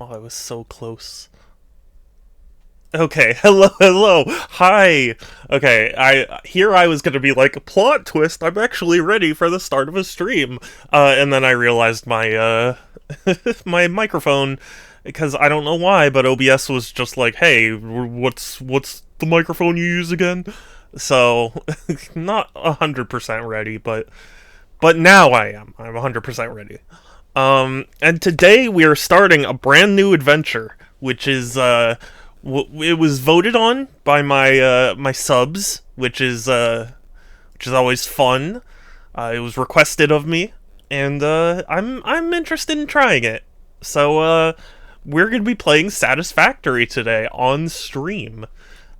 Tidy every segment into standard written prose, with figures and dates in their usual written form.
Oh, I was so close. Okay, hello, hi. Okay, I was gonna be like, plot twist, I'm actually ready for the start of a stream. And then I realized my, my microphone, because I don't know why, but OBS was just like, hey, what's the microphone you use again? So, not 100% ready, but now I am. I'm 100% ready. And today we are starting a brand new adventure, which is it was voted on by my subs, which is always fun. It was requested of me, and I'm interested in trying it. So we're gonna be playing Satisfactory today on stream.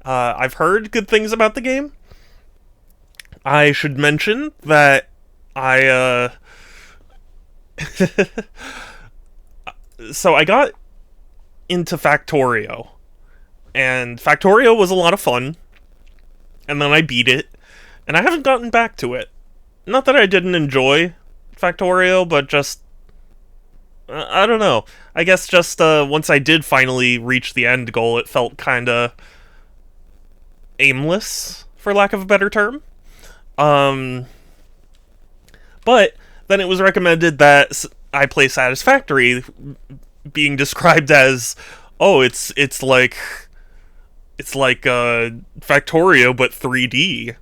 I've heard good things about the game. I should mention that I so I got into Factorio, and Factorio was a lot of fun, and then I beat it, and I haven't gotten back to it. Not that I didn't enjoy Factorio, but just, I don't know. I guess just once I did finally reach the end goal, it felt kinda aimless, for lack of a better term. But then it was recommended that I play Satisfactory, being described as, oh, it's like Factorio but 3D,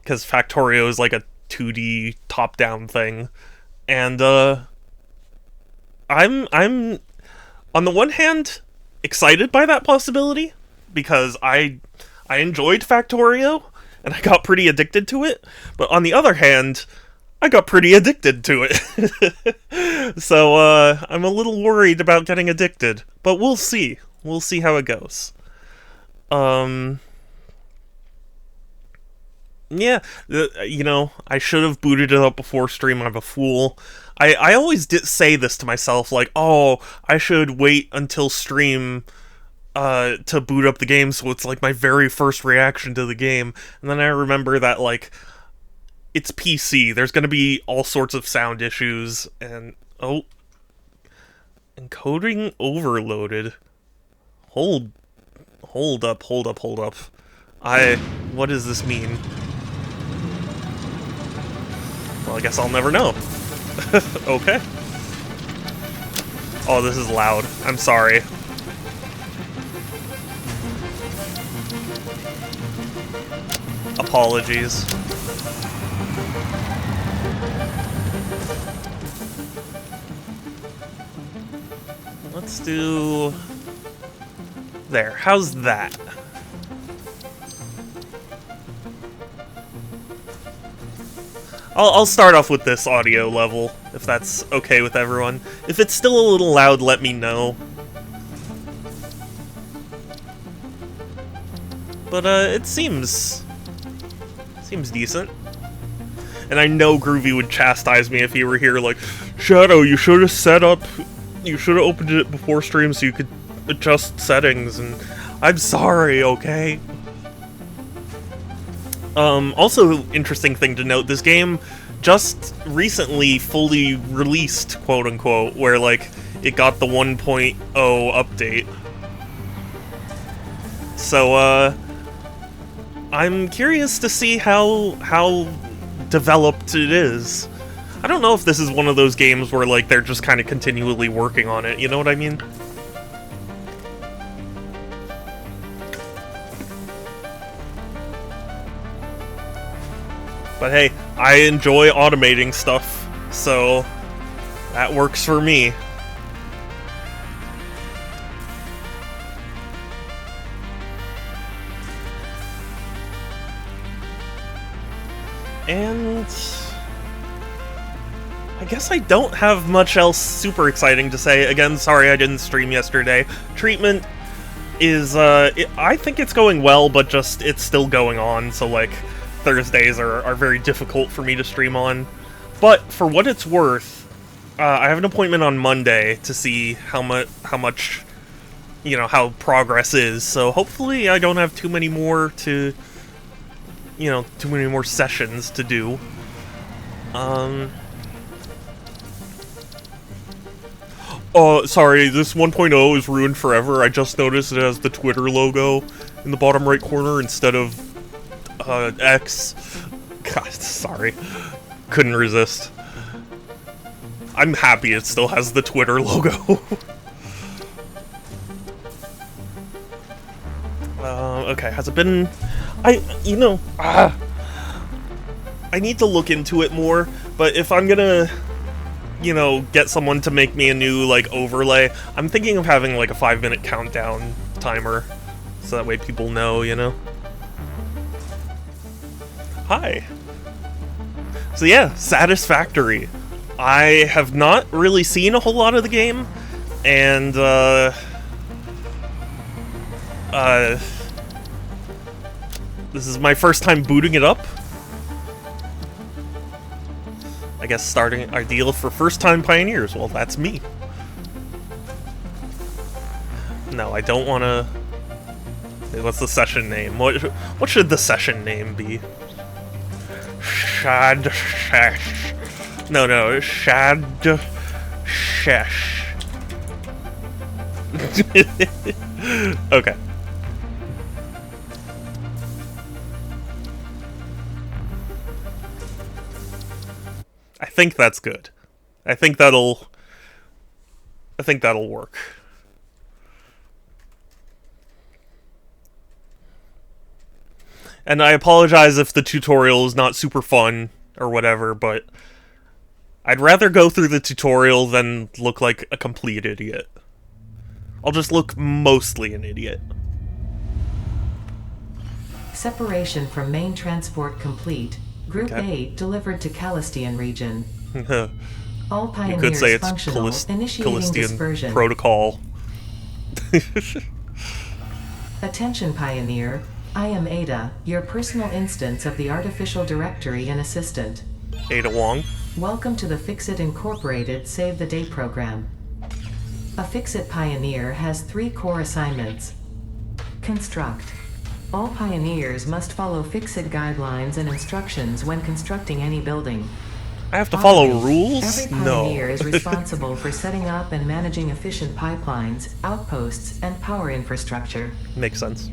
because Factorio is like a 2D top-down thing, and I'm on the one hand excited by that possibility because I enjoyed Factorio and I got pretty addicted to it, but on the other hand, I got pretty addicted to it. So, I'm a little worried about getting addicted. But we'll see. We'll see how it goes. Yeah, I should have booted it up before stream. I'm a fool. I always say this to myself, like, oh, I should wait until stream to boot up the game, so it's like my very first reaction to the game. And then I remember that, like, it's PC. There's going to be all sorts of sound issues, and oh, encoding overloaded. Hold up. What does this mean? Well, I guess I'll never know. Okay. Oh, this is loud. I'm sorry. Apologies. Let's do... There, how's that? I'll start off with this audio level, if that's okay with everyone. If it's still a little loud, let me know. But, it seems decent. And I know Groovy would chastise me if he were here, like, Shadow, you should have opened it before stream so you could adjust settings, and I'm sorry, okay? Also, interesting thing to note, this game just recently fully released, quote-unquote, where, like, it got the 1.0 update. So, I'm curious to see how developed it is. I don't know if this is one of those games where, like, they're just kind of continually working on it, you know what I mean? But hey, I enjoy automating stuff, so that works for me. And I guess I don't have much else super exciting to say. Again, sorry I didn't stream yesterday. Treatment is, I think it's going well, but just, it's still going on, so, like, Thursdays are very difficult for me to stream on. But for what it's worth, I have an appointment on Monday to see how much, how progress is. So hopefully I don't have too many more sessions to do. Oh, sorry, this 1.0 is ruined forever. I just noticed it has the Twitter logo in the bottom right corner instead of, X. God, sorry. Couldn't resist. I'm happy it still has the Twitter logo. Okay, has it been... I need to look into it more, but if I'm gonna... get someone to make me a new, like, overlay. I'm thinking of having, like, a 5-minute countdown timer. So that way people know, Hi. So yeah, Satisfactory. I have not really seen a whole lot of the game, and, this is my first time booting it up. I guess starting our deal for first-time pioneers. Well, that's me. No, I don't want to... What's the session name? What should the session name be? Shad Shesh. No, Shad Shesh. Okay. I think that's good. I think that'll work. And I apologize if the tutorial is not super fun or whatever, but I'd rather go through the tutorial than look like a complete idiot. I'll just look mostly an idiot. Separation from main transport complete. Group 8 delivered to Calistian region. All pioneers you could say it's functional. Initiating Calistian dispersion. protocol. Attention, Pioneer. I am Ada, your personal instance of the Artificial Directory and Assistant. Ada Wong. Welcome to the Fixit Incorporated Save the Day program. A Fixit Pioneer has 3 core assignments. Construct. All pioneers must follow Fixit guidelines and instructions when constructing any building. I have to follow rules? Every pioneer is responsible for setting up and managing efficient pipelines, outposts, and power infrastructure. Makes sense.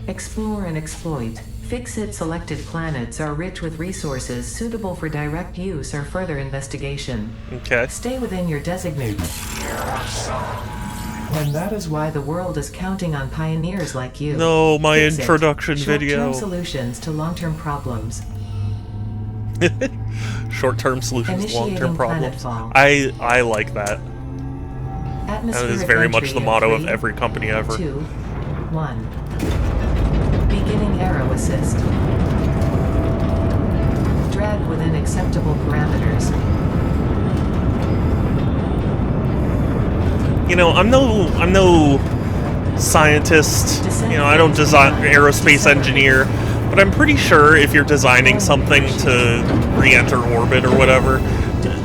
Explore and exploit. Fixit selected planets are rich with resources suitable for direct use or further investigation. Okay. Stay within your designated. And that is why the world is counting on pioneers like you. No, my Fixit. introduction video. Short-term solutions to long-term problems. Short-term solutions, long-term problems. Planetfall. I like that. That is very much the motto of every company ever. 2, 1. Beginning arrow assist. Drag within acceptable parameters. I'm no scientist. I don't design aerospace engineer, but I'm pretty sure if you're designing something to re-enter orbit or whatever,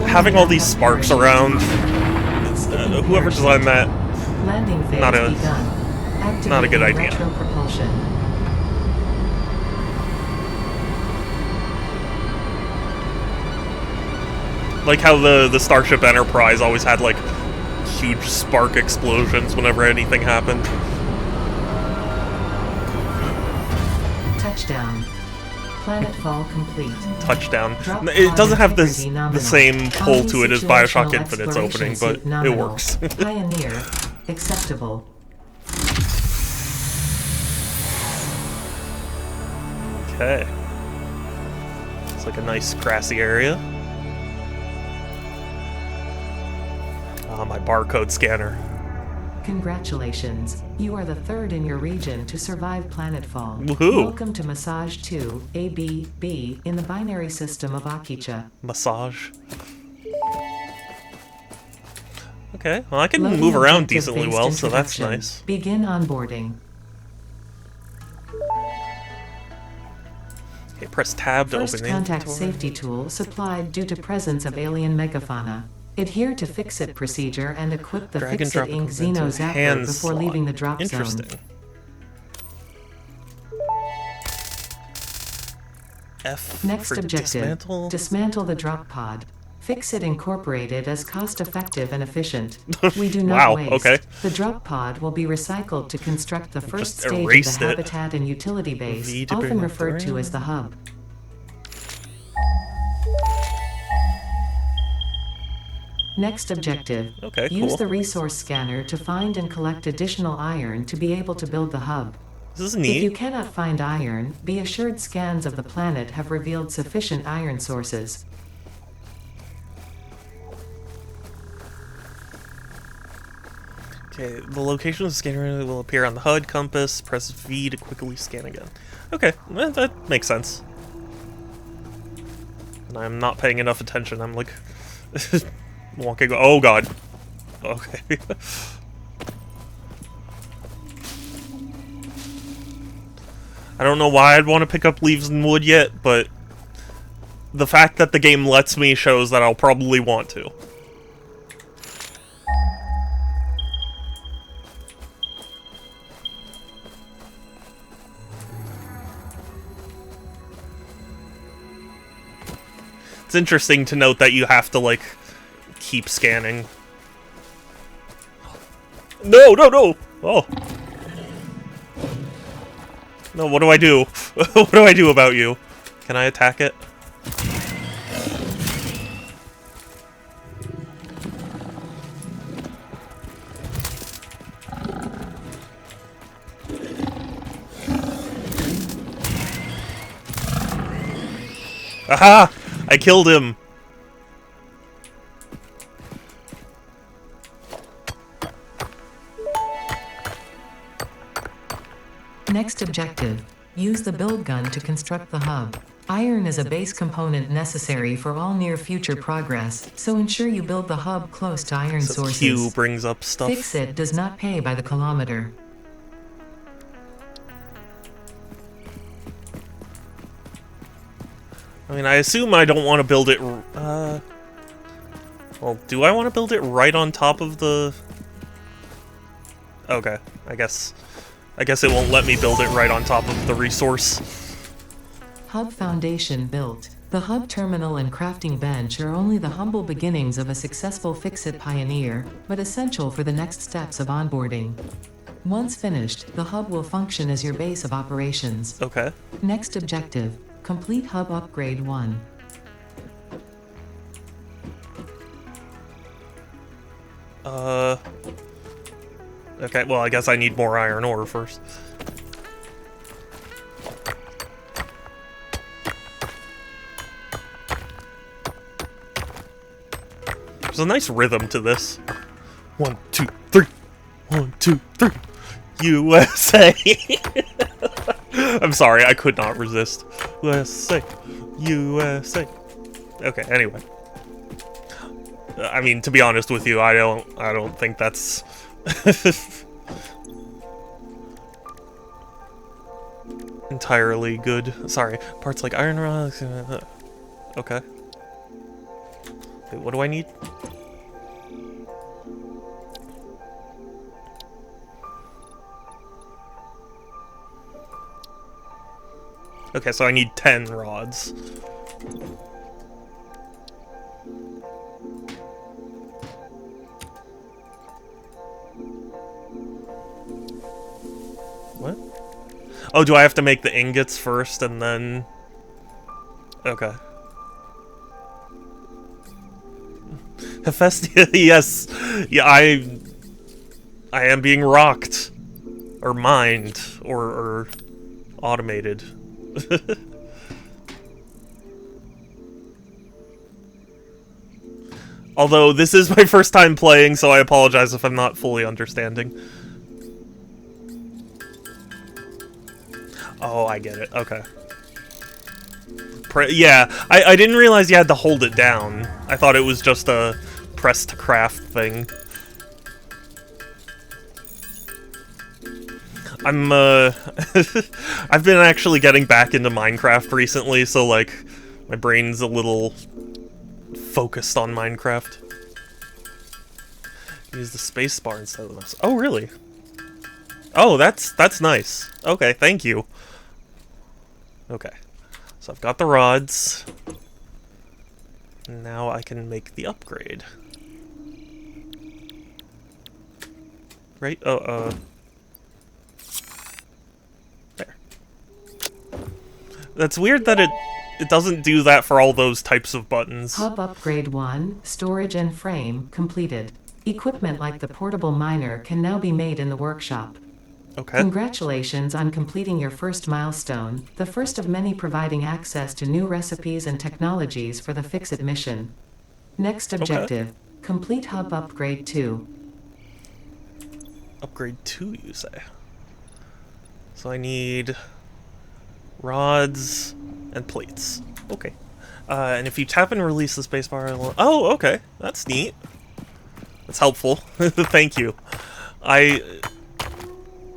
having all these sparks around, whoever designed that, Landing phase begun. not a good idea. Retropropulsion. Like how the Starship Enterprise always had, like, huge spark explosions whenever anything happened. Touchdown. Planetfall complete. Touchdown. Drop It doesn't have the nominal. same pull to it as Highly Bioshock situational Infinite's opening, exploration but suit nominal. it works. Pioneer. Acceptable. Okay. It's like a nice grassy area. My barcode scanner. Congratulations. You are the 3rd in your region to survive planetfall. Woohoo! Welcome to Massage 2, ABB, in the binary system of Akicha. Massage. Okay, well I can Loading move around objective decently based well, so that's introduction. nice. Begin onboarding. Okay, press tab to First open the contact inventory. safety tool supplied due to presence of alien megafauna. Adhere to Fixit procedure and equip the Drag and Fixit drop Inc. equipment into Xeno his Zapper hand before slot. leaving the drop zone. Interesting. F Next for objective. dismantle. Dismantle the drop pod. Fix-It Incorporated is cost-effective and efficient. We do not Wow, waste. okay. The drop pod will be recycled to construct the first Just stage of erased the it. habitat and utility base, V to often bring it referred to through. as the hub. Next objective. Okay, Use cool. the resource scanner to find and collect additional iron to be able to build the hub. This is If you neat. cannot find iron, be assured scans of the planet have revealed sufficient iron sources. Okay, the location of the scanner will appear on the HUD compass. Press V to quickly scan again. Okay, that makes sense. And I'm not paying enough attention. I'm like walking. Oh god. Okay. I don't know why I'd want to pick up leaves and wood yet, but the fact that the game lets me shows that I'll probably want to. It's interesting to note that you have to, like, keep scanning. No, no, no! Oh. No, what do I do? What do I do about you? Can I attack it? Aha! I killed him! Next objective. Use the build gun to construct the hub. Iron is a base component necessary for all near-future progress, so ensure you build the hub close to iron So sources. Q brings up stuff. Fix-It does not pay by the kilometer. I mean, I assume I don't want to build it, well, do I want to build it right on top of the... Okay, I guess it won't let me build it right on top of the resource. Hub foundation built. The hub terminal and crafting bench are only the humble beginnings of a successful Fix-It pioneer, but essential for the next steps of onboarding. Once finished, the hub will function as your base of operations. Okay. Next objective. Complete Hub Upgrade 1. Okay, well, I guess I need more iron ore first. There's a nice rhythm to this. 1, 2, 3. 1, 2, 3. USA! I'm sorry, I could not resist. USA. USA. Okay, anyway. I mean, to be honest with you, I don't think that's entirely good. Sorry. Parts like iron rods. Okay. Wait, what do I need? Okay, so I need 10 rods. What? Oh, do I have to make the ingots first and then... Okay. Hephaestus, yes! Yeah, I am being rocked. Or mined. Or automated. Although, this is my first time playing, so I apologize if I'm not fully understanding. Oh, I get it. Okay. Yeah, I didn't realize you had to hold it down. I thought it was just a press to craft thing. I'm, I've been actually getting back into Minecraft recently, so, like, my brain's a little focused on Minecraft. Use the space bar instead of the mouse. Oh, really? Oh, that's nice. Okay, thank you. Okay. So I've got the rods. Now I can make the upgrade. Right? Oh, there. That's weird that it doesn't do that for all those types of buttons. Hub Upgrade 1, Storage and Frame, completed. Equipment like the portable miner can now be made in the workshop. Okay. Congratulations on completing your first milestone, the first of many providing access to new recipes and technologies for the Fix-It mission. Next objective, complete Hub Upgrade 2. Upgrade 2, you say? So I need rods and plates. Okay. And if you tap and release the spacebar, it'll... Oh, okay. That's neat. That's helpful. Thank you. I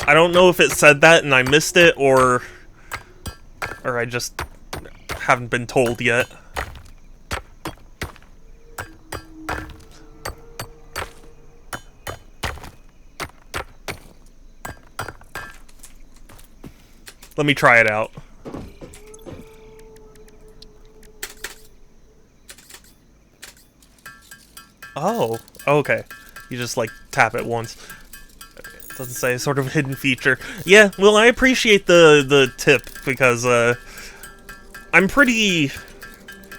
don't know if it said that and I missed it, or I just haven't been told yet. Let me try it out. Oh, okay. You just, like, tap it once. It doesn't say, sort of hidden feature. Yeah, well, I appreciate the tip, because, I'm pretty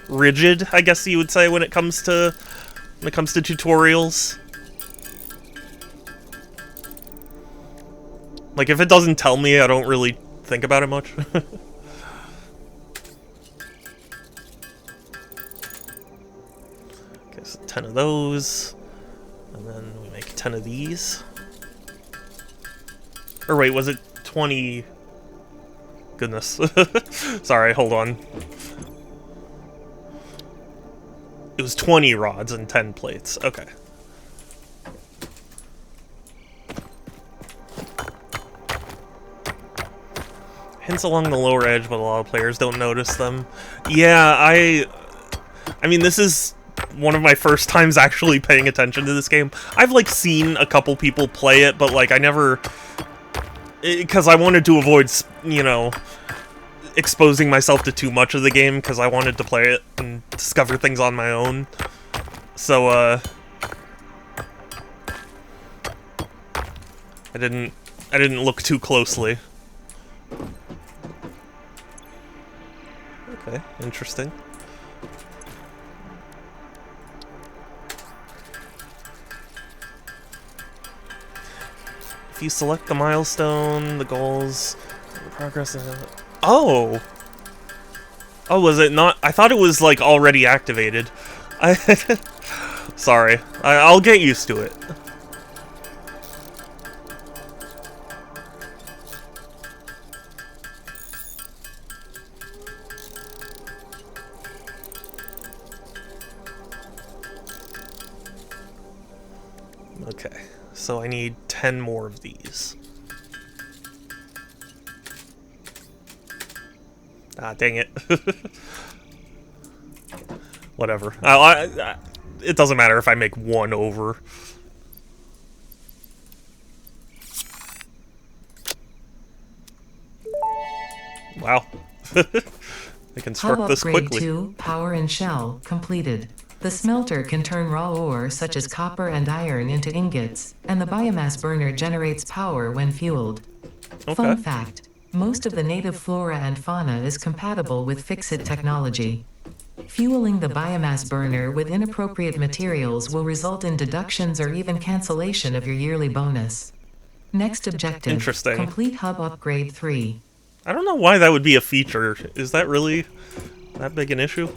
rigid, I guess you would say, when it comes to tutorials. Like, if it doesn't tell me, I don't really think about it much. Okay, so 10 of those, and then we make 10 of these. Or wait, was it 20? Goodness. Sorry, hold on. It was 20 rods and 10 plates. Okay. Hints along the lower edge, but a lot of players don't notice them. Yeah, I mean, this is one of my first times actually paying attention to this game. I've, like, seen a couple people play it, but, like, I never... Because I wanted to avoid, you know, exposing myself to too much of the game, because I wanted to play it and discover things on my own. So, I didn't look too closely. Okay, interesting. If you select the milestone, the goals, the progress... Oh! Oh, was it not? I thought it was, like, already activated. Sorry. I'll get used to it. Okay, so I need 10 more of these. Ah, dang it. Whatever. It doesn't matter if I make one over. Wow. I construct this quickly. Upgrade 2, Power and Shell, completed. The smelter can turn raw ore such as copper and iron into ingots, and the biomass burner generates power when fueled. Okay. Fun fact, most of the native flora and fauna is compatible with Fix-It technology. Fueling the biomass burner with inappropriate materials will result in deductions or even cancellation of your yearly bonus. Next objective, Interesting. complete Hub Upgrade 3. I don't know why that would be a feature. Is that really that big an issue?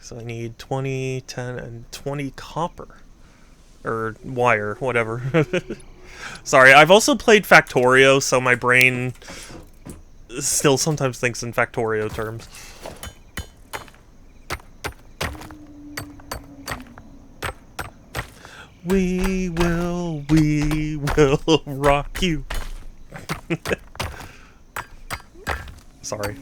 So I need 20, 10, and 20 copper. Or wire, whatever. Sorry, I've also played Factorio, so my brain still sometimes thinks in Factorio terms. We will rock you. Sorry.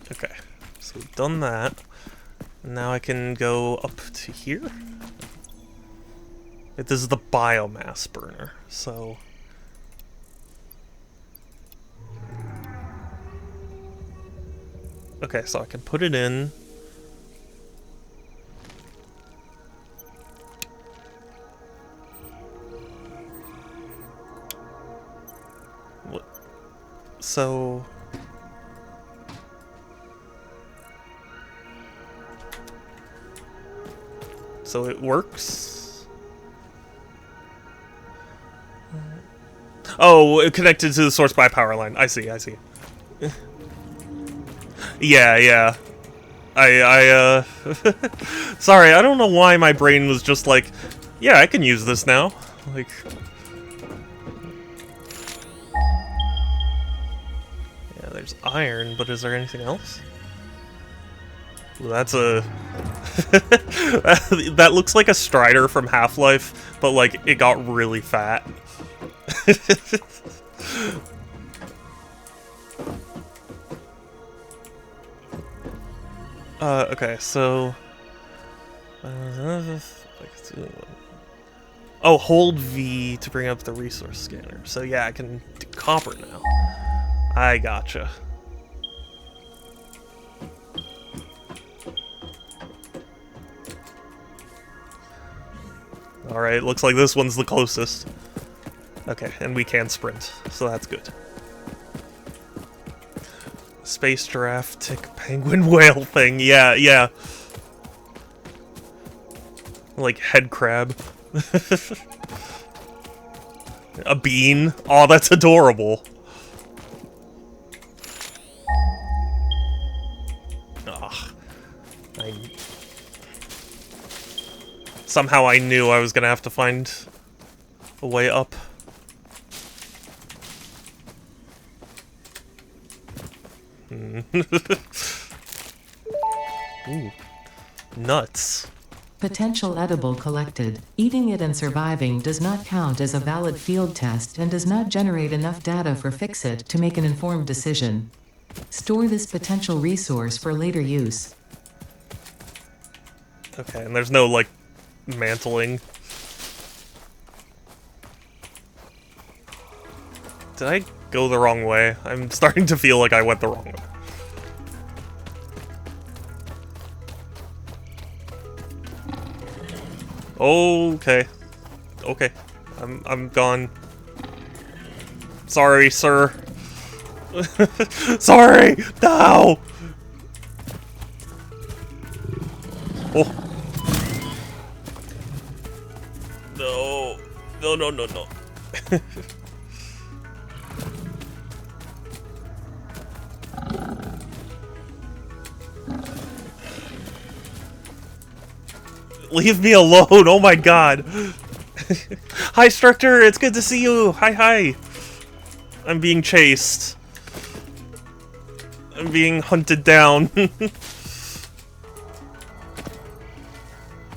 Okay, so we've done that. Now I can go up to here. This is the biomass burner, so... Okay, so I can put it in. What? So... So it works? Oh, connected to the source by power line. I see, I see. Yeah. Sorry, I don't know why my brain was just like, yeah, I can use this now. Like... Yeah, there's iron, but is there anything else? Ooh, that's a... that looks like a Strider from Half-Life, but, like, it got really fat. Okay, so... Oh, hold V to bring up the resource scanner. So yeah, I can do copper now. I gotcha. Alright, looks like this one's the closest. Okay, and we can sprint, so that's good. Space giraffe, tick, penguin, whale thing, yeah. Like head crab. A bean? Oh, that's adorable. Ugh. Somehow I knew I was gonna have to find a way up. Ooh. Nuts. Potential edible collected. Eating it and surviving does not count as a valid field test and does not generate enough data for Fix-It to make an informed decision. Store this potential resource for later use. Okay, and there's no, like, mantling. Did I go the wrong way? I'm starting to feel like I went the wrong way. Okay. Okay. I'm gone. Sorry, sir. Sorry! No! Oh. No. No. Leave me alone, oh my god. Hi, Structor, it's good to see you. Hi. I'm being chased. I'm being hunted down.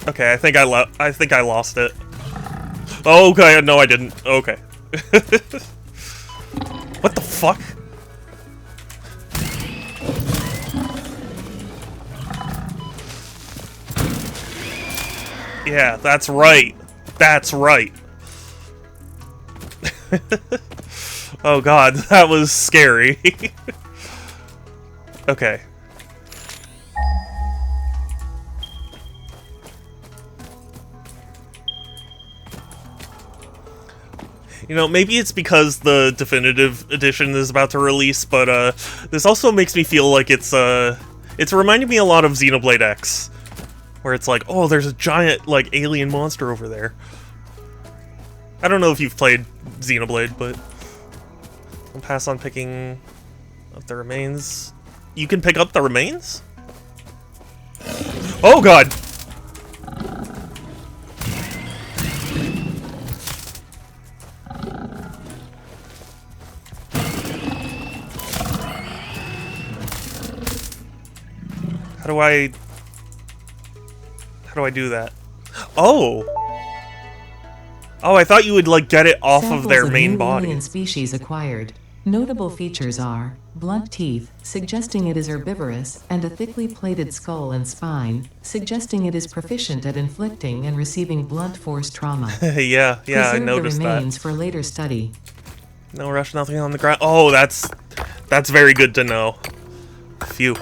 Okay, I think I lost it. Oh, okay, no I didn't. Okay. What the fuck? Yeah, that's right. That's right. Oh god, that was scary. Okay. You know, maybe it's because the definitive edition is about to release, but this also makes me feel like it's reminding me a lot of Xenoblade X. Where it's like, oh, there's a giant, like, alien monster over there. I don't know if you've played Xenoblade, but I'll pass on picking up the remains. You can pick up the remains? Oh, God! How do I do that? Oh! Oh, I thought you would, like, get it off of their main body. Alien species acquired. Notable features are blunt teeth, suggesting it is herbivorous, and a thickly plated skull and spine, suggesting it is proficient at inflicting and receiving blunt force trauma. Yeah, I Preserve the noticed that. remains for later study. No rush, nothing on the ground. Oh, that's very good to know. Phew.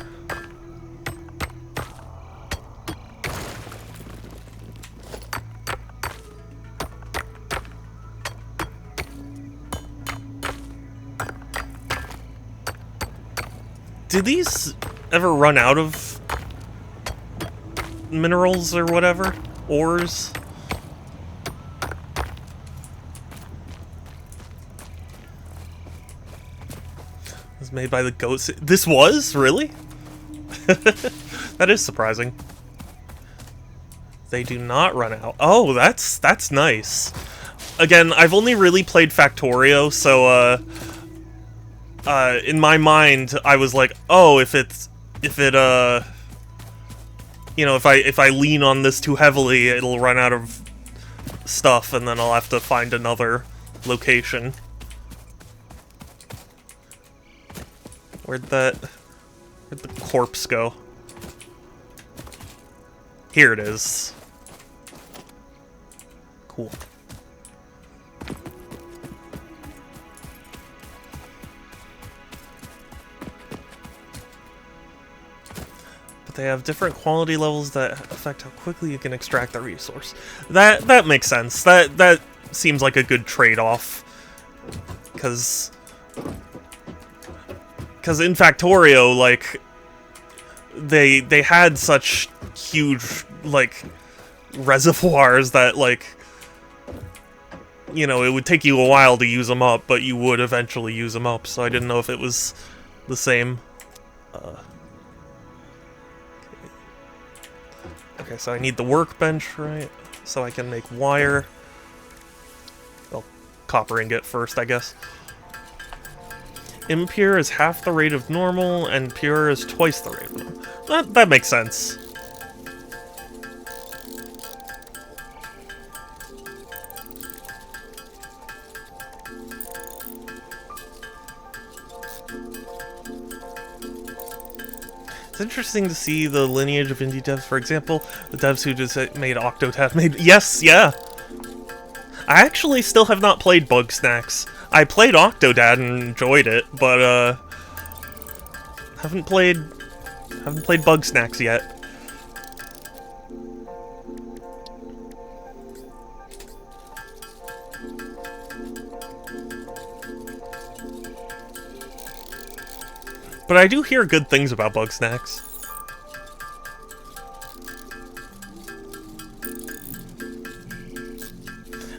Did these ever run out of minerals or whatever? Ores? It was made by the goats. This was? Really? That is surprising. They do not run out. Oh, that's nice. Again, I've only really played Factorio, so in my mind, I was like, oh, if I lean on this too heavily, it'll run out of stuff, and then I'll have to find another location. Where'd the corpse go? Here it is. Cool. They have different quality levels that affect how quickly you can extract the resource. That makes sense. That seems like a good trade-off. Because in Factorio, like, they had such huge, like, reservoirs that, like, you know, it would take you a while to use them up, but you would eventually use them up, so I didn't know if it was the same. Okay, so I need the workbench, right? So I can make wire. Well, copper ingot first, I guess. Impure is half the rate of normal, and pure is twice the rate of normal. That makes sense. It's interesting to see the lineage of indie devs. For example, the devs who just made Octodad made... Yes, yeah! I actually still have not played Bugsnax. I played Octodad and enjoyed it, but, haven't played Bugsnax yet. But I do hear good things about Bugsnax.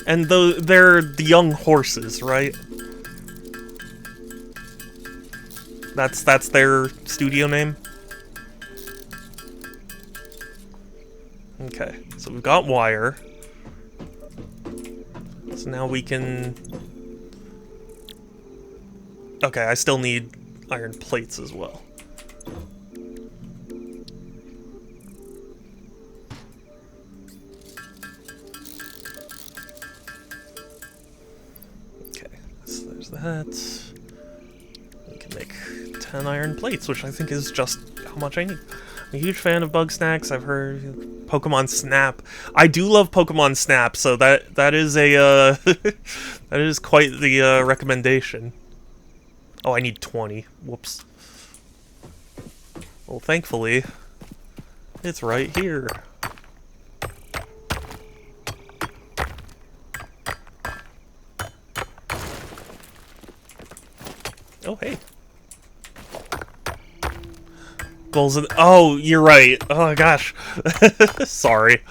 And they're the young horses, right? That's their studio name? Okay, so we've got wire. So now we can... Okay, I still need iron plates as well. Okay, so there's that. We can make 10 iron plates, which I think is just how much I need. I'm a huge fan of Bugsnax. I've heard Pokemon Snap. I do love Pokemon Snap, so that is a that is quite the recommendation. Oh, I need 20. Whoops. Well, thankfully, it's right here. Oh, hey. Goals in... Oh, you're right. Oh, gosh. Sorry.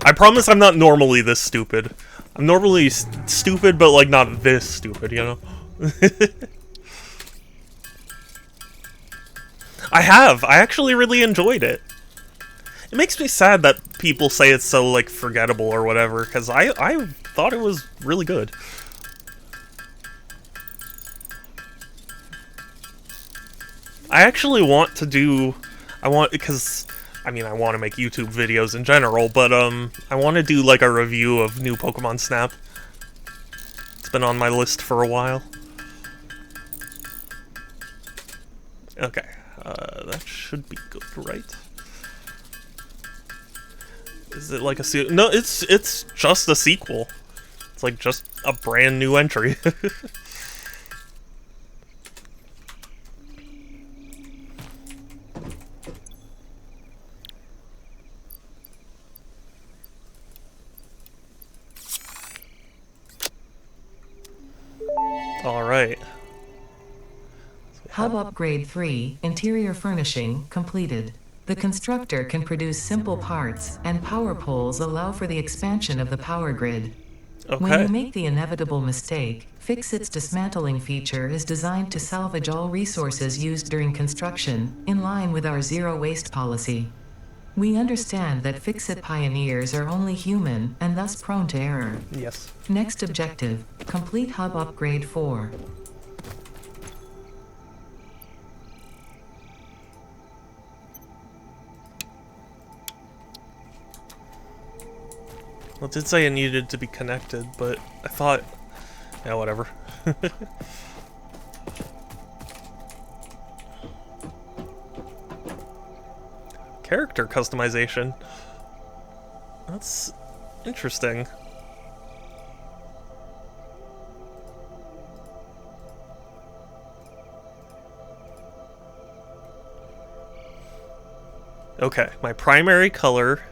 I promise I'm not normally this stupid. I'm normally stupid, but, like, not this stupid, you know? I actually really enjoyed it. It makes me sad that people say it's so, like, forgettable or whatever, because I thought it was really good. I actually want to do... because... I mean, I want to make YouTube videos in general, but, I want to do, like, a review of new Pokemon Snap. It's been on my list for a while. Okay, that should be good, right? Is it like a no? It's just a sequel. It's like just a brand new entry. All right. Hub Upgrade 3, Interior Furnishing, completed. The constructor can produce simple parts, and power poles allow for the expansion of the power grid. When you Okay. make the inevitable mistake, Fix-It's dismantling feature is designed to salvage all resources used during construction, in line with our zero-waste policy. We understand that Fix-It pioneers are only human, and thus prone to error. Yes. Next objective, complete Hub Upgrade 4. Well, it did say it needed to be connected, but I thought... Yeah, whatever. Character customization. That's interesting. Okay, my primary color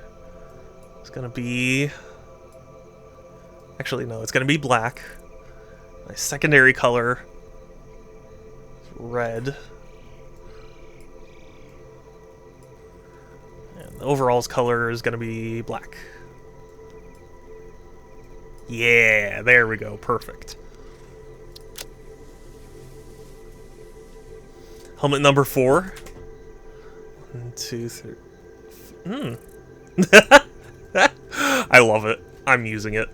is gonna be... Actually, no, it's gonna be black. My secondary color is red. And the overall's color is gonna be black. Yeah, there we go, perfect. Helmet number 4. 1, 2, 3. I love it. I'm using it.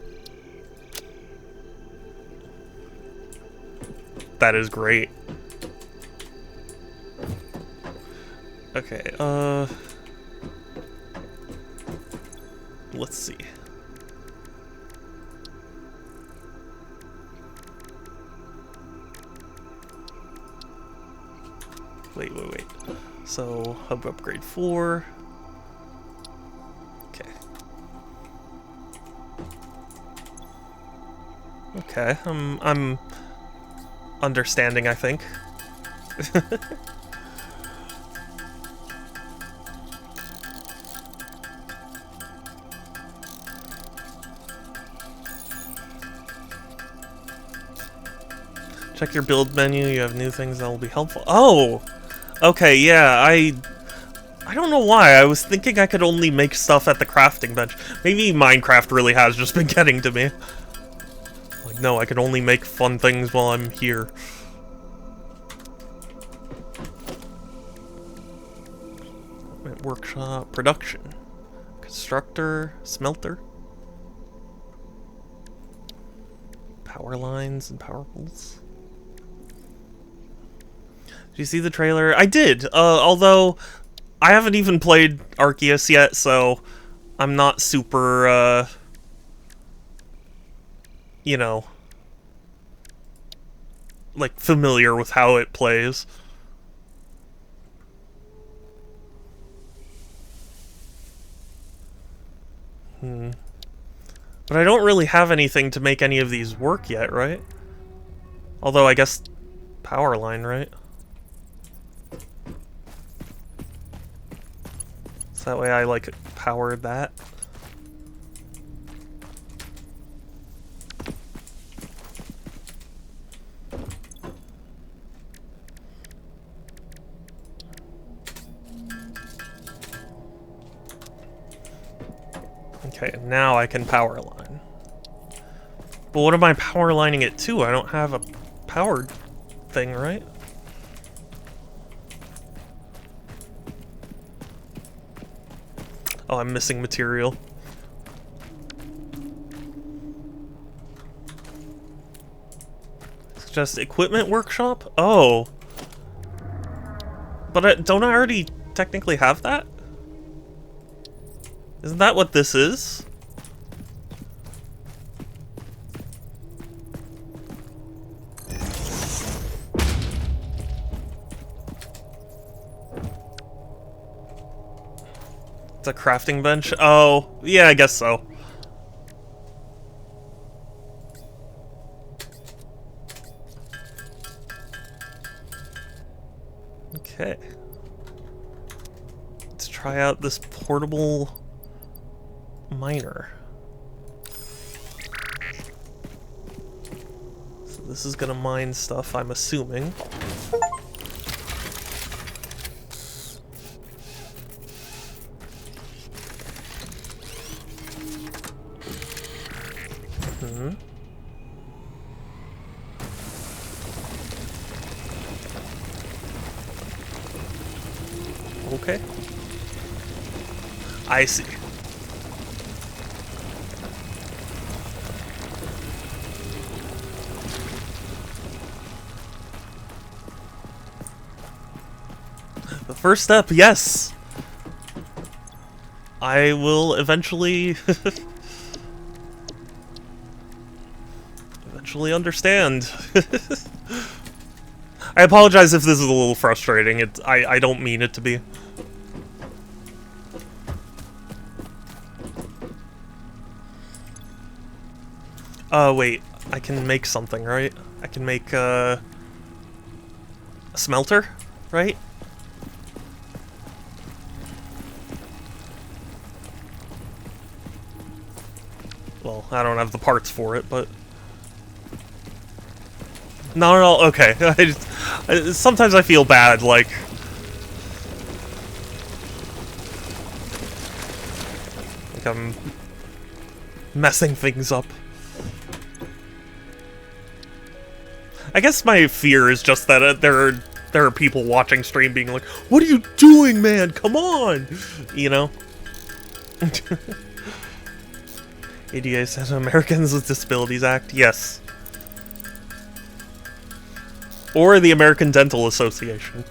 That is great. Okay, let's see. Wait. So, hub upgrade 4. Okay. Okay, I'm understanding, I think. Check your build menu, you have new things that will be helpful. Oh! Okay, yeah, I don't know why. I was thinking I could only make stuff at the crafting bench. Maybe Minecraft really has just been getting to me. Like, no, I can only make fun things while I'm here. Workshop, production, constructor, smelter, power lines and power poles. Did you see the trailer? I did, although I haven't even played Arceus yet, so I'm not super, you know, like, familiar with how it plays. But I don't really have anything to make any of these work yet, right? Although, I guess, power line, right? So that way I, like, powered that. Okay, now I can power line. But what am I power lining it to? I don't have a powered thing, right? Oh, I'm missing material. It's just equipment workshop? Oh. But don't I already technically have that? Isn't that what this is? The crafting bench? Oh, yeah, I guess so. Okay. Let's try out this portable miner. So this is gonna mine stuff, I'm assuming. Okay. I see. The first step, yes! I will eventually... eventually understand. I apologize if this is a little frustrating. I don't mean it to be. Wait. I can make something, right? I can make, a smelter, right? Well, I don't have the parts for it, but... Not at all. Okay. Sometimes I feel bad, like... I'm messing things up. I guess my fear is just that there are people watching stream being like, "What are you doing, man? Come on!" You know? ADA says Americans with Disabilities Act. Yes. Or the American Dental Association.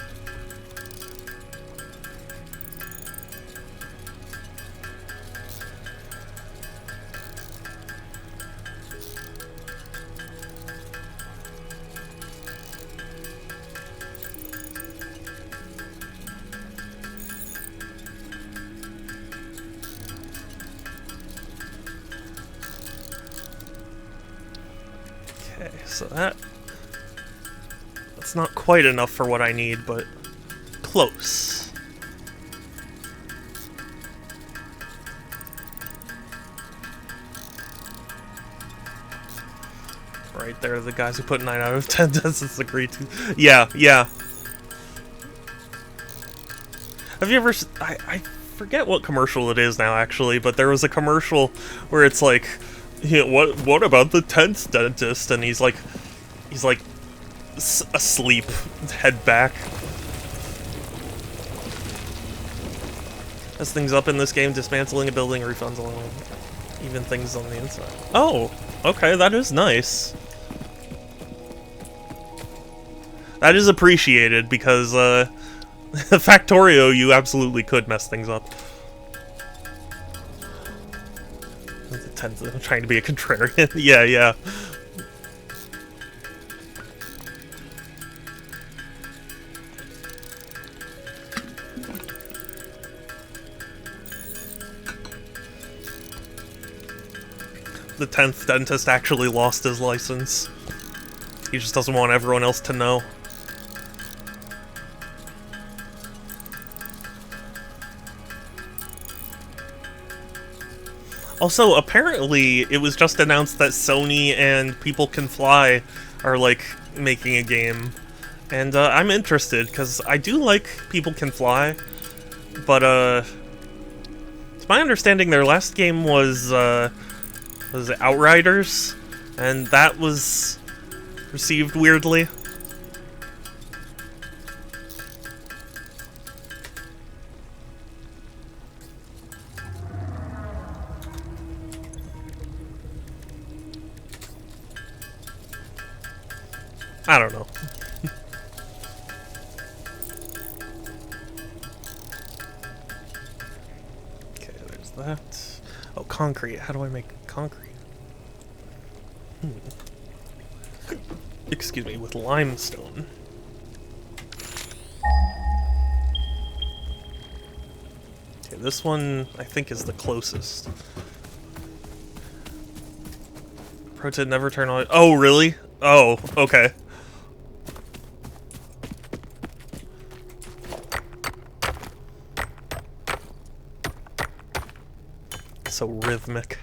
Okay, so that's not quite enough for what I need, but close. Right there, the guys who put 9 out of 10 doesn't agree to. Yeah, yeah. Have you ever... I forget what commercial it is now, actually, but there was a commercial where it's like, you know, what about the 10th dentist? And he's like asleep, head back. As things up in this game, dismantling a building refunds alone, even things on the inside. Oh, okay, that is nice. That is appreciated because, Factorio, you absolutely could mess things up. I'm trying to be a contrarian. Yeah, yeah. The 10th dentist actually lost his license. He just doesn't want everyone else to know. Also, apparently, it was just announced that Sony and People Can Fly are, like, making a game. And, I'm interested, because I do like People Can Fly, but, it's my understanding their last game was it Outriders? And that was received weirdly. I don't know. Okay, there's that. Oh, concrete. How do I make concrete? Excuse me, with limestone. Okay, this one, I think, is the closest. Pro tip, never turn on... Oh, really? Oh, okay. So rhythmic.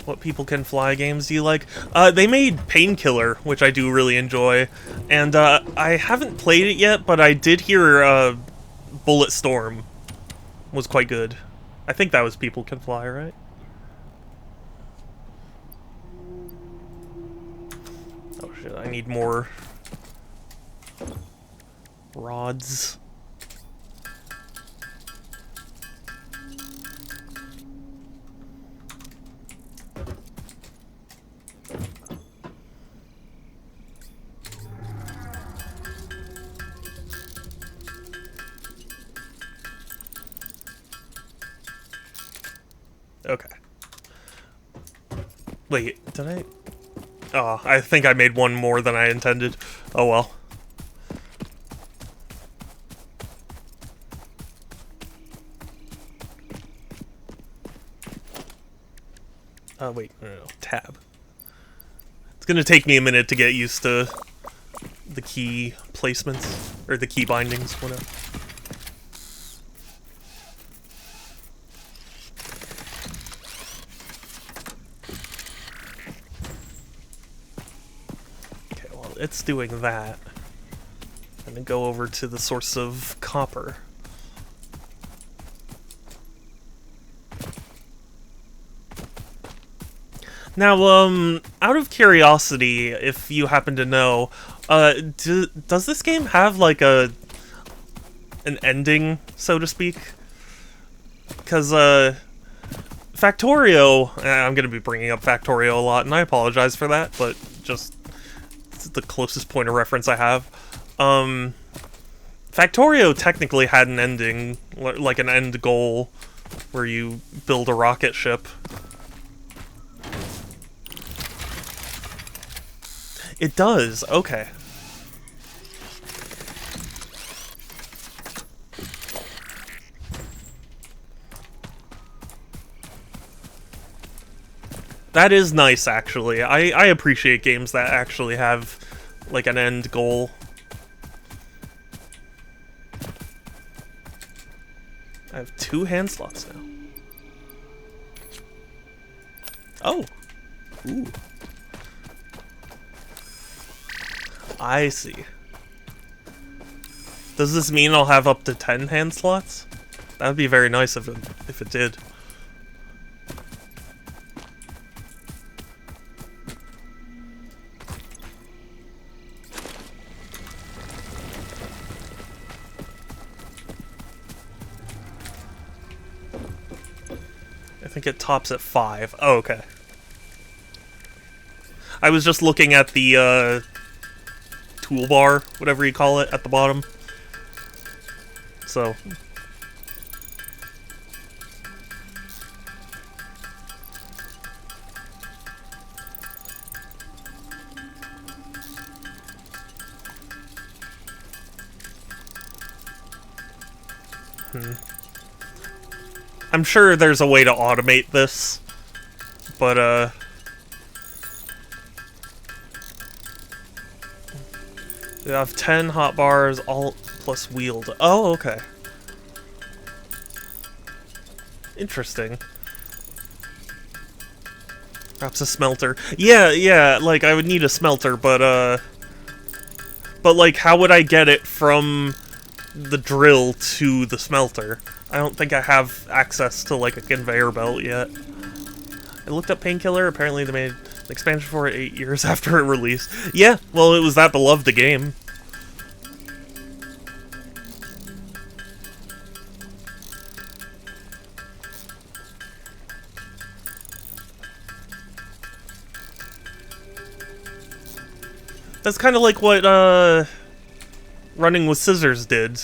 What People Can Fly games do you like? They made Painkiller, which I do really enjoy, and I haven't played it yet, but I did hear Bullet Storm was quite good. I think that was People Can Fly, right? Oh shit, I need more rods. Okay. Wait, did I? Oh, I think I made one more than I intended. Oh well. Wait, no, tab. It's gonna take me a minute to get used to the key placements, or the key bindings, whatever. It's doing that. And then go over to the source of copper. Now, out of curiosity, if you happen to know, does this game have like an ending, so to speak? Because Factorio, I'm gonna be bringing up Factorio a lot, and I apologize for that, but just the closest point of reference I have. Factorio technically had an ending, like an end goal, where you build a rocket ship. It does, okay. That is nice, actually. I appreciate games that actually have, like, an end goal. I have 2 hand slots now. Oh. Ooh. I see. Does this mean I'll have up to 10 hand slots? That would be very nice if it did. I think it tops at 5. Oh, okay. I was just looking at the toolbar, whatever you call it, at the bottom. So. I'm sure there's a way to automate this, but we have 10 hotbars, alt plus wield. Oh, okay. Interesting. Perhaps a smelter. Yeah, like, I would need a smelter, but like, how would I get it from the drill to the smelter? I don't think I have access to, like, a conveyor belt yet. I looked up Painkiller. Apparently they made an expansion for it 8 years after it released. Yeah, well, it was that beloved a game. That's kind of like what, Running with Scissors did.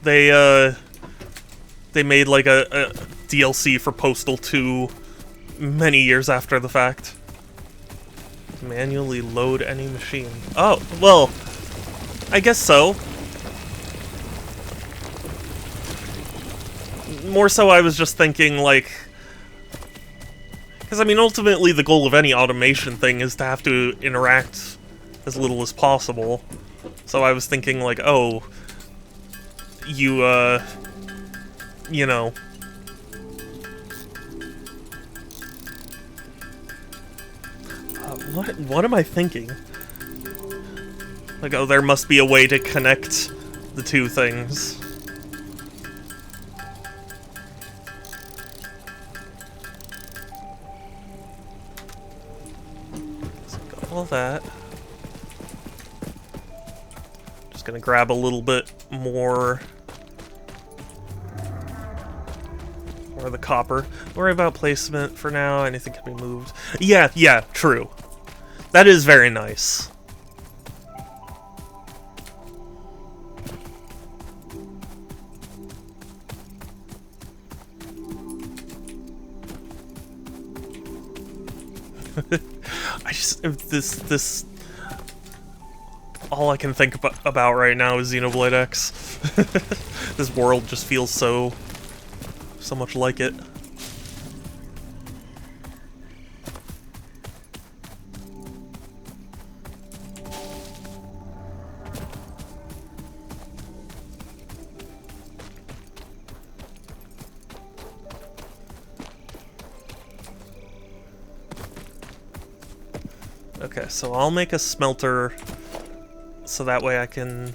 they made like a DLC for Postal 2 many years after the fact. Manually load any machine. Oh, well, I guess so. More so I was just thinking, like... Because, I mean, ultimately the goal of any automation thing is to have to interact as little as possible. So I was thinking, like, oh... You know... What am I thinking? Like, oh, there must be a way to connect the two things. So got all that. Just gonna grab a little bit more of the copper. Don't worry about placement for now. Anything can be moved. Yeah, true. That is very nice. This all I can think about right now is Xenoblade X. This world just feels so much like it. Okay, so I'll make a smelter so that way I can...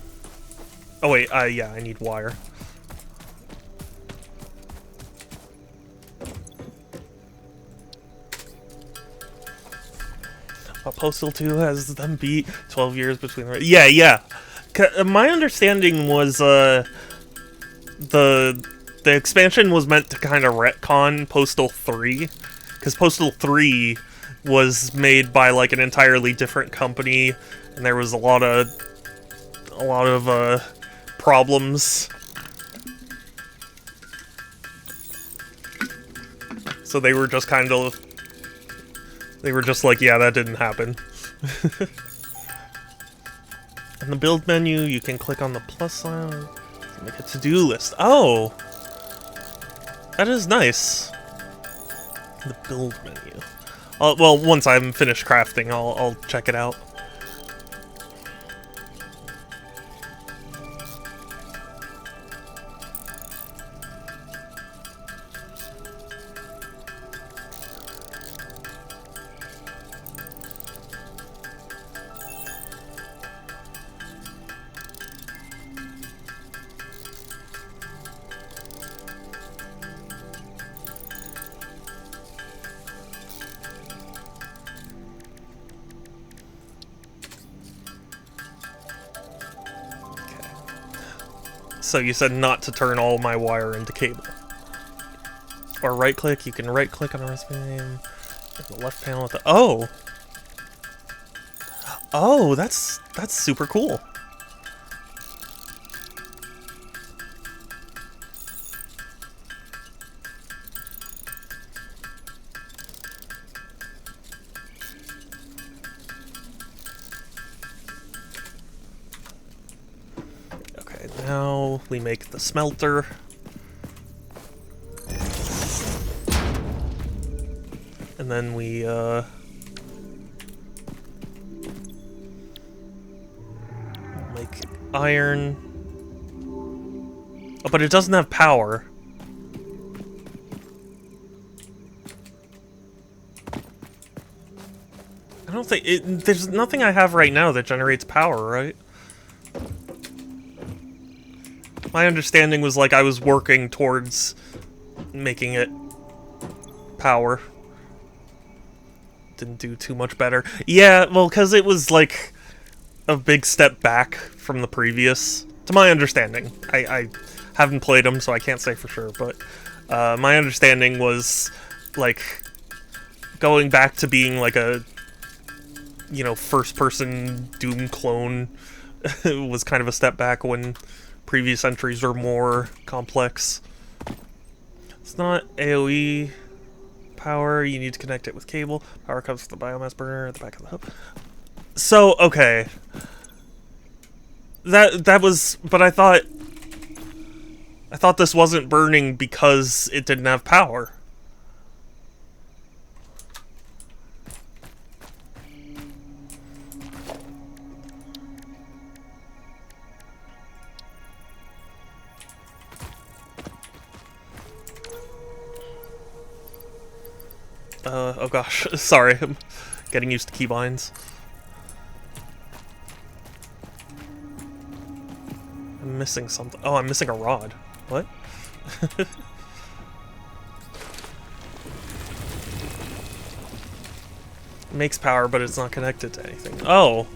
Oh wait, yeah, I need wire. Postal 2 has them beat 12 years between... Yeah. My understanding was, the expansion was meant to kind of retcon Postal 3, because Postal 3 was made by, like, an entirely different company, and there was a lot of problems. So they were just kind of... They were just like, yeah, that didn't happen. In the build menu, you can click on the plus sign to make a to-do list. Oh! That is nice. The build menu. Well, once I'm finished crafting, I'll check it out. So you said not to turn all my wire into cable. Or right-click, you can right-click on a recipe name. The left panel with the... Oh! Oh, that's super cool. Now we make the smelter. And then we make iron. Oh, but it doesn't have power. I don't think there's nothing I have right now that generates power, right? My understanding was like I was working towards making it power. Didn't do too much better. Yeah, well, because it was like a big step back from the previous, to my understanding. I haven't played them, so I can't say for sure, but my understanding was like going back to being like a, you know, first-person Doom clone was kind of a step back when previous entries were more complex. It's not AoE power. You need to connect it with cable. Power comes from the biomass burner at the back of the hub. So, okay. That was... But I thought this wasn't burning because it didn't have power. Oh gosh, sorry, I'm getting used to keybinds. I'm missing something. Oh, I'm missing a rod. What? It makes power, but it's not connected to anything. Oh,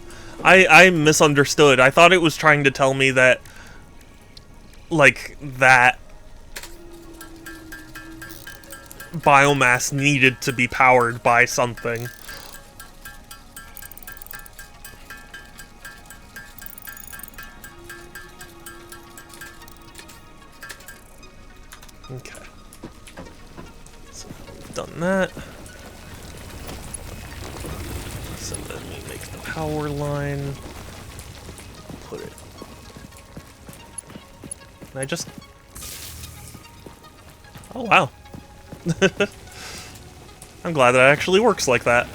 I misunderstood. I thought it was trying to tell me that, like, that biomass needed to be powered by something. Okay. So we've done that. So then we make the power line. Put it. Can I just... Oh, wow. I'm glad that actually works like that.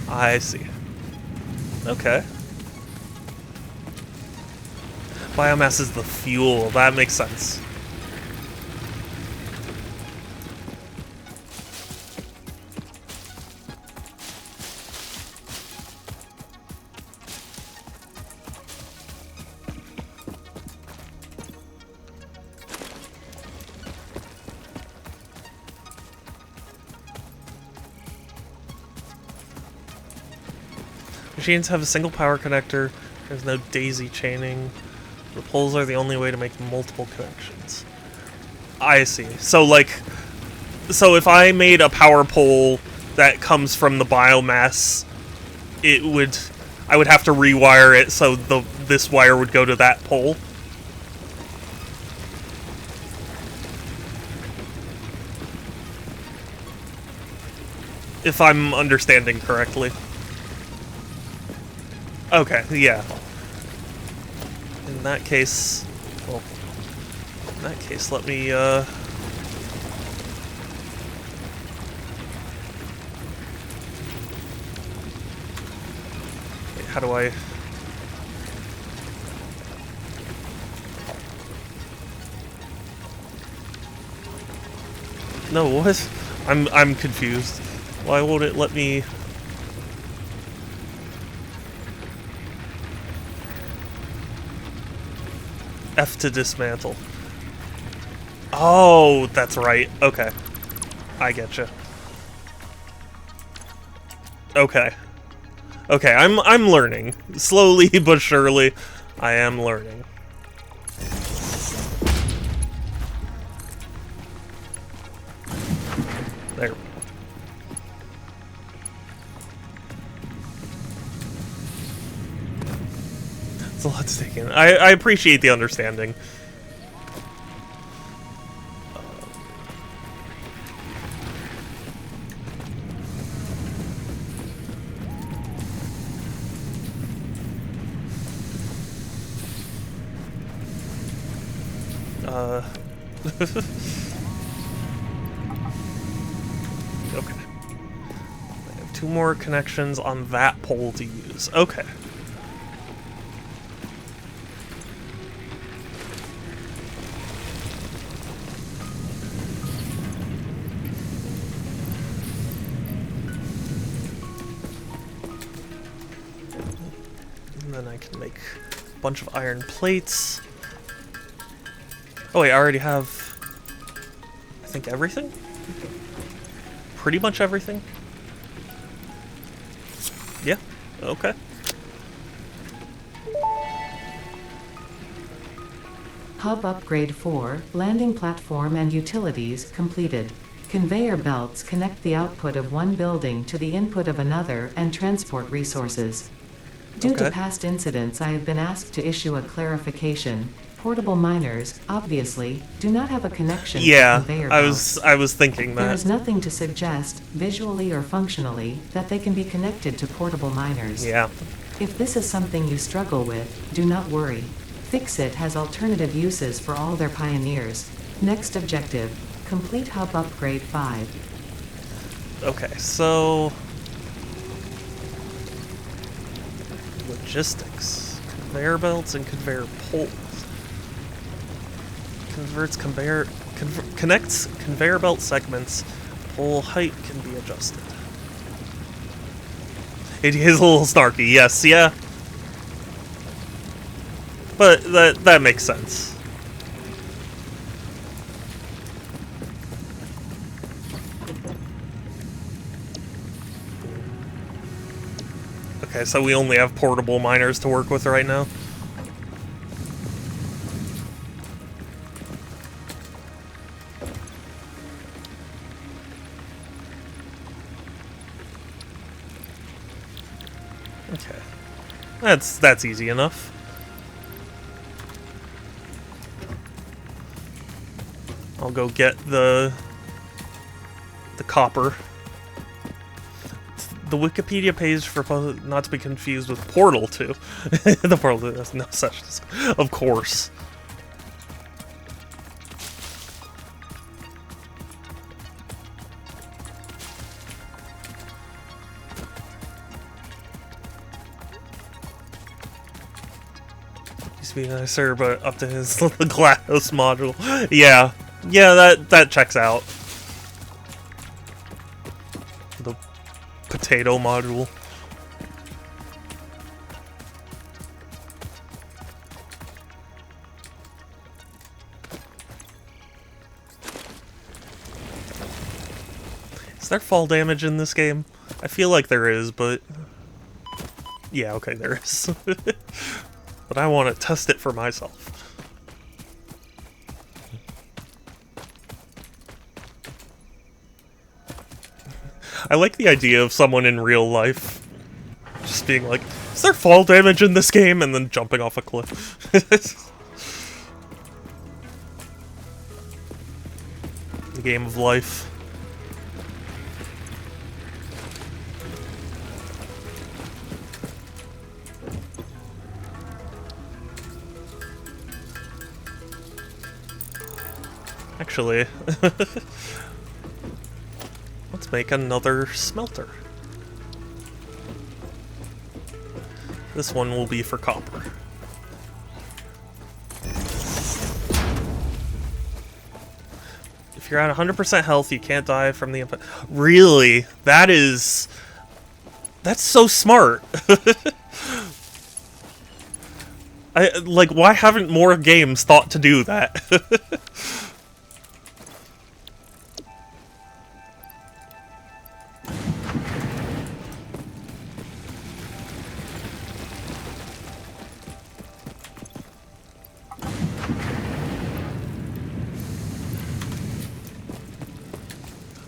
I see. Okay. Biomass is the fuel. That makes sense. Machines have a single power connector. There's no daisy chaining. The poles are the only way to make multiple connections. I see. So, like... So if I made a power pole that comes from the biomass, it would... I would have to rewire it so this wire would go to that pole? If I'm understanding correctly. Okay, yeah. In that case, well, in that case, let me, wait, how do I... No, what? I'm confused. Why won't it let me... F to dismantle. Oh, that's right. Okay. I getcha. Okay. Okay, I'm learning. Slowly but surely, I am learning. There. It's a lot to take in. I appreciate the understanding. Okay. I have 2 more connections on that pole to use. Okay. And then I can make a bunch of iron plates. Oh wait, I already have, I think, everything? Pretty much everything? Yeah, okay. Hub Upgrade 4, Landing Platform and Utilities, completed. Conveyor belts connect the output of one building to the input of another and transport resources. Due to Okay. past incidents, I have been asked to issue a clarification. Portable miners, obviously, do not have a connection to Yeah, conveyor I belts. was thinking There that. is nothing to suggest, visually or functionally, that they can be connected to portable miners. Yeah. If this is something you struggle with, do not worry. Fixit has alternative uses for all their pioneers. Next objective, complete Hub Upgrade 5. Okay, so logistics, conveyor belts and conveyor poles. Connects conveyor belt segments. Pole height can be adjusted. It is a little snarky, yes, yeah. But that makes sense. Okay, so we only have portable miners to work with right now. Okay. That's easy enough. I'll go get the copper. The Wikipedia page for not to be confused with Portal 2. The Portal 2 has no such. Of course. Used to be nicer, but up to his glass module. Yeah. Yeah, that checks out. The potato module. Is there fall damage in this game? I feel like there is, but... Yeah, okay, there is. But I want to test it for myself. I like the idea of someone in real life just being like, is there fall damage in this game? And then jumping off a cliff. The game of life. Actually, let's make another smelter. This one will be for copper. If you're at 100% health, you can't die from the input. Really? That's so smart. Like, why haven't more games thought to do that?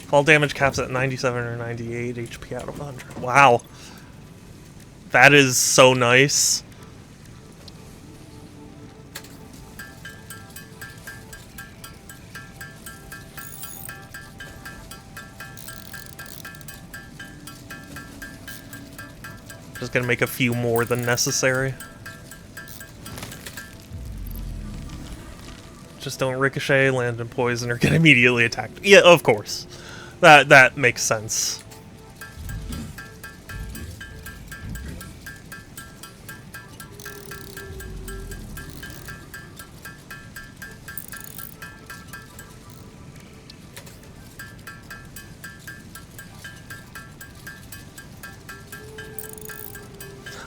Fall damage caps at 97 or 98 HP out of 100. Wow. That is so nice. Just gonna make a few more than necessary. Just don't ricochet, land in poison, or get immediately attacked. Yeah, of course. That makes sense.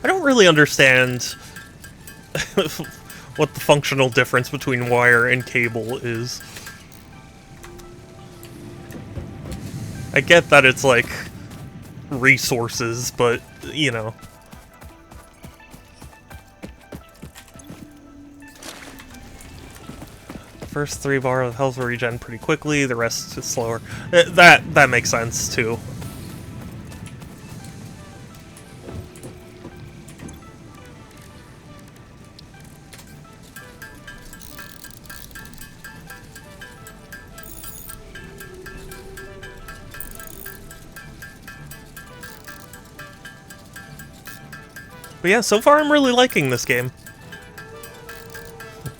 I don't really understand what the functional difference between wire and cable is. I get that it's like resources, but you know. First 3 bar of health will regen pretty quickly, the rest is slower. That makes sense, too. But yeah, so far I'm really liking this game.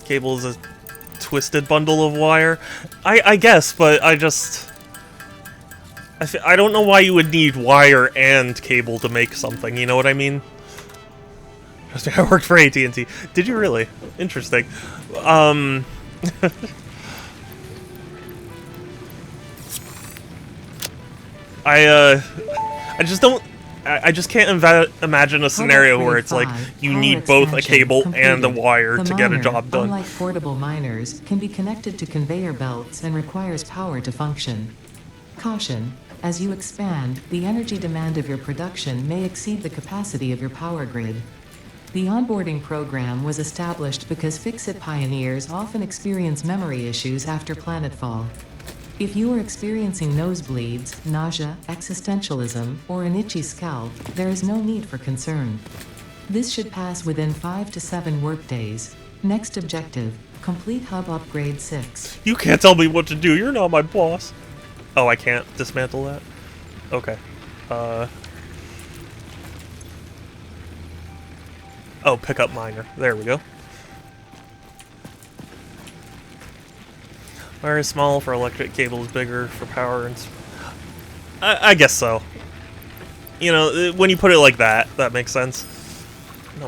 Cable is a twisted bundle of wire. I guess, but I just... I don't know why you would need wire and cable to make something, you know what I mean? I worked for AT&T. Did you really? Interesting. I just don't... I just can't imagine a scenario where it's like you need both a cable and a wire to get a job done. Unlike portable miners, can be connected to conveyor belts and requires power to function. Caution: as you expand, the energy demand of your production may exceed the capacity of your power grid. The onboarding program was established because Fix-It pioneers often experience memory issues after planetfall. If you are experiencing nosebleeds, nausea, existentialism, or an itchy scalp, there is no need for concern. This should pass within 5 to 7 workdays. Next objective: complete hub upgrade 6. You can't tell me what to do, you're not my boss. Oh, I can't dismantle that? Okay. Oh, pick up miner. There we go. Wire is small for electric, cable is bigger for power, and... I guess so. You know, when you put it like that, that makes sense. No.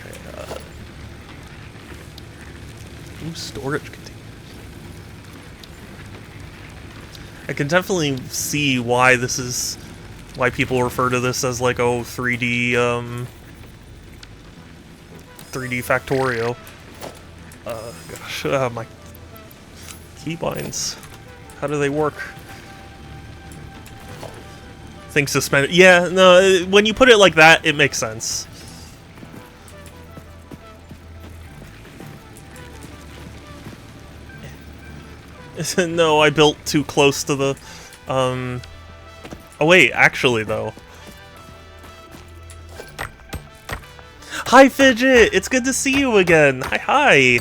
Okay, ooh, storage containers. I can definitely see why this is... why people refer to this as like, oh, 3D, 3D Factorio. Gosh, my keybinds. How do they work? Things suspended. Yeah, no, when you put it like that, it makes sense. No, I built too close to the, Oh wait, actually though. Hi Fidget! It's good to see you again! Hi!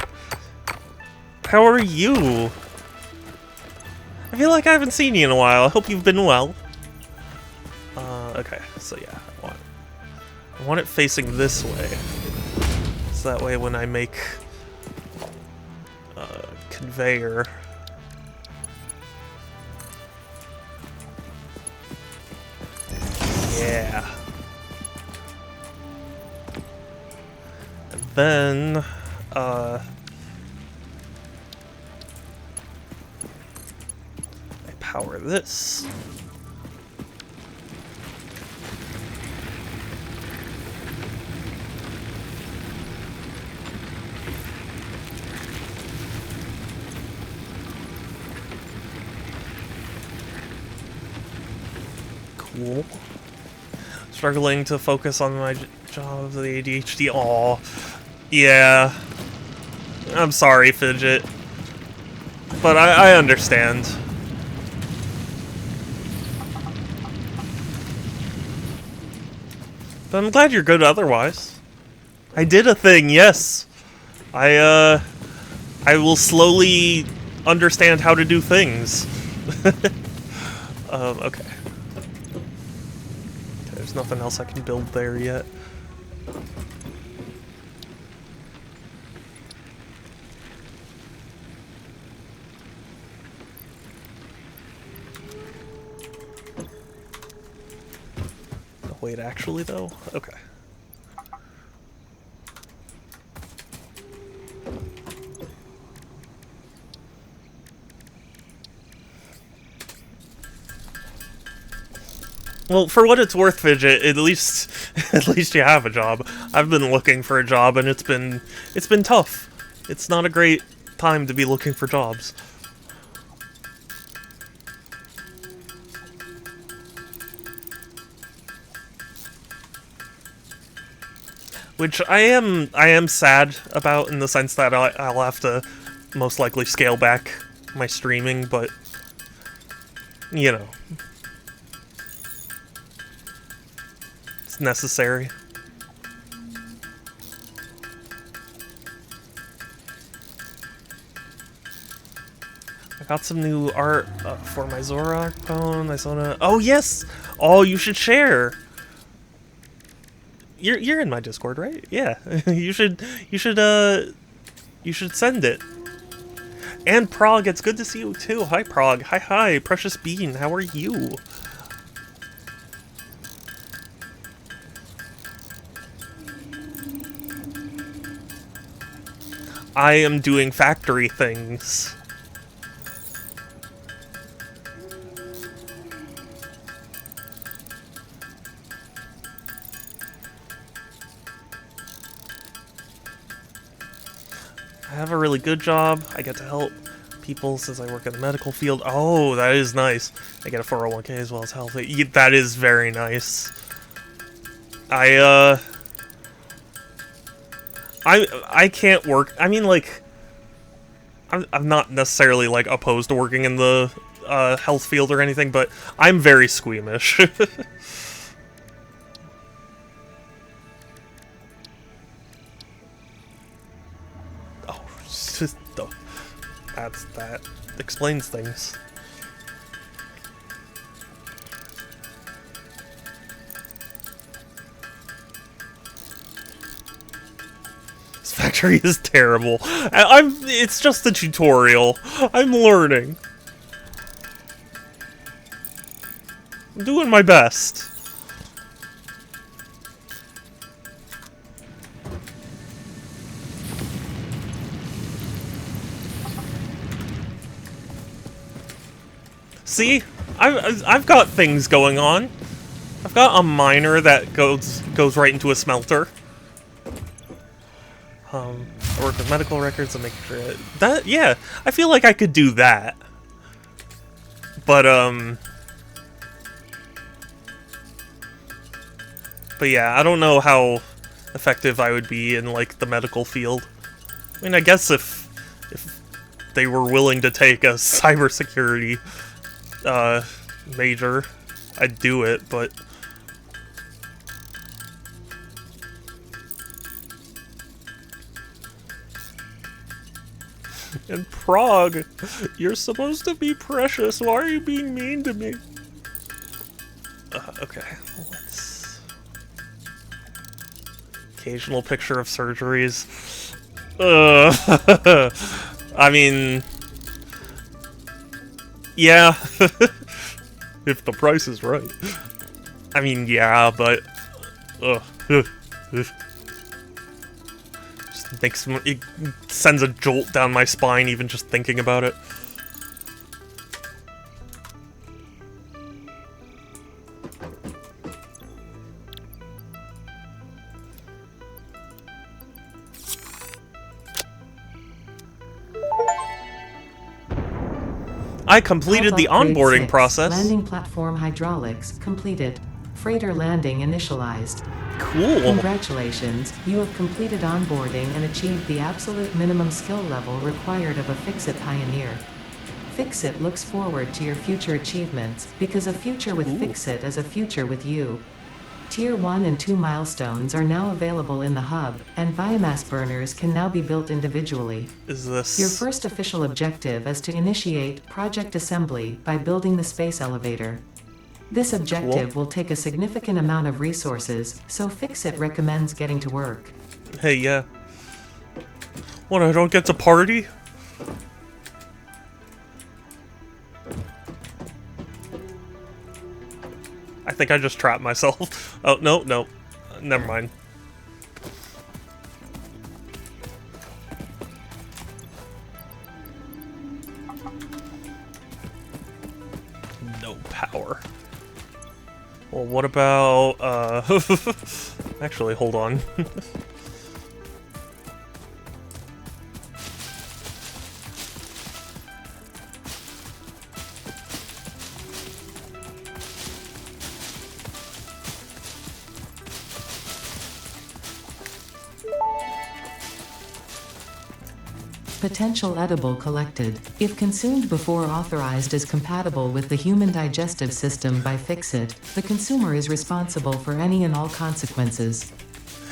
How are you? I feel like I haven't seen you in a while. I hope you've been well. Okay, so yeah, I want it facing this way. So that way when I make conveyor... Yeah. And then, I power this. Cool. Struggling to focus on my job, the ADHD. Aw. Yeah. I'm sorry, Fidget. But I understand. But I'm glad you're good otherwise. I did a thing, yes. I will slowly understand how to do things. Okay. There's nothing else I can build there yet. Oh, wait, actually though? Okay. Well, for what it's worth, Fidget, at least you have a job. I've been looking for a job and it's been tough. It's not a great time to be looking for jobs. which I am sad about in the sense that I'll have to most likely scale back my streaming, but you know, it's necessary. I got some new art for my Zorak phone. Oh yes! Oh, you should share. You're in my Discord, right? Yeah. you should send it. And Prague, it's good to see you too. Hi Prague. Hi, Precious Bean. How are you? I am doing factory things. I have a really good job. I get to help people since I work in the medical field. Oh, that is nice. I get a 401k as well as health. That is very nice. I can't work. I mean, like, I'm not necessarily, like, opposed to working in the health field or anything, but I'm very squeamish. That explains things. This factory is terrible. It's just a tutorial. I'm learning. I'm doing my best. See, I've got things going on. I've got a miner that goes right into a smelter. I work with medical records and making sure that yeah, I feel like I could do that. But yeah, I don't know how effective I would be in like the medical field. I mean, I guess if they were willing to take a cybersecurity major, I'd do it, but in Prague, you're supposed to be precious. Why are you being mean to me? Okay, let's... Occasional picture of surgeries. I mean... Yeah. If the price is right. I mean, yeah, but... Just it sends a jolt down my spine even just thinking about it. I completed the onboarding process. Landing platform hydraulics completed. Freighter landing initialized. Cool. Congratulations, you have completed onboarding and achieved the absolute minimum skill level required of a Fix-It pioneer. Fix-It looks forward to your future achievements, because a future with Fix-It is a future with you. Tier 1 and 2 milestones are now available in the hub, and biomass burners can now be built individually. Is this... Your first official objective is to initiate project assembly by building the space elevator. This objective will take a significant amount of resources, so Fix-It recommends getting to work. Hey, yeah. What, I don't get to party? I think I just trapped myself. Oh, no. Never mind. No power. Well, what about, actually, hold on. Potential edible collected. If consumed before authorized as compatible with the human digestive system by Fixit, the consumer is responsible for any and all consequences.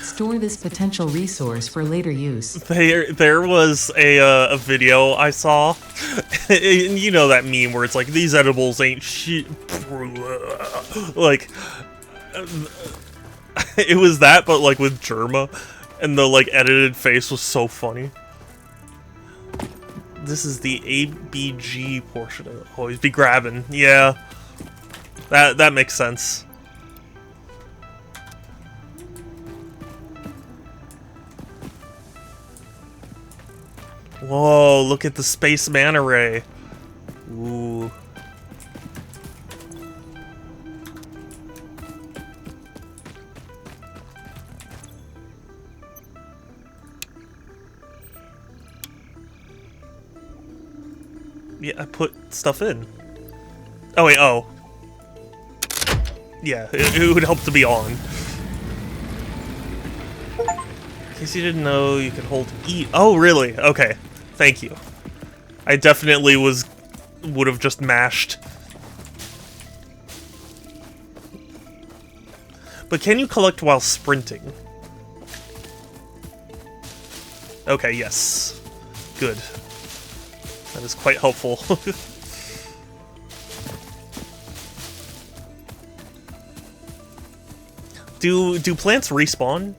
Store this potential resource for later use. There was a video I saw, and you know that meme where it's like, these edibles ain't shit. Like, it was that, but like with Germa, and the like edited face was so funny. This is the ABG portion of it. Always be grabbing. Yeah. That makes sense. Whoa, look at the space manta ray. Ooh. Yeah, I put stuff in. Oh, wait, oh. Yeah, it would help to be on. In case you didn't know, you could hold E. Oh, really? Okay. Thank you. I definitely would have just mashed. But can you collect while sprinting? Okay, yes. Good. That is quite helpful. Do plants respawn?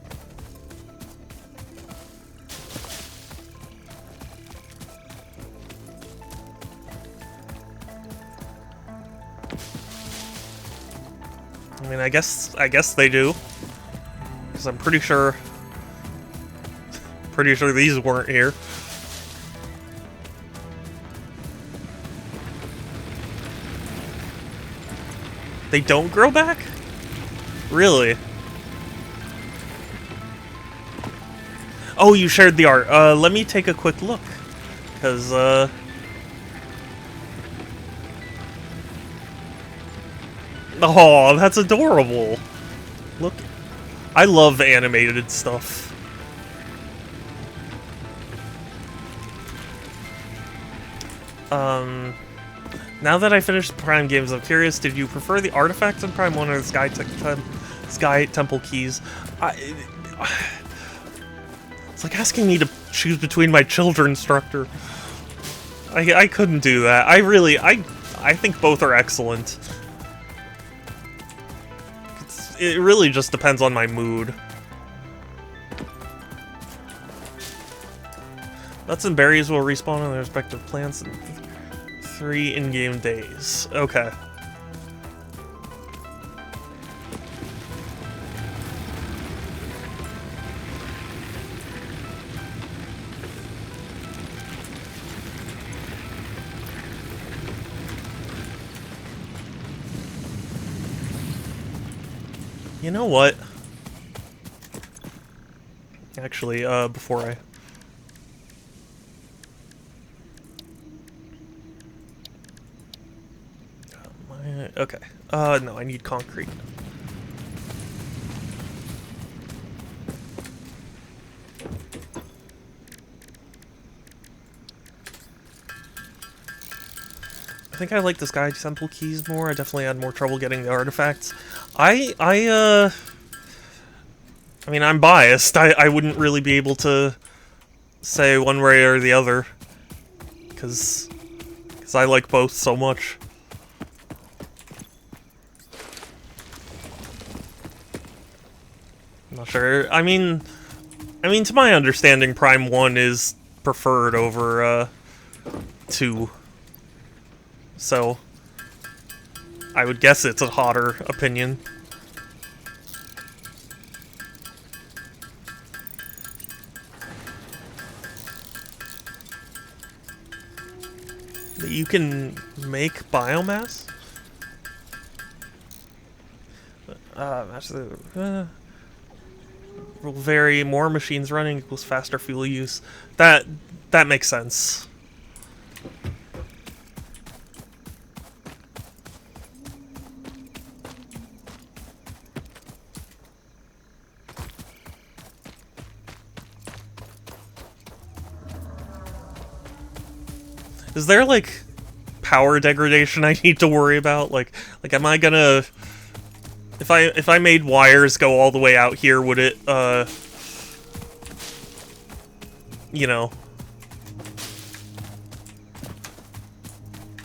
I mean, I guess they do. Because I'm pretty sure these weren't here. They don't grow back? Really? Oh, you shared the art. Let me take a quick look. Because, oh, that's adorable. Look. I love animated stuff. Now that I finished the Prime games, I'm curious, did you prefer the artifacts in Prime 1 or the Sky Temple keys? It's like asking me to choose between my children instructor. I couldn't do that. I think both are excellent. It really just depends on my mood. Nuts and berries will respawn on their respective plants in 3 in-game days. Okay. You know what? Actually, before I... Okay. No, I need concrete. I think I like the Sky Temple keys more. I definitely had more trouble getting the artifacts. I mean, I'm biased. I wouldn't really be able to say one way or the other. Because I like both so much. I'm not sure. I mean, to my understanding, Prime 1 is preferred over, 2. So, I would guess it's a hotter opinion. That you can make biomass? Will vary. More machines running equals faster fuel use. That makes sense. Is there, like, power degradation I need to worry about? Like, am I gonna... If I made wires go all the way out here, would it, you know...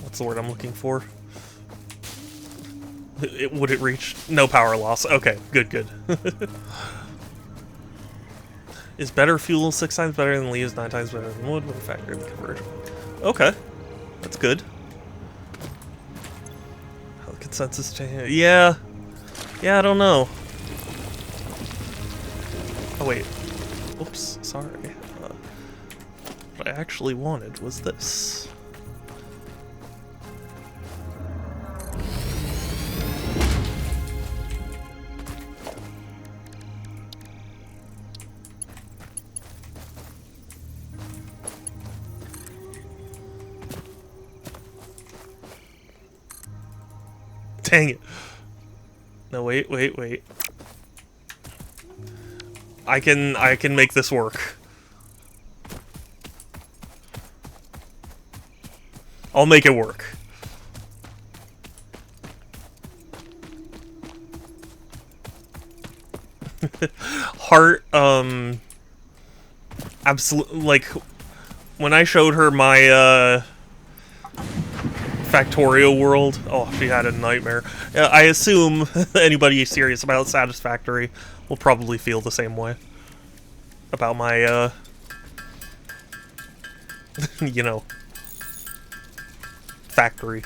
What's the word I'm looking for? Would it reach? No power loss. Okay, good. Is better fuel 6 times better than leaves, 9 times better than wood when factored in the conversion? Okay, that's good. How the consensus change? Yeah, I don't know. Oh wait, oops, sorry. What I actually wanted was this. Dang it. No, wait. I can make this work. I'll make it work. Heart, absolutely, like, when I showed her my, Factorial world. Oh, she had a nightmare. I assume anybody serious about Satisfactory will probably feel the same way about my, you know, factory.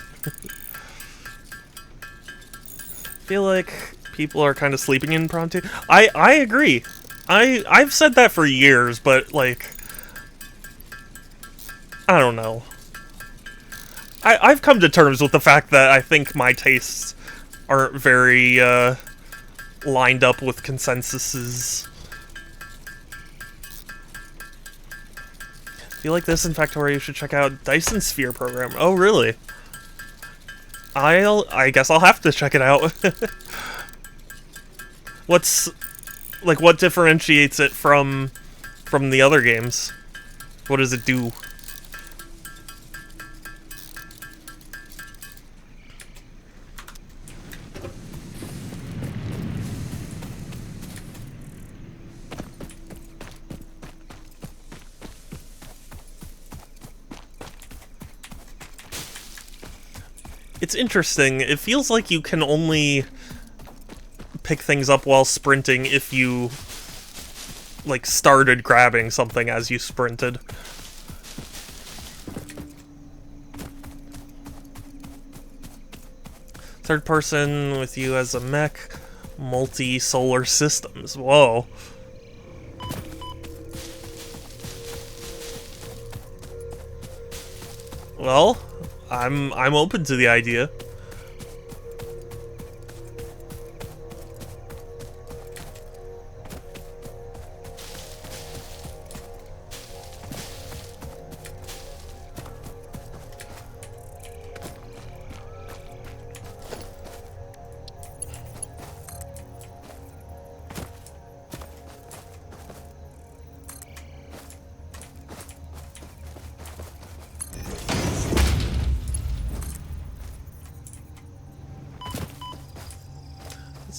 Feel like people are kind of sleeping in Pronto. I agree. I've said that for years, but, like, I don't know. I've come to terms with the fact that I think my tastes aren't very, lined up with consensuses. If you like this in Factorio, you should check out Dyson Sphere program. Oh, really? I guess I'll have to check it out. What's, like, what differentiates it from the other games? What does it do? It's interesting. It feels like you can only pick things up while sprinting if you, like, started grabbing something as you sprinted. Third person with you as a mech, multi-solar systems. Whoa. Well, I'm open to the idea.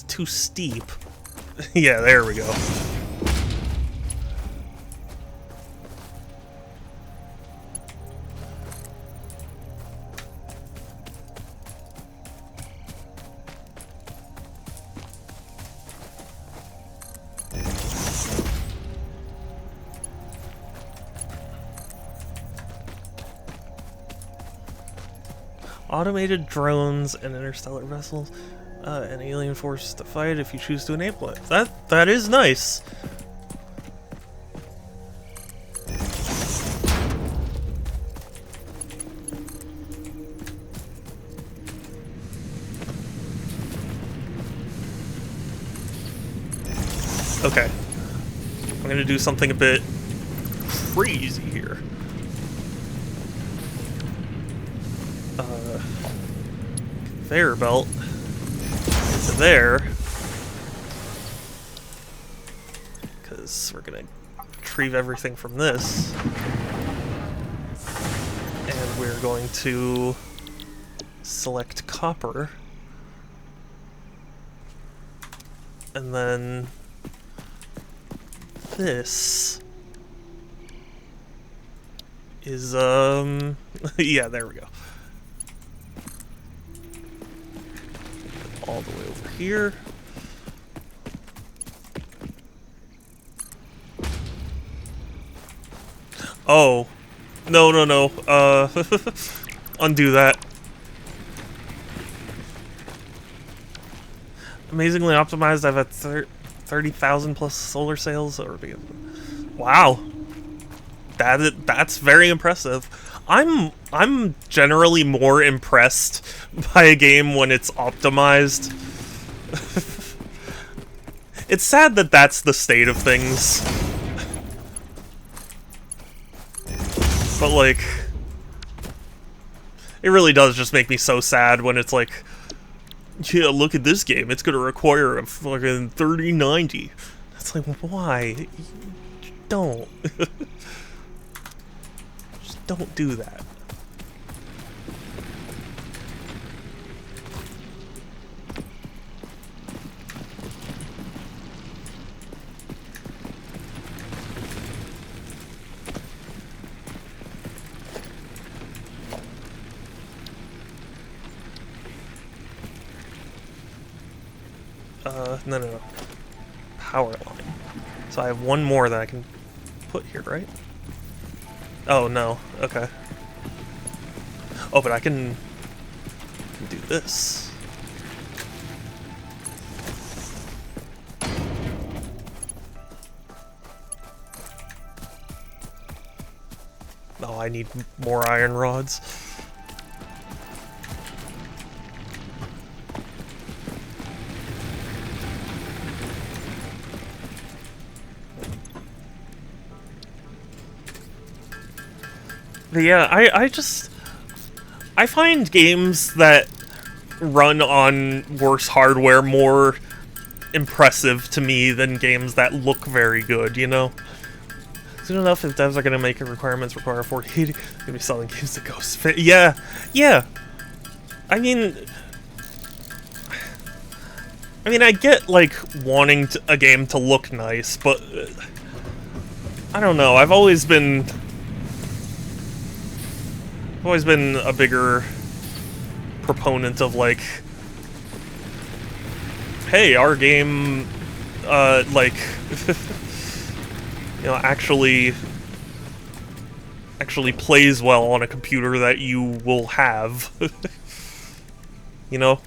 Too steep. Yeah, there we go. Automated drones and interstellar vessels. An alien force to fight if you choose to enable it. That is nice. Okay. I'm gonna do something a bit crazy here. Conveyor belt. There, because we're gonna retrieve everything from this, and we're going to select copper. And then this is, yeah, there we go. All the way over here. Oh. No, no, no. Undo that. Amazingly optimized. I've had 30,000 plus solar sails. Wow. That's very impressive. I'm generally more impressed by a game when it's optimized. It's sad that that's the state of things. But, like, it really does just make me so sad when it's like, yeah, look at this game, it's gonna require a fucking 3090. It's like, why? Don't. Just don't do that. No, no, no. Power line. So I have one more that I can put here, right? Oh, no. Okay. Oh, but I can do this. Oh, I need more iron rods. But yeah, I find games that run on worse hardware more impressive to me than games that look very good, you know? Soon enough, if devs are gonna make requirements require 480, gonna be selling games that goes fit. Yeah, yeah. I mean, I get, like, wanting a game to look nice, but I don't know. I've always been a bigger proponent of, like, hey, our game, like, you know, actually plays well on a computer that you will have. You know?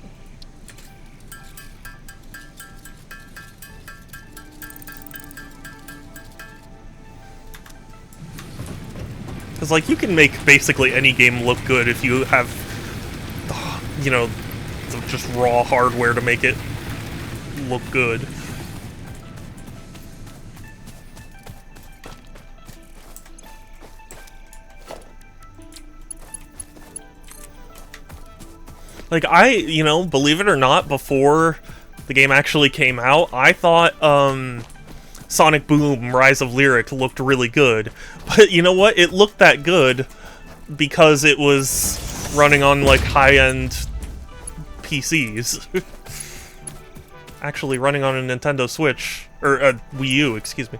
Because, like, you can make basically any game look good if you have, you know, just raw hardware to make it look good. Like, you know, believe it or not, before the game actually came out, I thought, Sonic Boom Rise of Lyric looked really good. But you know what? It looked that good because it was running on, like, high-end PCs. Actually running on a Nintendo Switch, or a Wii U, excuse me.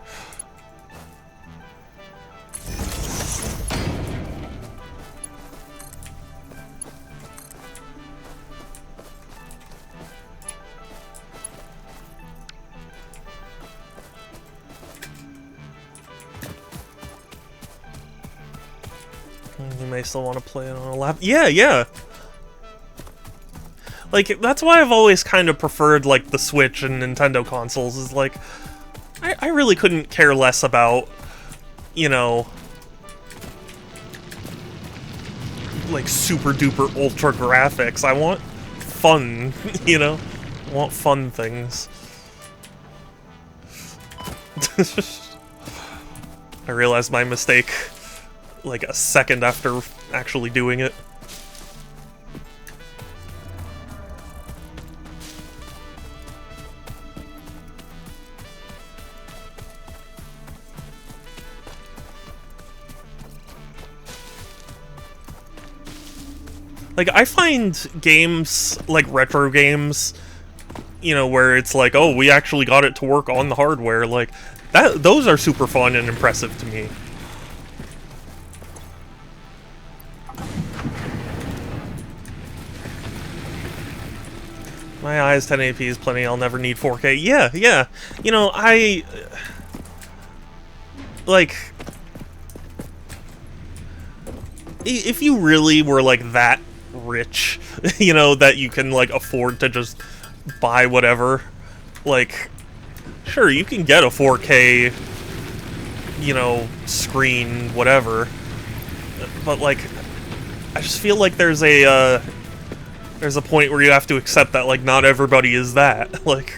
You may still want to play it on a lap. Yeah, yeah. Like, that's why I've always kind of preferred, like, the Switch and Nintendo consoles, is, like, I really couldn't care less about, you know, like, super-duper ultra graphics. I want fun, you know? I want fun things. I realized my mistake, like, a second after actually doing it. Like, I find games, like retro games, you know, where it's like, oh, we actually got it to work on the hardware, like, those are super fun and impressive to me. My eyes, 1080p is plenty, I'll never need 4K. Yeah, yeah. You know, like, if you really were, like, that rich, you know, that you can, like, afford to just buy whatever, like, sure, you can get a 4K, you know, screen, whatever, but, like, I just feel like there's a point where you have to accept that, like, not everybody is that. Like,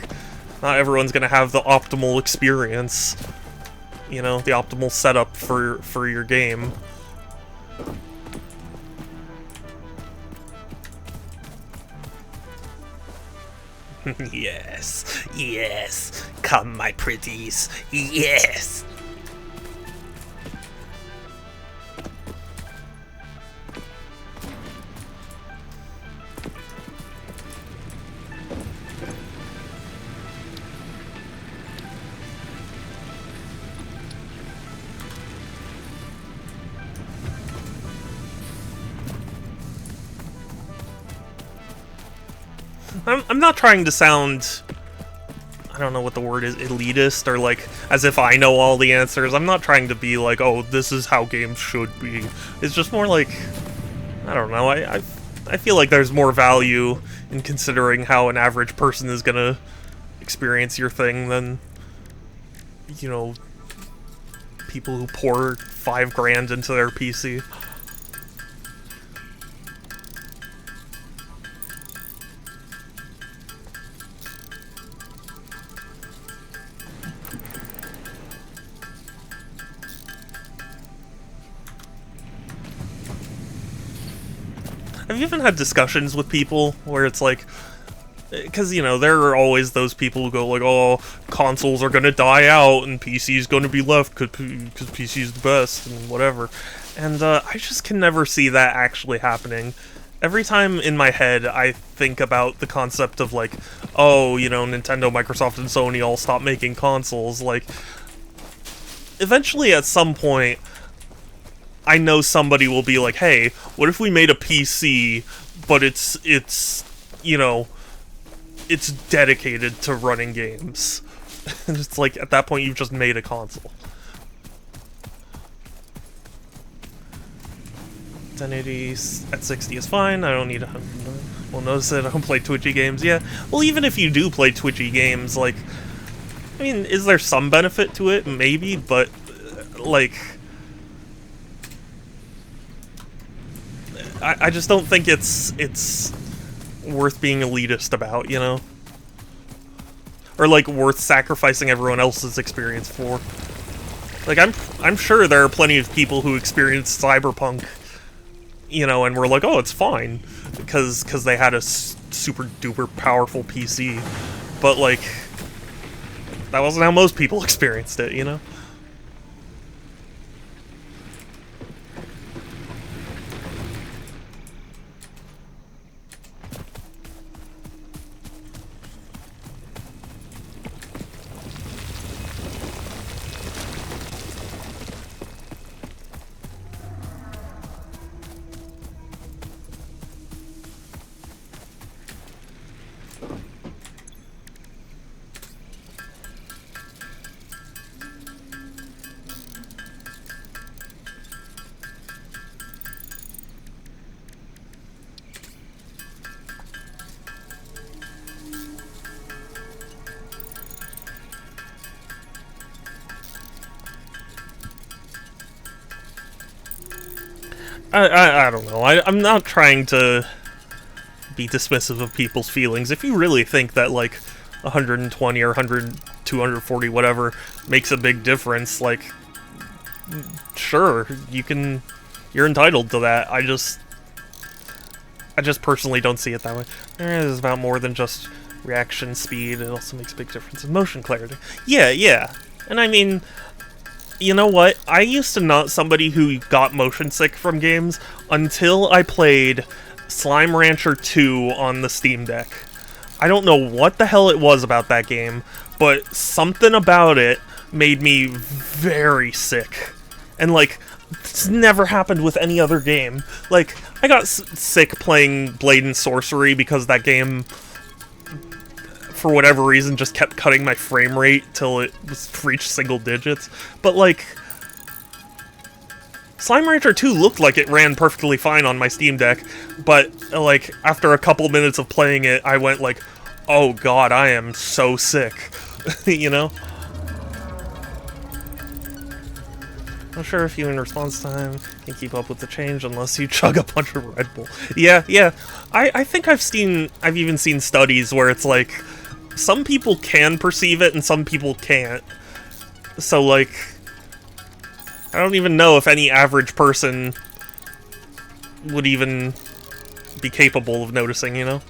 not everyone's gonna have the optimal experience, you know, the optimal setup for your game. Yes, yes, come my pretties, yes! I'm not trying to sound, I don't know what the word is, elitist, or like, as if I know all the answers. I'm not trying to be like, oh, this is how games should be. It's just more like, I don't know, I feel like there's more value in considering how an average person is gonna experience your thing than, you know, people who pour $5 grand into their PC. Have you even had discussions with people where it's like, because, you know, there are always those people who go like, oh, consoles are gonna die out and PC's gonna be left because PC's the best and whatever. And I just can never see that actually happening. Every time in my head I think about the concept of like, oh, you know, Nintendo, Microsoft, and Sony all stop making consoles, like, eventually at some point I know somebody will be like, hey, what if we made a PC, but it's you know, it's dedicated to running games. And it's like, at that point, you've just made a console. 1080 at 60 is fine. I don't need a... Well, notice that I don't play twitchy games. Yeah, well, even if you do play twitchy games, like, I mean, is there some benefit to it? Maybe, but, like... I just don't think it's worth being elitist about, you know? Or, like, worth sacrificing everyone else's experience for. Like, I'm sure there are plenty of people who experienced Cyberpunk, you know, and were like, oh, it's fine, because they had a super-duper powerful PC. But, like, that wasn't how most people experienced it, you know? I don't know. I'm not trying to be dismissive of people's feelings. If you really think that, like, 120 or 100, 240, whatever, makes a big difference, like, sure, you're entitled to that. I just personally don't see it that way. It is about more than just reaction speed. It also makes a big difference in motion clarity. Yeah, yeah. And I mean... You know what? I used to not somebody who got motion sick from games until I played Slime Rancher 2 on the Steam Deck. I don't know what the hell it was about that game, but something about it made me very sick. And, like, it's never happened with any other game. Like, I got sick playing Blade and Sorcery because that game, for whatever reason, just kept cutting my frame rate till it reached single digits. But, like, Slime Rancher 2 looked like it ran perfectly fine on my Steam Deck, but, like, after a couple minutes of playing it, I went like, oh god, I am so sick, you know? Not sure if you in response time can keep up with the change unless you chug a bunch of Red Bull. Yeah. I think I've even seen studies where it's like, some people can perceive it and some people can't. So, like, I don't even know if any average person would even be capable of noticing, you know?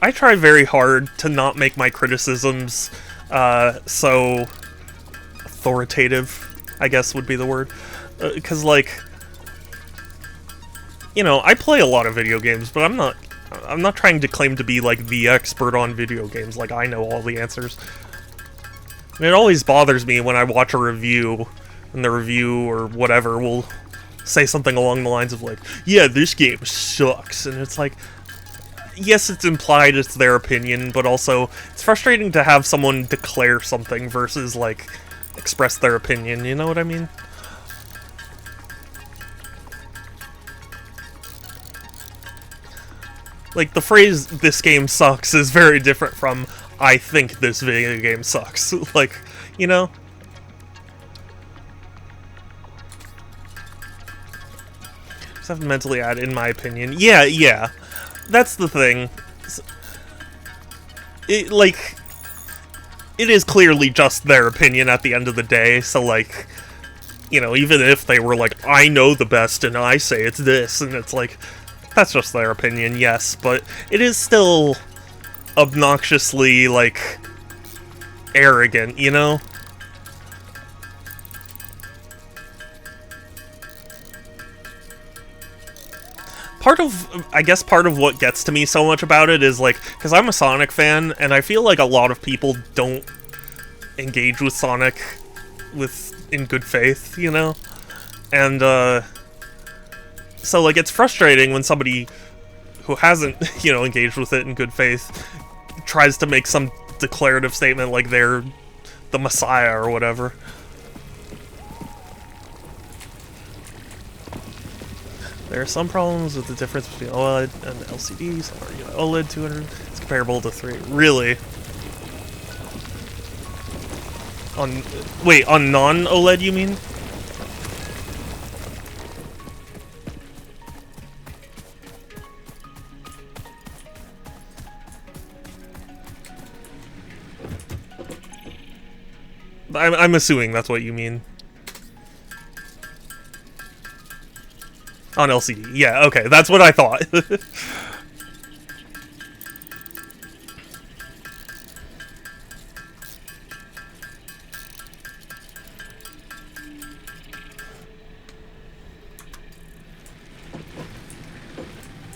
I try very hard to not make my criticisms so authoritative, I guess would be the word. Because, like, you know, I play a lot of video games, but I'm not trying to claim to be, like, the expert on video games, like, I know all the answers. And it always bothers me when I watch a review, and the review or whatever will say something along the lines of, like, yeah, this game sucks, and it's like, yes, it's implied it's their opinion, but also it's frustrating to have someone declare something versus, like, express their opinion, you know what I mean? Like, the phrase, this game sucks, is very different from, I think this video game sucks. Like, you know? Just have to mentally add, in my opinion. Yeah. That's the thing. It is clearly just their opinion at the end of the day, so, like, you know, even if they were like, I know the best and I say it's this, and it's like, that's just their opinion, yes, but it is still obnoxiously, like, arrogant, you know? I guess part of what gets to me so much about it is, like, because I'm a Sonic fan, and I feel like a lot of people don't engage with Sonic in good faith, you know? And, so, like, it's frustrating when somebody who hasn't, you know, engaged with it in good faith tries to make some declarative statement like they're the Messiah or whatever. There are some problems with the difference between OLED and LCD. Some argue that OLED 200 is comparable to 3. Really? Wait, on non-OLED you mean? I'm assuming that's what you mean. On LCD. Yeah, okay, that's what I thought.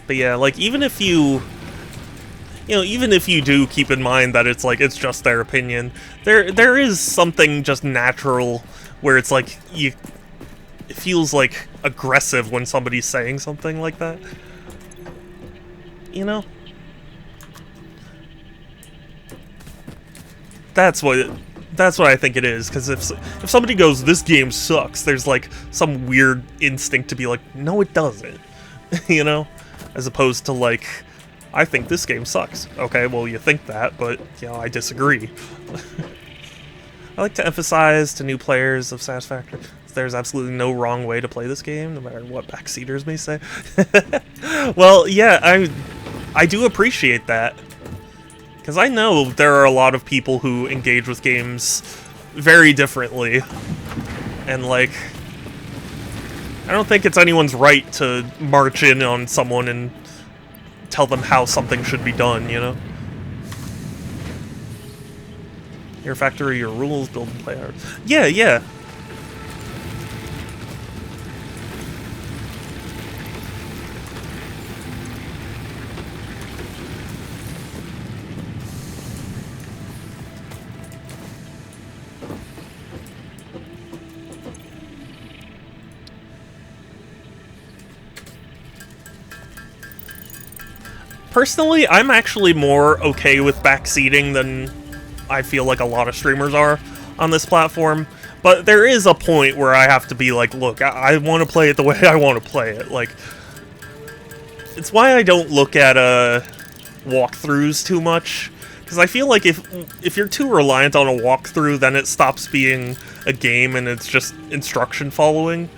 But yeah, like, even if you do keep in mind that it's like, it's just their opinion, there is something just natural where it's like, it feels like aggressive when somebody's saying something like that. You know? That's what I think it is, because if somebody goes, this game sucks, there's like some weird instinct to be like, no it doesn't. You know? As opposed to like, I think this game sucks. Okay, well you think that, but, you know, I disagree. I like to emphasize to new players of Satisfactory, there's absolutely no wrong way to play this game, no matter what backseaters may say. Well, yeah, I do appreciate that. Because I know there are a lot of people who engage with games very differently. And, like, I don't think it's anyone's right to march in on someone and tell them how something should be done, you know? Your factory, your rules, build and play hard. Yeah, yeah. Personally, I'm actually more okay with backseating than I feel like a lot of streamers are on this platform. But there is a point where I have to be like, look, I want to play it the way I want to play it. Like, it's why I don't look at walkthroughs too much. Because I feel like if you're too reliant on a walkthrough, then it stops being a game and it's just instruction following.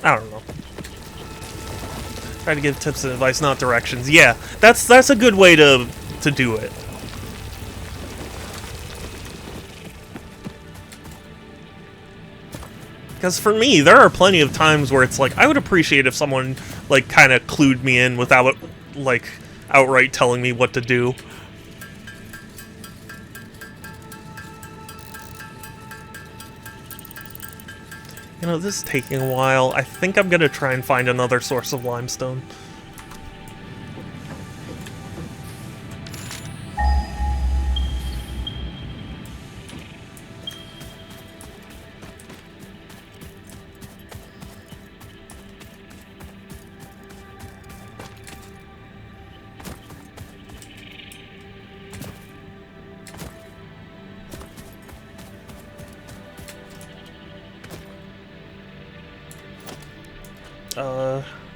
I don't know. Try to give tips and advice, not directions. Yeah, that's a good way to do it. Because for me, there are plenty of times where it's like, I would appreciate if someone, like, kind of clued me in without, like, outright telling me what to do. You know, this is taking a while. I think I'm gonna try and find another source of limestone.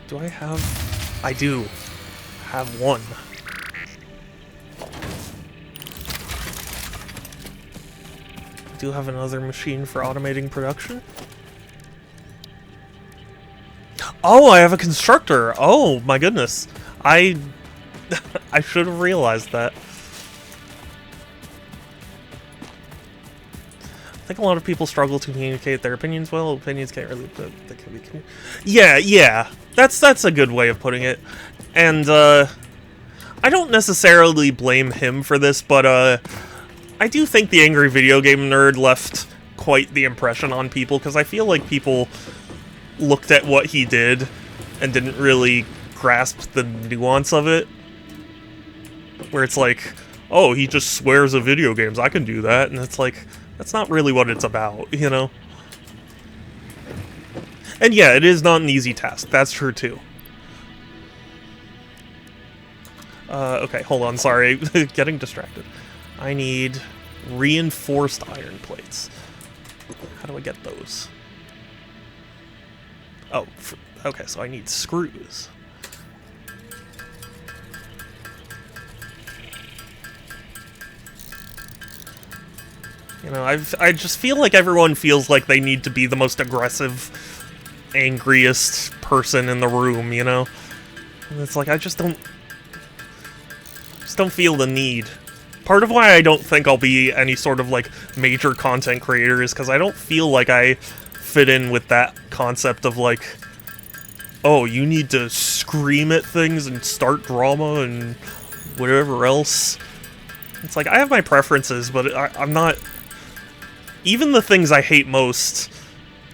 Do I have... I do have one. I do have another machine for automating production. Oh, I have a constructor! Oh, my goodness. I should have realized that. I think a lot of people struggle to communicate their opinions well. Opinions can't really... They can be yeah. That's a good way of putting it. And, I don't necessarily blame him for this, but, I do think the Angry Video Game Nerd left quite the impression on people, because I feel like people looked at what he did and didn't really grasp the nuance of it. Where it's like, oh, he just swears at video games, I can do that, and it's like... That's not really what it's about, you know? And yeah, it is not an easy task. That's true, too. Okay, hold on, sorry. Getting distracted. I need reinforced iron plates. How do I get those? Oh, okay, so I need screws. You know, I just feel like everyone feels like they need to be the most aggressive, angriest person in the room, you know? And it's like, I just don't feel the need. Part of why I don't think I'll be any sort of, like, major content creator is because I don't feel like I fit in with that concept of, like, oh, you need to scream at things and start drama and whatever else. It's like, I have my preferences, but I'm not... Even the things I hate most,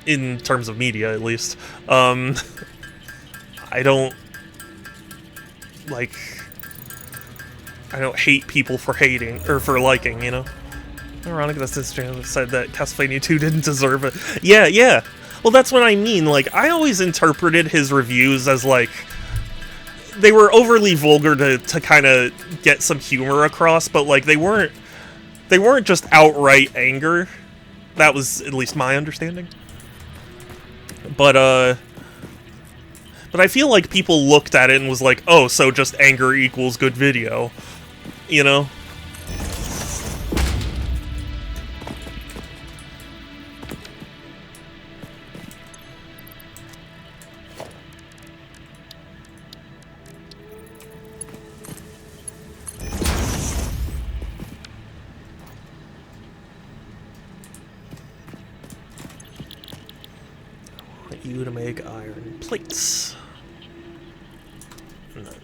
in terms of media at least, I don't, like, I don't hate people for hating, or for liking, you know? Ironic that this channel said that Castlevania 2 didn't deserve it. Yeah. Well, that's what I mean, like, I always interpreted his reviews as, like, they were overly vulgar to kind of get some humor across, but, like, they weren't just outright anger. That was at least my understanding. But I feel like people looked at it and was like, oh, so just anger equals good video. You know? you to make iron plates. None.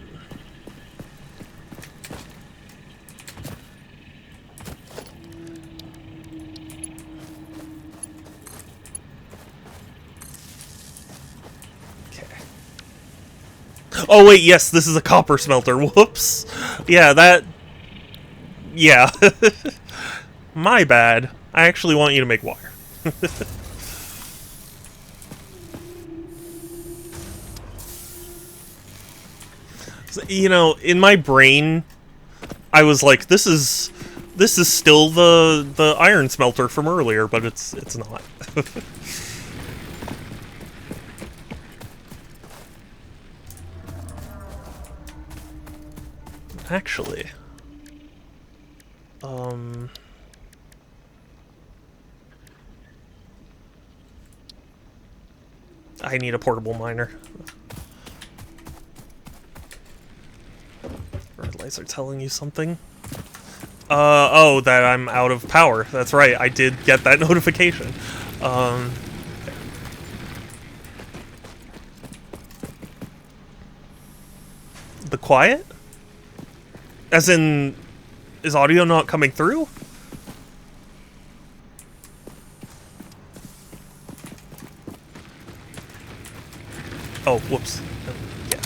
Oh wait, yes, this is a copper smelter. Whoops. Yeah, that... Yeah. My bad. I actually want you to make wire. So, you know, in my brain, I was like, this is still the iron smelter from earlier, but it's not. Actually, I need a portable miner. Red lights are telling you something. Oh, that I'm out of power. That's right, I did get that notification. The quiet? As in, is audio not coming through? Oh, whoops. Yeah.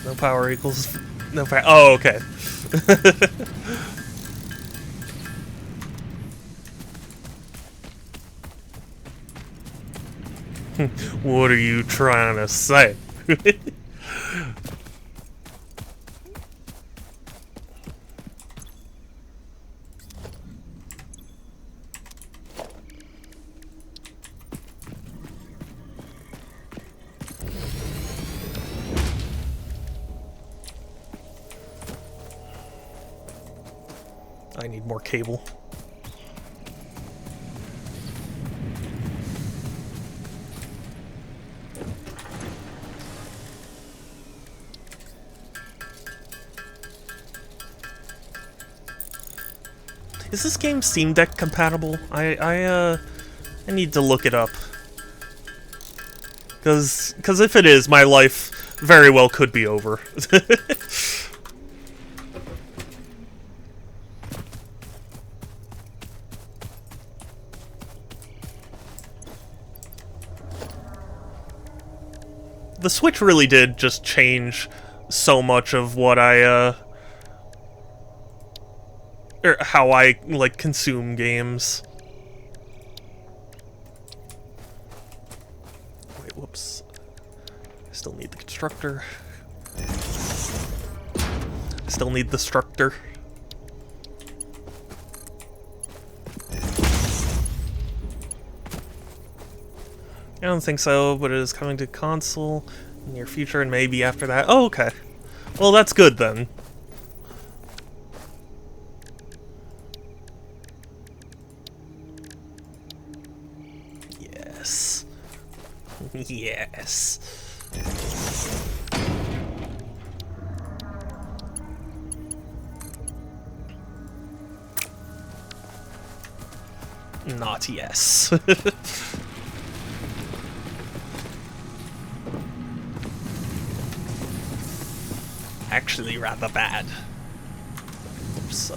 No power equals no power. Oh, okay. What are you trying to say? I need more cable. Is this game Steam Deck compatible? I need to look it up. Cause if it is, my life very well could be over. The Switch really did just change so much of what I, or how I, like, consume games. Wait, whoops. I still need the constructor. Still need the structor. I don't think so, but it is coming to console in the near future and maybe after that. Oh, okay. Well, that's good then. Yes. Yes. Not yes. Actually rather bad. Oops,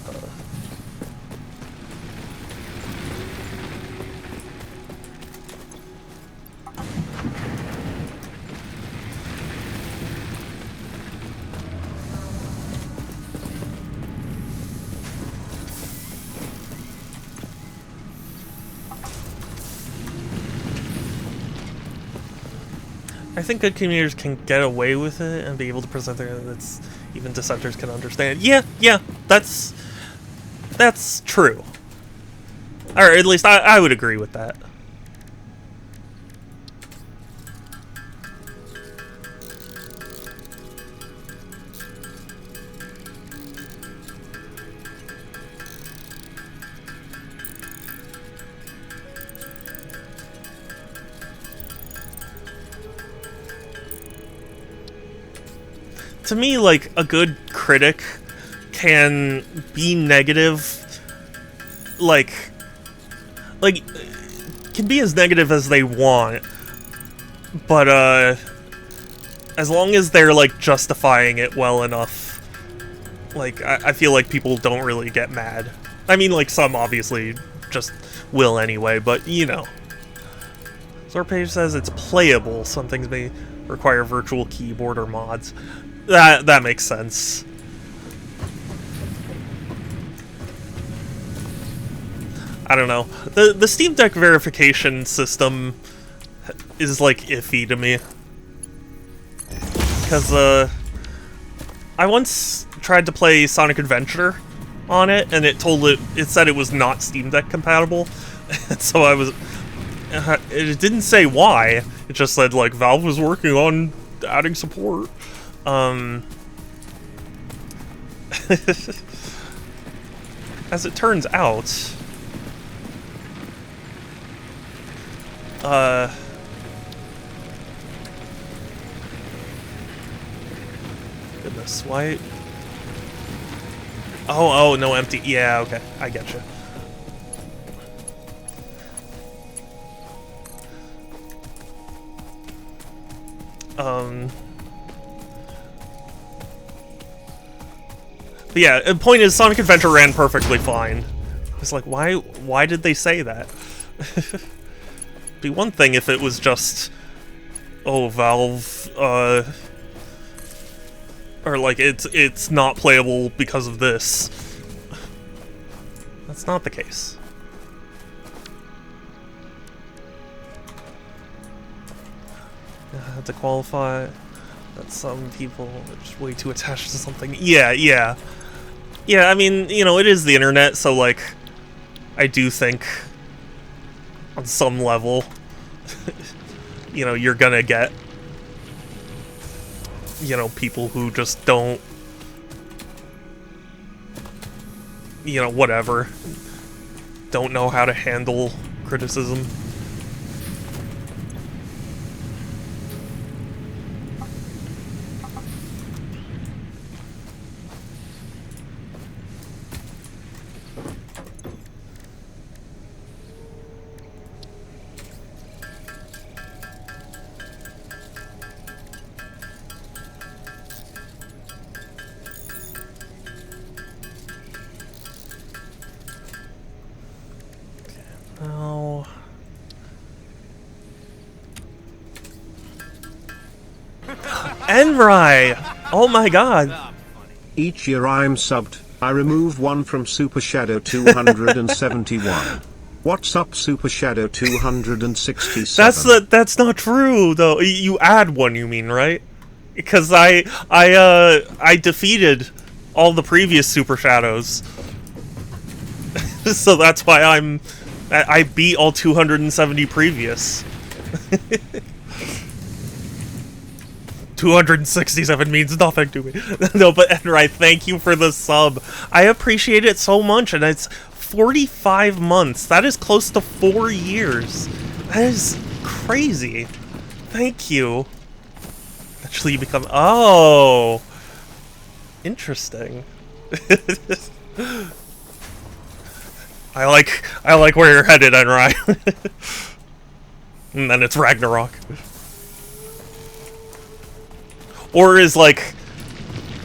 I think good communicators can get away with it and be able to present their that's even dissenters can understand. Yeah, that's true. Or at least I would agree with that. to me, like, a good critic can be negative, like, can be as negative as they want, but, as long as they're, like, justifying it well enough, like, I feel like people don't really get mad. I mean, like, some obviously just will anyway, but, you know. So our page says it's playable. Some things may require virtual keyboard or mods. That makes sense. I don't know. The Steam Deck verification system is, like, iffy to me. Because, I once tried to play Sonic Adventure on it, and it said it was not Steam Deck compatible. And so I was... it didn't say why. It just said, like, Valve was working on adding support. As it turns out... Goodness, why... Oh, no empty. Yeah, okay, I get you. But yeah, the point is, Sonic Adventure ran perfectly fine. It's like, why did they say that? Be one thing if it was just, oh, Valve, or like, it's not playable because of this. That's not the case. To qualify that some people are just way too attached to something. Yeah, I mean, you know, it is the internet, so, like, I do think on some level, you know, you're gonna get, you know, people who just don't, you know, whatever, don't know how to handle criticism. Enrai! Oh my god. Each year I'm subbed, I remove one from Super Shadow 271. What's up, Super Shadow 267? That's not true, though. You add one, you mean, right? Because I defeated all the previous Super Shadows. So that's why I beat all 270 previous. 267 means nothing to me. No, but Enrai, thank you for the sub. I appreciate it so much, and it's 45 months. That is close to 4 years. That is crazy. Thank you. Actually, you become... Oh! Interesting. I like where you're headed, Enrai. And then it's Ragnarok. Or is, like,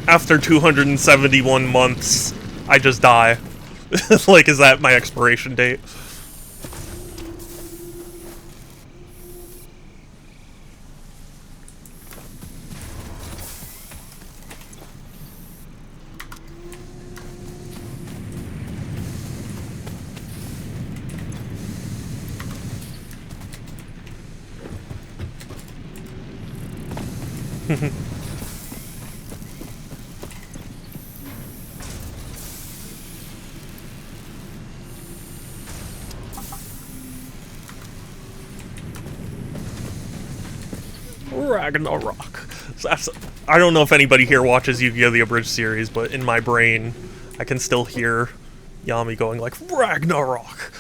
after 271 months, I just die. Like, is that my expiration date? Ragnarok. I don't know if anybody here watches Yu-Gi-Oh! The Abridged series, but in my brain, I can still hear Yami going like, Ragnarok!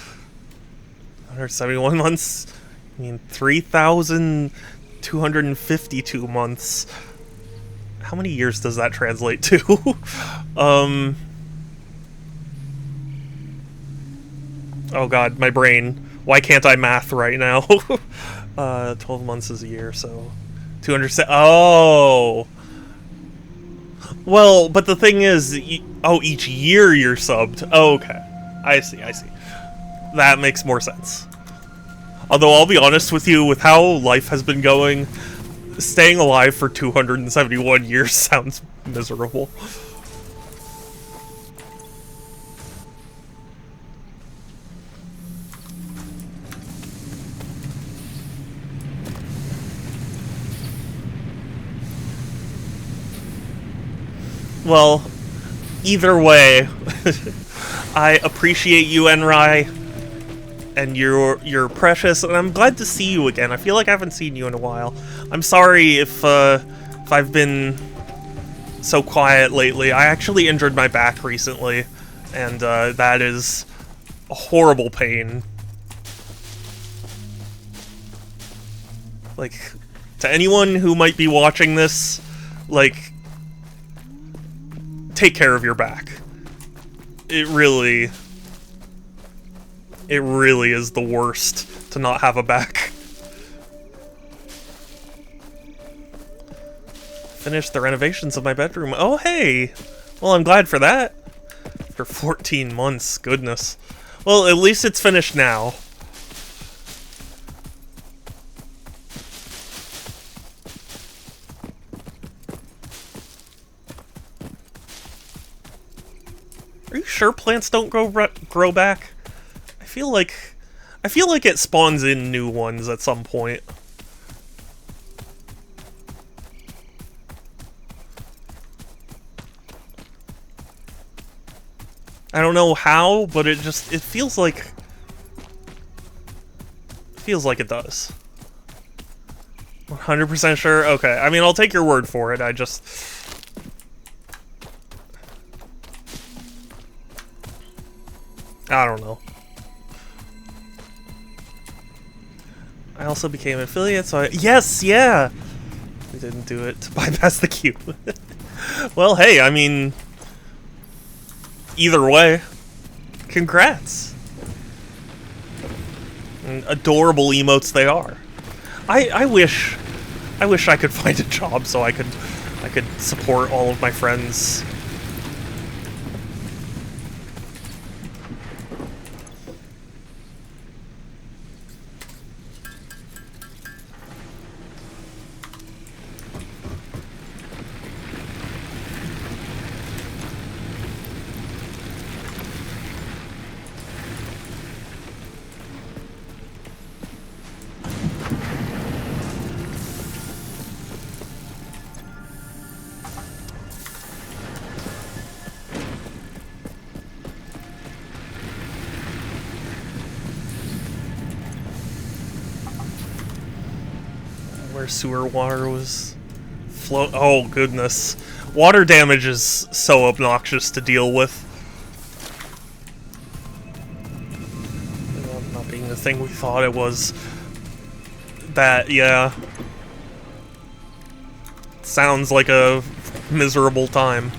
171 months? I mean, 3,252 months. How many years does that translate to? Oh god, my brain. Why can't I math right now? 12 months is a year, so 200. Oh. Well, but the thing is, each year you're subbed. Oh, okay. I see. That makes more sense. Although, I'll be honest with you, with how life has been going, staying alive for 271 years sounds miserable. Well, either way, I appreciate you, Enrai, and you're precious, and I'm glad to see you again. I feel like I haven't seen you in a while. I'm sorry if I've been so quiet lately. I actually injured my back recently, and that is a horrible pain. Like, to anyone who might be watching this, like, take care of your back. It really is the worst to not have a back. Finished the renovations of my bedroom. Oh, hey! Well, I'm glad for that. After 14 months, goodness. Well, at least it's finished now. Are you sure plants don't grow back? I feel like it spawns in new ones at some point. I don't know how, but it feels like it does. 100% sure? Okay. I mean, I'll take your word for it. I don't know. I also became an affiliate, so yes, yeah! We didn't do it to bypass the queue. Well, hey, I mean, either way, congrats. And adorable emotes they are. I wish I could find a job so I could support all of my friends. Where sewer water was oh goodness. Water damage is so obnoxious to deal with. Not being the thing we thought it was. That, yeah. Sounds like a miserable time.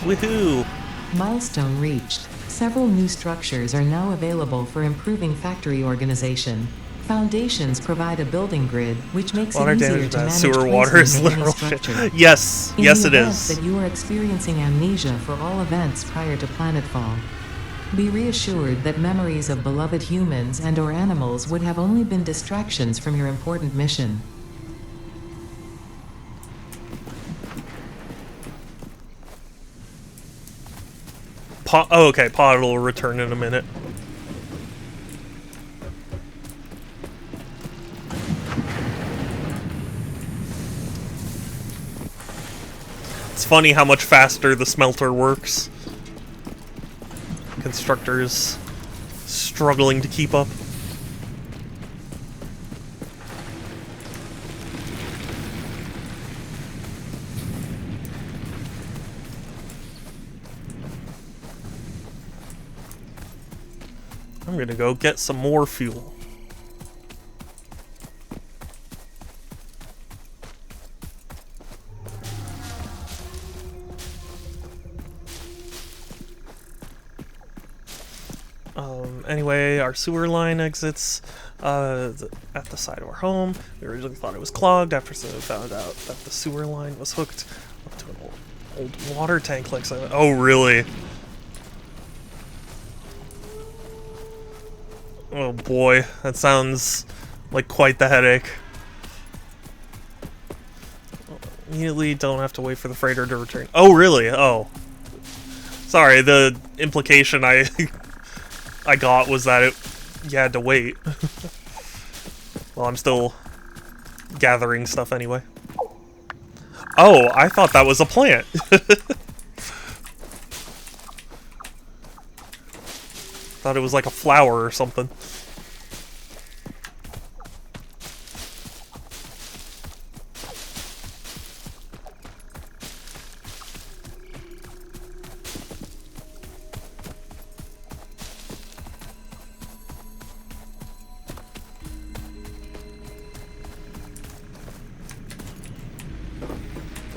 Woohoo! Milestone reached. Several new structures are now available for improving factory organization. Foundations provide a building grid, which makes Water it easier damage to manage sewer water is placement in any literal structure. shit. Yes, In yes the it event is. that you are experiencing amnesia for all events prior to planetfall, be reassured that memories of beloved humans and/or animals would have only been distractions from your important mission. Oh, okay, Pod will return in a minute. It's funny how much faster the smelter works. Constructors struggling to keep up. I'm gonna go get some more fuel. Anyway, our sewer line exits at the side of our home. We originally thought it was clogged after we found out that the sewer line was hooked up to an old water tank like so. Oh, really? Oh boy, that sounds like quite the headache. Immediately don't have to wait for the freighter to return. Oh, really? Oh. Sorry, the implication I got was that you had to wait. Well, I'm still gathering stuff anyway. Oh, I thought that was a plant. Thought it was like a flower or something.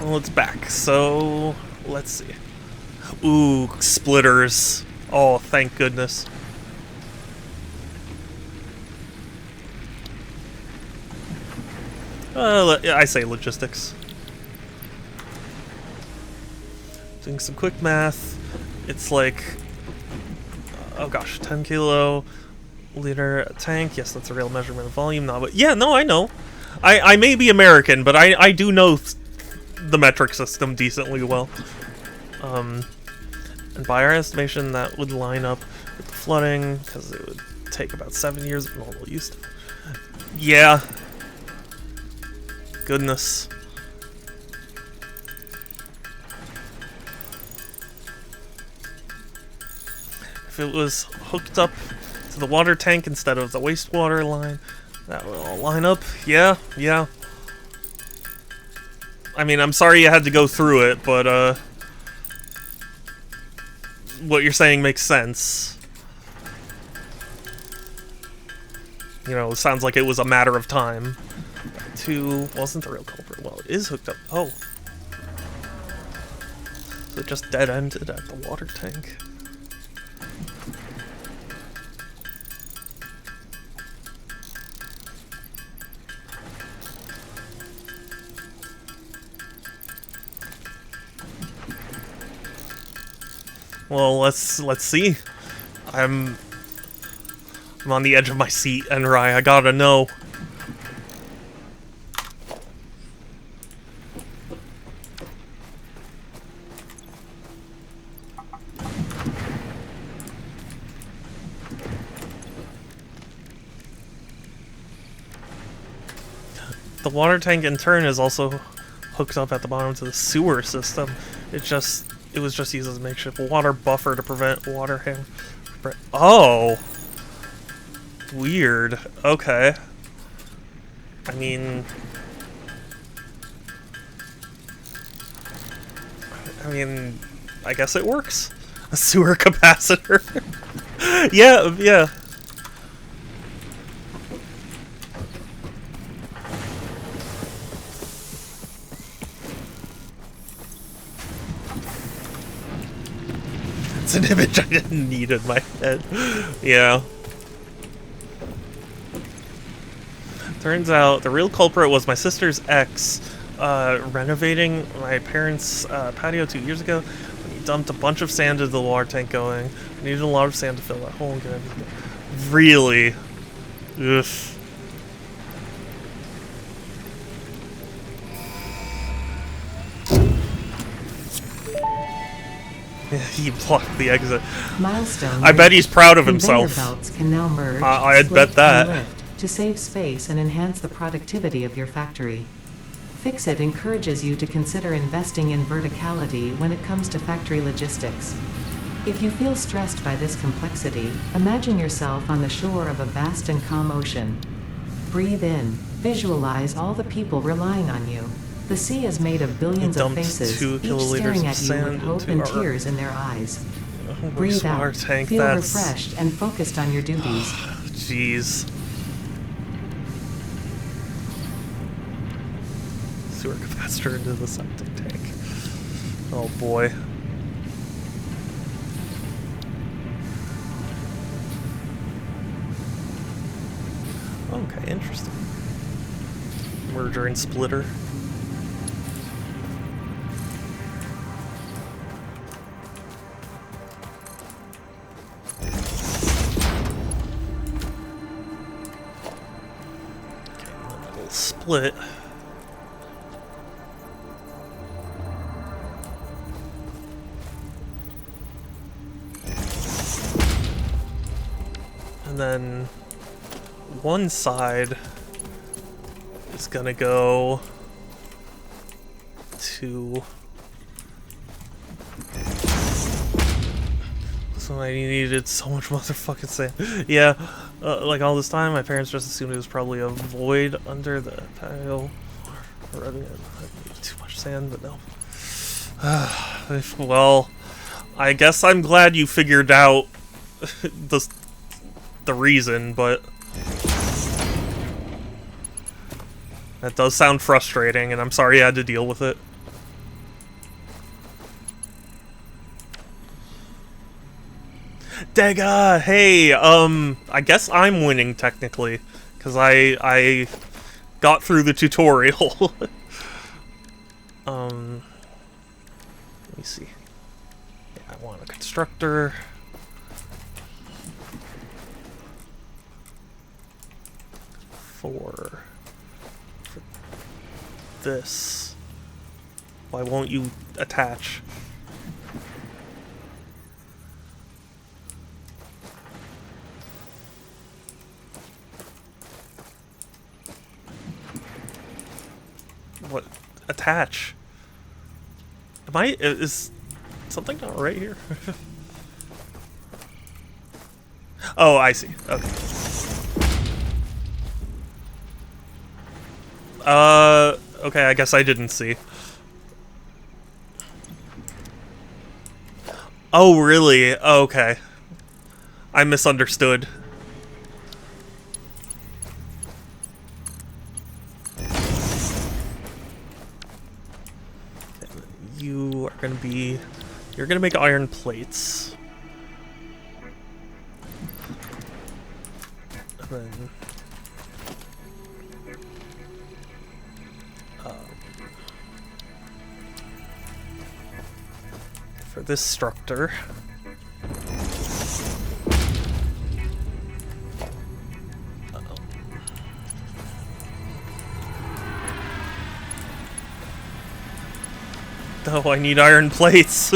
Well, it's back, so let's see. Ooh, splitters. Oh, thank goodness. I say logistics. Doing some quick math. It's like, oh gosh, 10 kilo liter tank. Yes, that's a real measurement of volume now. But yeah, no, I know. I may be American, but I do know the metric system decently well. And by our estimation, that would line up with the flooding, because it would take about 7 years of normal use. Yeah. Goodness. If it was hooked up to the water tank instead of the wastewater line, that would all line up. Yeah, yeah. I mean, I'm sorry you had to go through it, but, what you're saying makes sense. You know, it sounds like it was a matter of time. 2 wasn't the real culprit. Well, it is hooked up. Oh. So it just dead-ended at the water tank. Well, let's see. I'm on the edge of my seat, Enrai. I gotta know. The water tank in turn is also hooked up at the bottom to the sewer system. It was just used as a makeshift water buffer to prevent water hail. Oh! Weird. Okay. I mean... I guess it works. A sewer capacitor. Yeah, yeah. It's an image I didn't need in my head. Yeah. Turns out the real culprit was my sister's ex renovating my parents' patio 2 years ago. He dumped a bunch of sand into the water tank going. I needed a lot of sand to fill that hole and get everything. Really? Ugh. He blocked the exit. Milestone. I bet he's proud of Conveyor himself. belts can now merge, I'd split, bet that. and lift to save space and enhance the productivity of your factory. Fixit encourages you to consider investing in verticality when it comes to factory logistics. If you feel stressed by this complexity, imagine yourself on the shore of a vast and calm ocean. Breathe in, visualize all the people relying on you. The sea is made of billions of faces, 2 each kiloliters staring of at you sand with hope into and our tears in their eyes. Breathe out, tank, feel that's... refreshed and focused on your duties. Jeez. Sewer capacitor into the septic tank. Oh boy. Okay, interesting. Merger and splitter. Split. And then one side is gonna go to... So I needed so much motherfucking sand. Yeah, like all this time, my parents just assumed it was probably a void under the patio. Or I needed too much sand, but no. Well, I guess I'm glad you figured out the reason, but that does sound frustrating, and I'm sorry you had to deal with it. Dega, hey, I guess I'm winning technically, because I got through the tutorial. Let me see. Yeah, I want a constructor. For this. Why won't you attach? What? Attach? Is something not right here? Oh, I see. Okay. Okay, I guess I didn't see. Oh, really? Okay. I misunderstood. You are gonna be... You're gonna make iron plates. And then... for this structure... Oh, I need iron plates.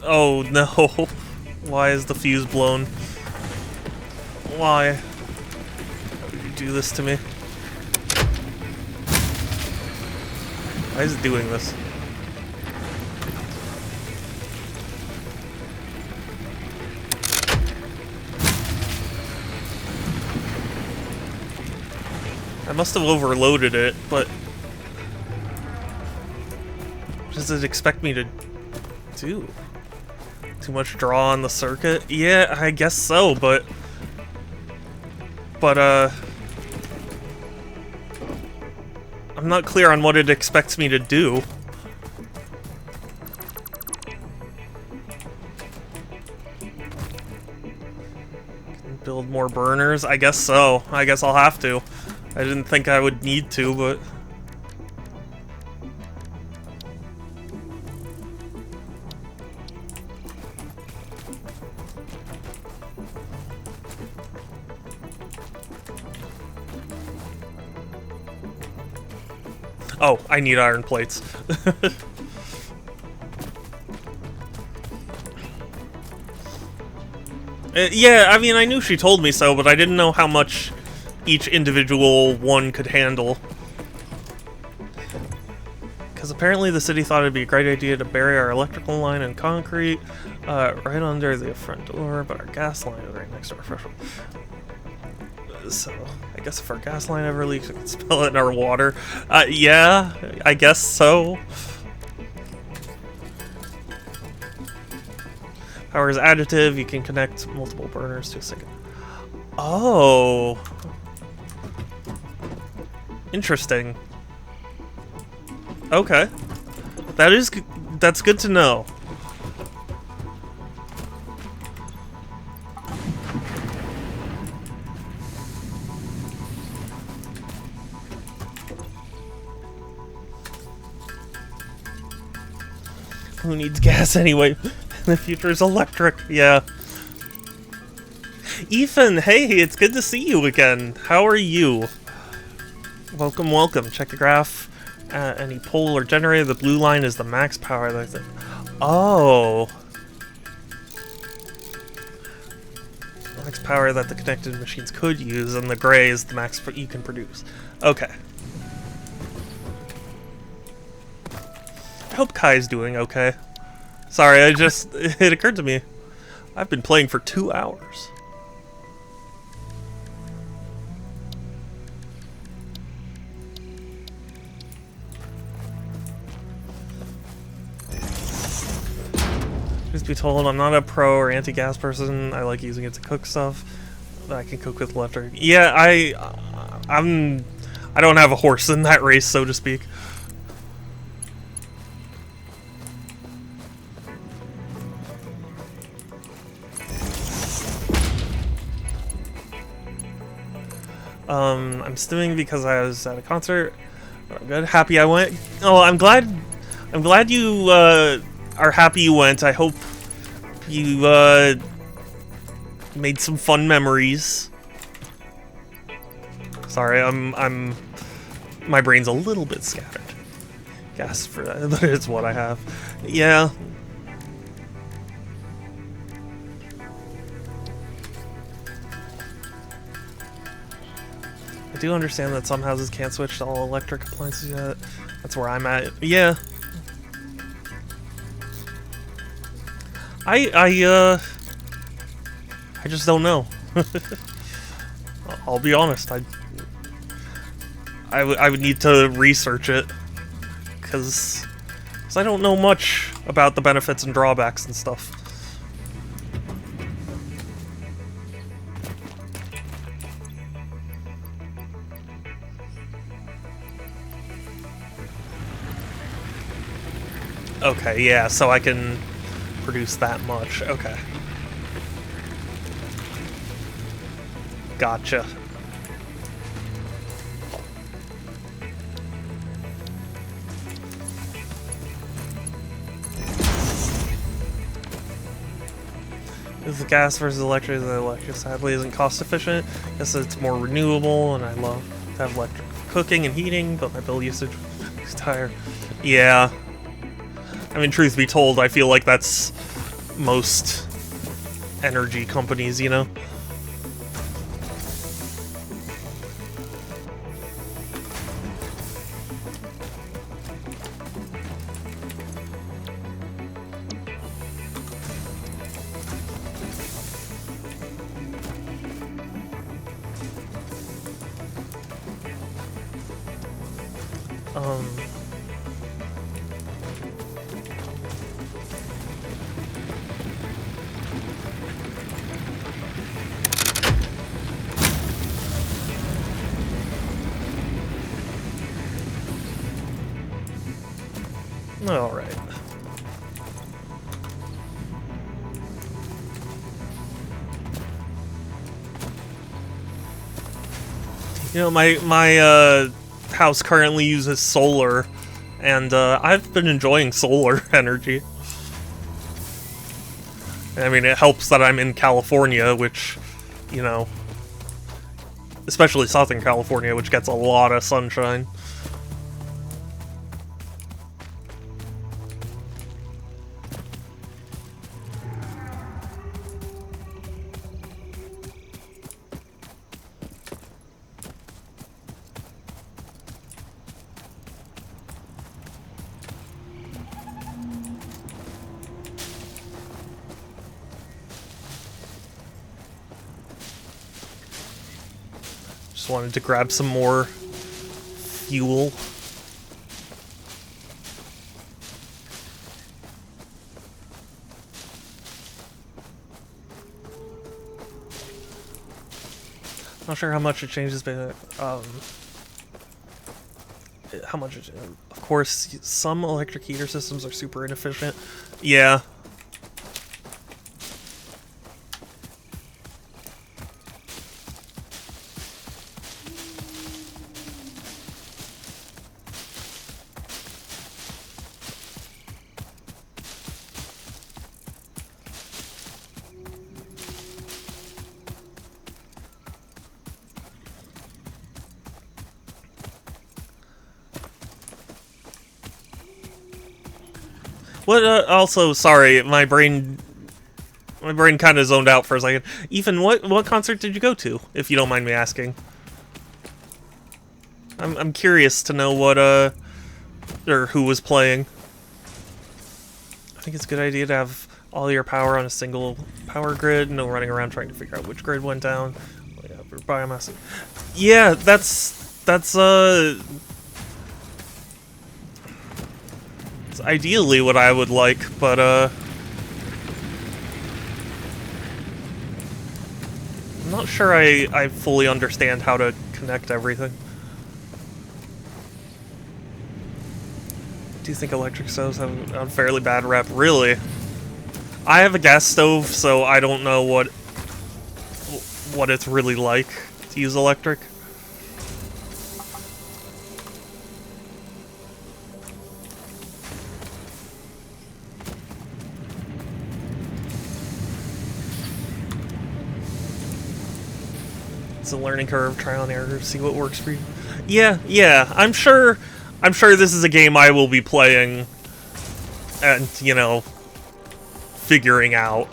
Oh no. Why is the fuse blown? Why? How did you do this to me? Why is it doing this? I must have overloaded it, but... what does it expect me to do? Too much draw on the circuit? Yeah, I guess so, but... I'm not clear on what it expects me to do. Build more burners? I guess so. I guess I'll have to. I didn't think I would need to, but... oh, I need iron plates. Yeah, I mean, I knew she told me so, but I didn't know how much each individual one could handle. Because apparently the city thought it'd be a great idea to bury our electrical line in concrete right under the front door, but our gas line is right next to our threshold. So, I guess if our gas line ever leaks, we can spill it in our water. Yeah, I guess so. Power is additive, you can connect multiple burners to a single. Oh. Interesting. Okay. That's good to know. Who needs gas anyway? The future is electric. Yeah. Ethan, hey, it's good to see you again. How are you? Welcome, welcome. Check the graph. Any pole or generator. The blue line is the max power. That's it. Oh. Max power that the connected machines could use, and the gray is the max you can produce. Okay. I hope Kai's doing okay. Sorry, it occurred to me. I've been playing for 2 hours. Just be told I'm not a pro or anti-gas person. I like using it to cook stuff that I can cook with electric. Yeah, I don't have a horse in that race, so to speak. I'm stimming because I was at a concert. I'm good. Happy I went. Oh, I'm glad you are happy you went. I hope you made some fun memories. Sorry, my brain's a little bit scattered. Gas for that, but it's what I have. Yeah. I do understand that some houses can't switch to all electric appliances yet. That's where I'm at. Yeah. I just don't know. I'll be honest. I would need to research it because I don't know much about the benefits and drawbacks and stuff. Okay, yeah, so I can produce that much. Okay. Gotcha. Is the gas versus electric? The electric sadly isn't cost efficient. Guess it's more renewable, and I love to have electric cooking and heating, but my bill usage is higher. Yeah. I mean, truth be told, I feel like that's most energy companies, you know? Alright. You know, my house currently uses solar, and I've been enjoying solar energy. I mean, it helps that I'm in California, which, you know, especially Southern California, which gets a lot of sunshine. Just wanted to grab some more fuel. Not sure how much it changes, but how much it, of course, some electric heater systems are super inefficient. Yeah. What? Also, sorry, my brain kind of zoned out for a second. Ethan, what concert did you go to, if you don't mind me asking? I'm curious to know what or who was playing. I think it's a good idea to have all your power on a single power grid. No running around trying to figure out which grid went down. Biomass. Yeah, that's it's ideally what I would like, but I'm not sure I fully understand how to connect everything. Do you think electric stoves have a fairly bad rep? Really? I have a gas stove, so I don't know what it's really like to use electric. It's a learning curve, trial and error, see what works for you. Yeah, I'm sure this is a game I will be playing and, you know, figuring out.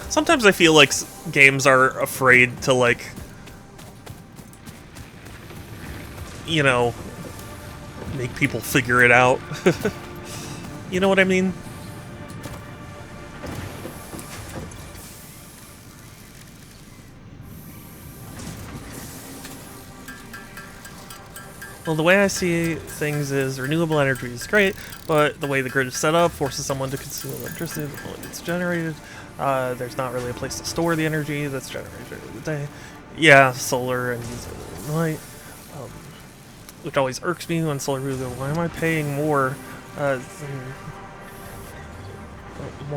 Sometimes I feel like games are afraid to, like, you know, make people figure it out. You know what I mean? Well, the way I see things is renewable energy is great, but the way the grid is set up forces someone to consume electricity before it's generated. There's not really a place to store the energy that's generated during the day. Yeah, solar and use it at night. Which always irks me when solar people go, why am I paying more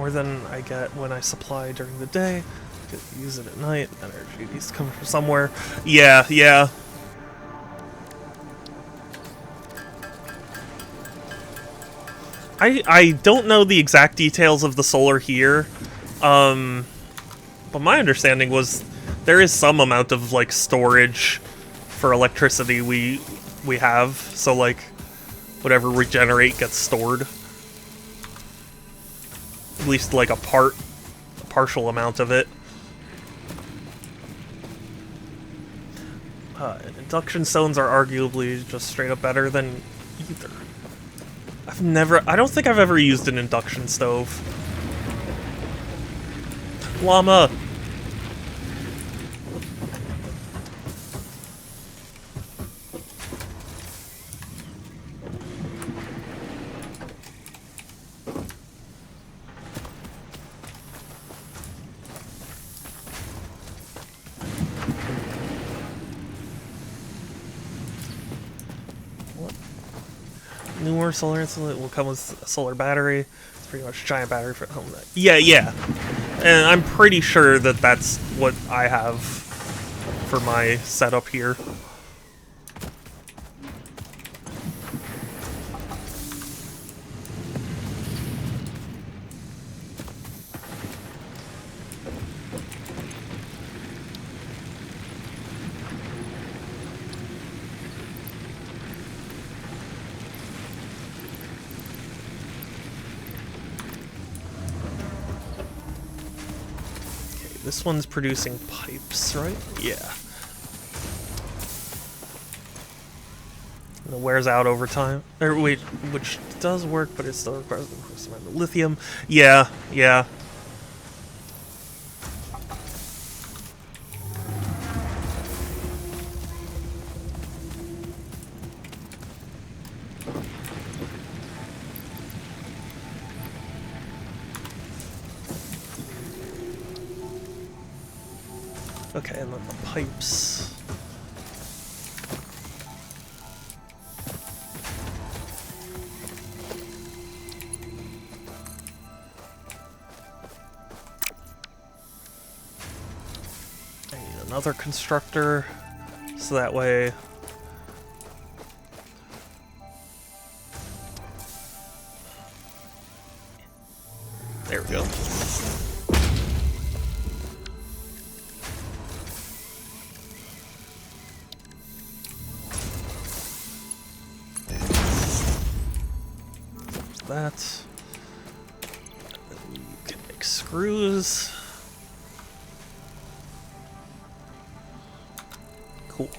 than I get when I supply during the day? I could use it at night. Energy needs to come from somewhere. Yeah. I don't know the exact details of the solar here, but my understanding was there is some amount of, like, storage for electricity we have, so, like, whatever we generate gets stored. At least, like, a partial amount of it. Induction stones are arguably just straight up better than either. I don't think I've ever used an induction stove. Llama! Newer solar insulate will come with a solar battery. It's pretty much a giant battery for home. Yeah. And I'm pretty sure that that's what I have for my setup here. This one's producing pipes, right? Yeah. And it wears out over time. Or wait, which does work, but it still requires some lithium. Yeah. Okay, and then the pipes. I need another constructor, so that way... There we go. That. You can make screws. Cool.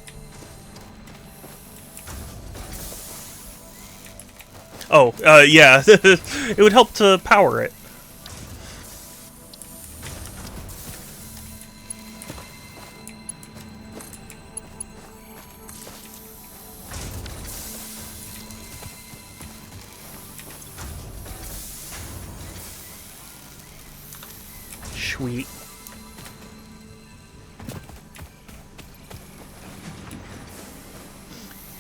Oh, yeah. It would help to power it. Sweet.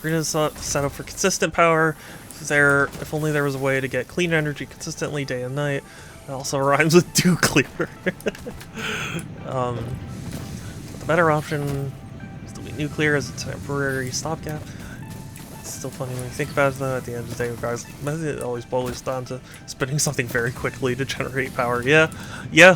Green is set up for consistent power. If only there was a way to get clean energy consistently day and night. It also rhymes with nuclear. The better option is to be nuclear as a temporary stopgap. It's still funny when you think about it, though. At the end of the day, guys, it always boils down to spinning something very quickly to generate power. Yeah, yeah.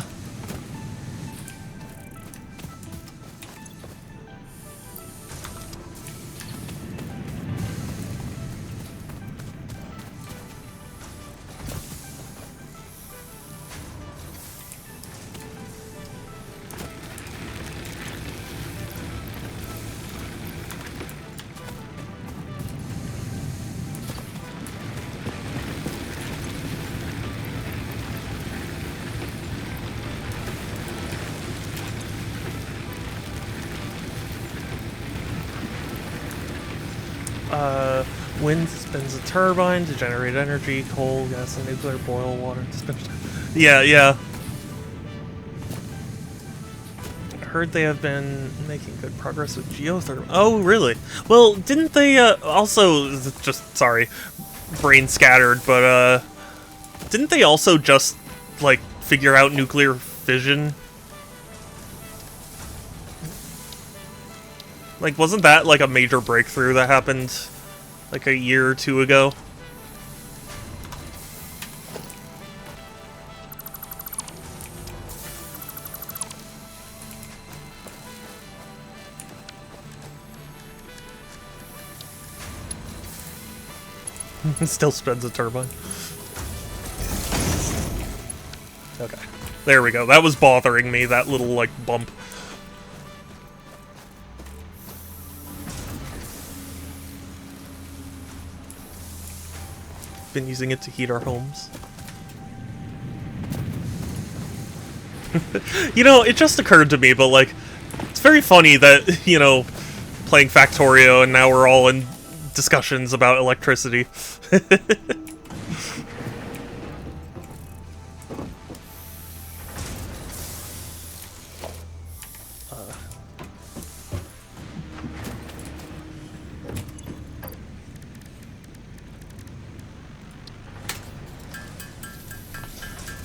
Wind spins a turbine to generate energy, coal, gas, and nuclear, boil water to spin. Yeah, yeah. I heard they have been making good progress with geothermal. Oh, really? Well, didn't they also, just, sorry, brain scattered, but didn't they also just, like, figure out nuclear fission? Like, wasn't that, like, a major breakthrough that happened, like, a year or two ago? Still spins a turbine. Okay. There we go. That was bothering me, that little, like, bump. Been using it to heat our homes. You know, it just occurred to me, but, like, it's very funny that, you know, playing Factorio and now we're all in discussions about electricity.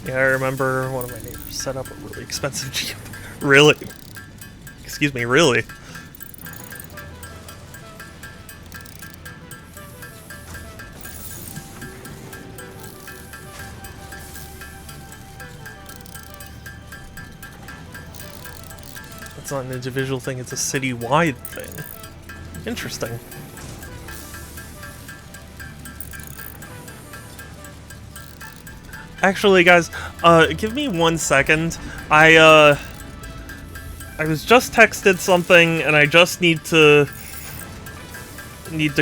Yeah, I remember one of my neighbors set up a really expensive Jeep. Really? Excuse me, really? It's not an individual thing, it's a city-wide thing. Interesting. Actually, guys, give me 1 second. I was just texted something, and I just need to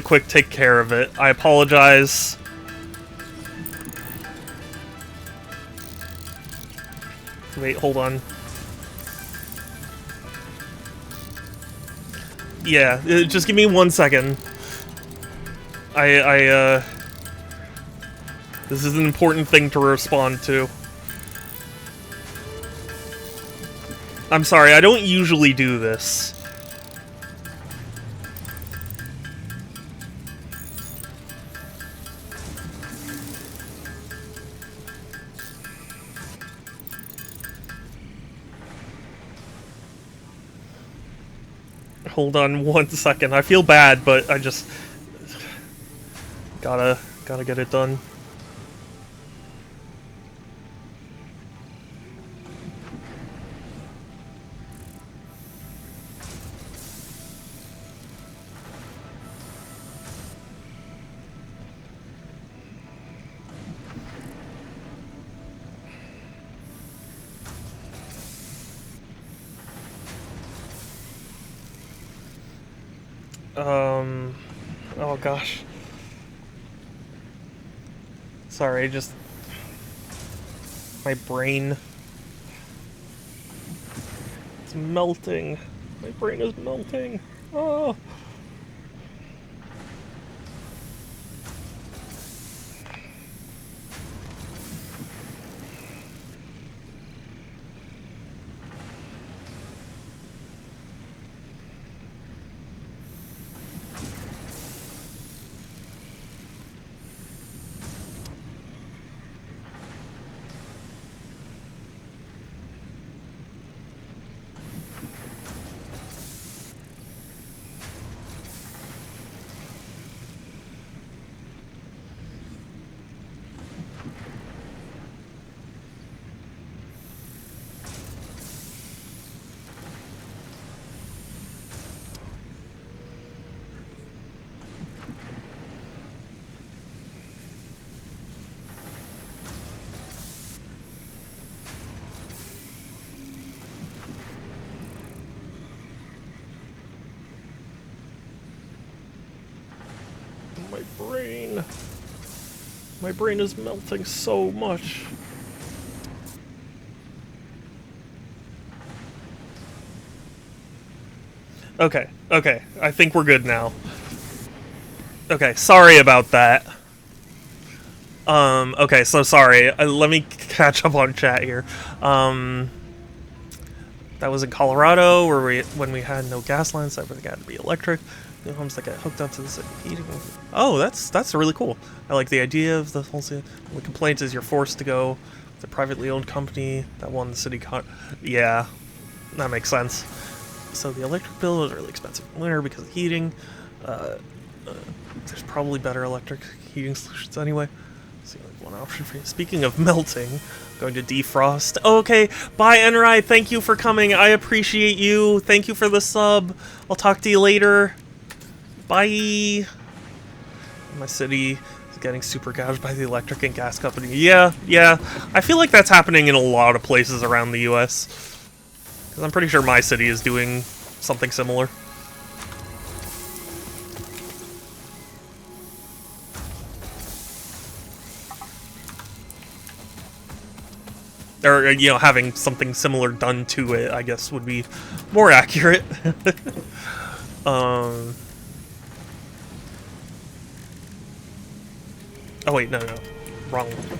quick take care of it. I apologize. Wait, hold on. Yeah, just give me 1 second. This is an important thing to respond to. I'm sorry, I don't usually do this. Hold on 1 second. I feel bad, but I just gotta get it done. Oh gosh. Sorry, just my brain. It's melting. My brain is melting. Oh. My brain is melting so much. Okay, I think we're good now. Okay, sorry about that. Okay, so sorry. Let me catch up on chat here. That was in Colorado, where when we had no gas lines, everything had to be electric. The homes that get hooked up to the city heating. Oh, that's really cool. I like the idea of the whole city. The complaint is you're forced to go with a privately owned company that won the city yeah, that makes sense. So the electric bill is really expensive in winter because of heating. There's probably better electric heating solutions anyway. See, like one option for you. Speaking of melting, I'm going to defrost. Oh, okay, bye Enrai. Thank you for coming. I appreciate you. Thank you for the sub. I'll talk to you later. Bye. My city is getting super gouged by the electric and gas company. Yeah. I feel like that's happening in a lot of places around the U.S. Because I'm pretty sure my city is doing something similar. Or, you know, having something similar done to it, I guess, would be more accurate. Oh wait, no, wrong one.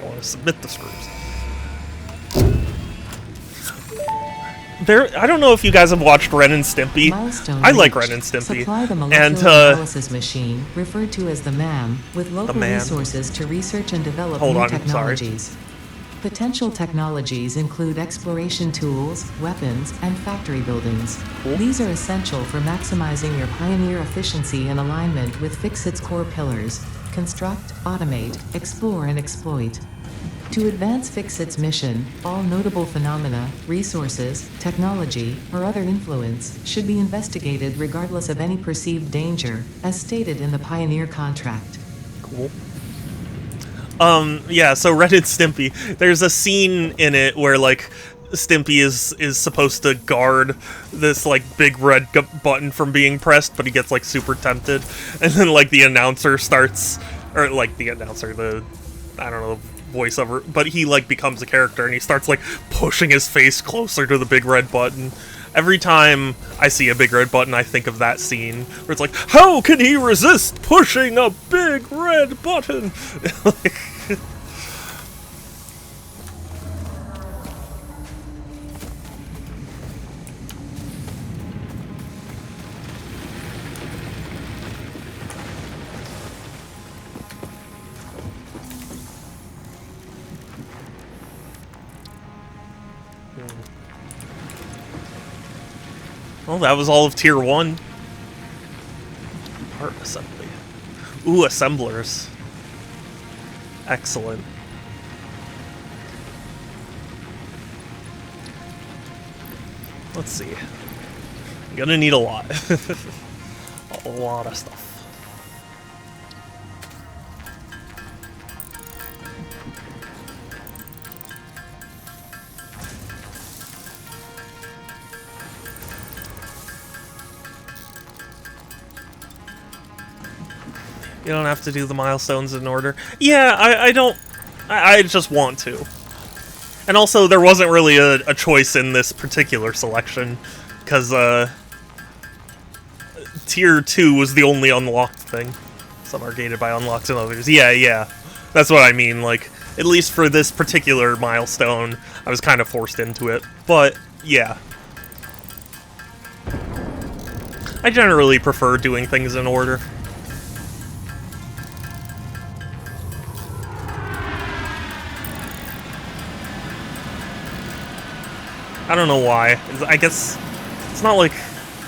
I want to submit the screws. I don't know if you guys have watched Ren and Stimpy. Milestone I like reached. Ren and Stimpy. Supply the molecular analysis machine, referred to as the MAM, with local resources to research and develop new technologies. Potential technologies include exploration tools, weapons, and factory buildings. Cool. These are essential for maximizing your Pioneer efficiency in alignment with Fixit's core pillars: construct, automate, explore, and exploit. To advance Fixit's mission, all notable phenomena, resources, technology, or other influence should be investigated regardless of any perceived danger, as stated in the Pioneer contract. Cool. Yeah, so Ren and Stimpy, there's a scene in it where, like, Stimpy is supposed to guard this, like, big red button from being pressed, but he gets, like, super tempted. And then, like, the announcer starts, or, like, the announcer, I don't know, voiceover, but he, like, becomes a character, and he starts, like, pushing his face closer to the big red button. Every time I see a big red button, I think of that scene where it's like, how can he resist pushing a big red button? Like, well, that was all of Tier 1. Part assembly. Ooh, assemblers. Excellent. Let's see. I'm gonna need a lot. A lot of stuff. You don't have to do the milestones in order. Yeah, I don't... I just want to. And also, there wasn't really a choice in this particular selection, because, Tier 2 was the only unlocked thing. Some are gated by unlocked and others. Yeah. That's what I mean, like, at least for this particular milestone, I was kind of forced into it. But, yeah. I generally prefer doing things in order. I don't know why. I guess it's not like...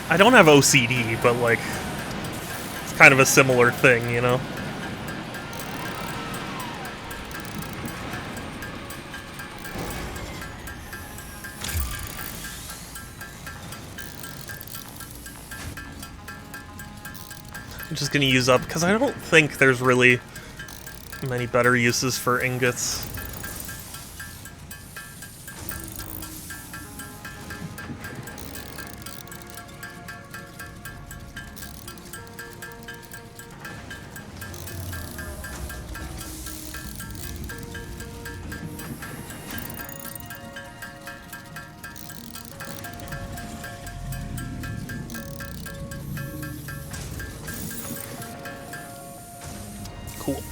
I don't have OCD, but, like, it's kind of a similar thing, you know? I'm just gonna use up, because I don't think there's really many better uses for ingots. Cool.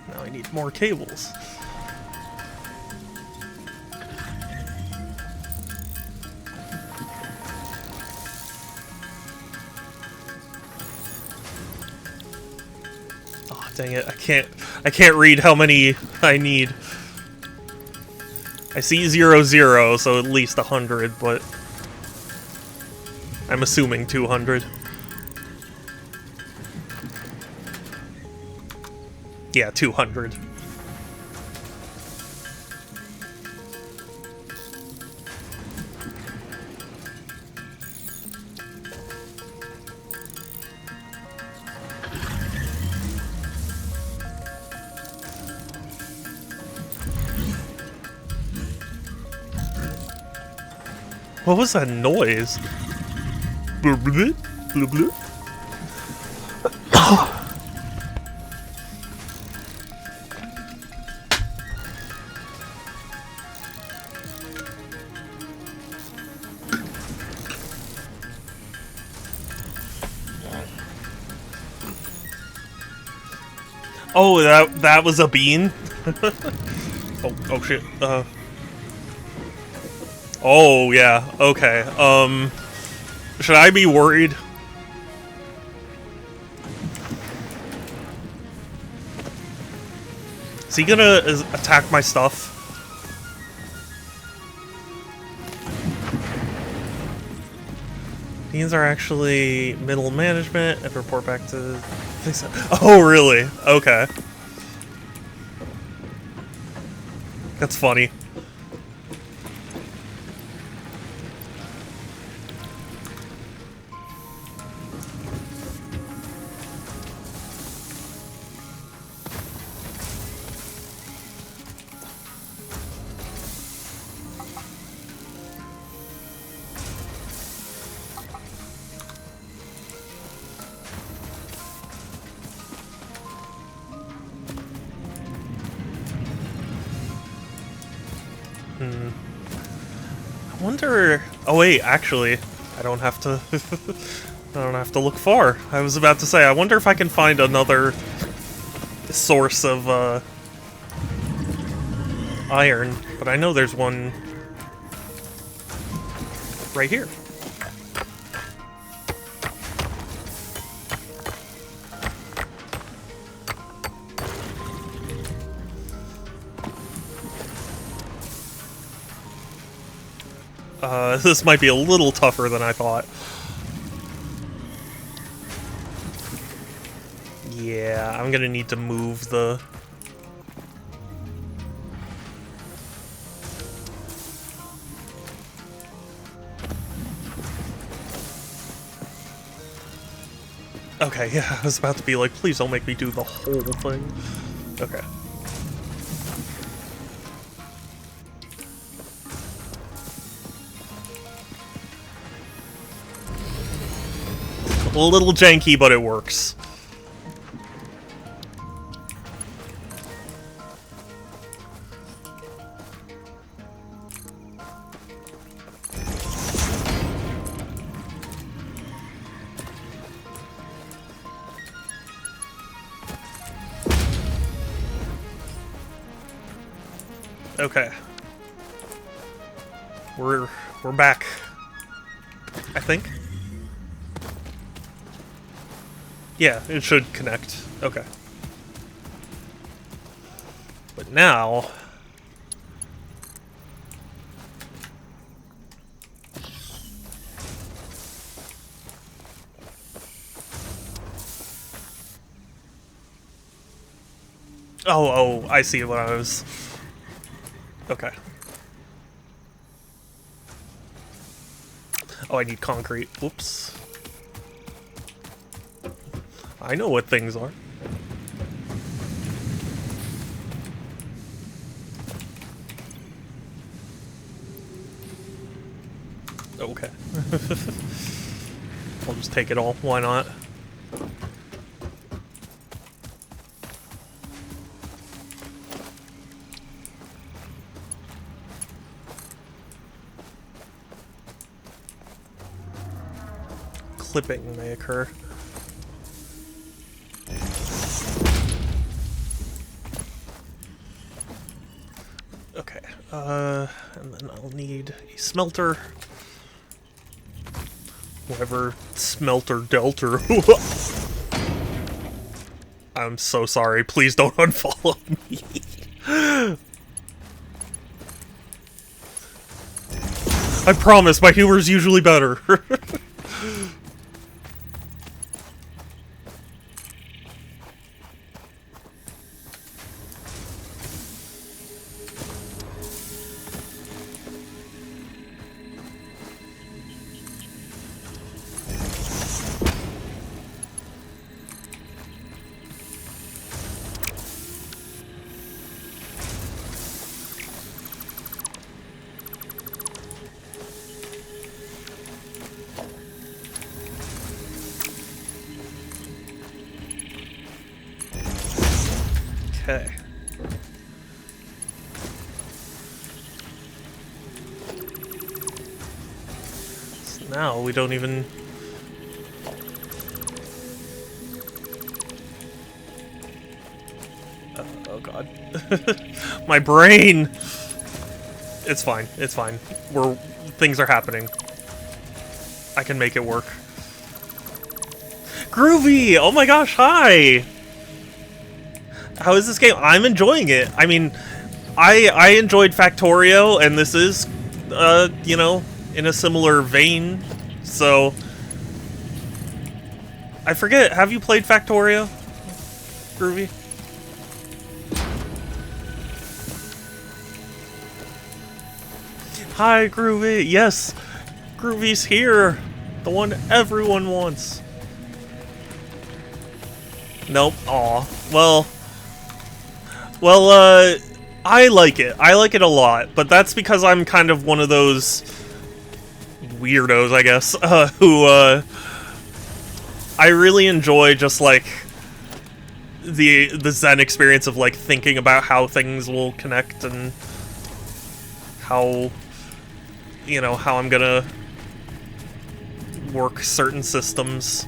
Now I need more cables. Oh, dang it. I can't read how many I need. I see 0, 0, so at least 100, but I'm assuming 200. Yeah, 200. What was that noise? Blub, blub, blub, blub. Oh, that was a bean? Oh shit. Oh yeah, okay. Should I be worried? Is he gonna attack my stuff? Beans are actually middle management and report back to... Oh, really? Okay. That's funny. I wonder Oh wait, actually, I don't have to... I don't have to look far. I was about to say, I wonder if I can find another source of, iron, but I know there's one right here. This might be a little tougher than I thought. Yeah, I'm gonna need to move the... Okay, yeah, I was about to be like, please don't make me do the whole thing. Okay. A little janky, but it works. Okay. We're back. I think. Yeah, it should connect. Okay. But now... Oh, I see what I was... Okay. Oh, I need concrete. Whoops. I know what things are. Okay. I'll just take it all. Why not? Clipping may occur. Okay, and then I'll need a smelter. Whatever smelter delter. I'm so sorry, please don't unfollow me. I promise, my humor's usually better. Okay. So now we don't even... Oh god. My brain! It's fine, it's fine. Things are happening. I can make it work. Groovy! Oh my gosh, hi! How is this game? I'm enjoying it. I mean, I enjoyed Factorio, and this is, you know, in a similar vein, so... I forget, have you played Factorio, Groovy? Hi, Groovy! Yes! Groovy's here! The one everyone wants! Nope. Aw. Well, I like it. I like it a lot, but that's because I'm kind of one of those weirdos, I guess, who, I really enjoy just, like, the Zen experience of, like, thinking about how things will connect and how you know, how I'm gonna work certain systems.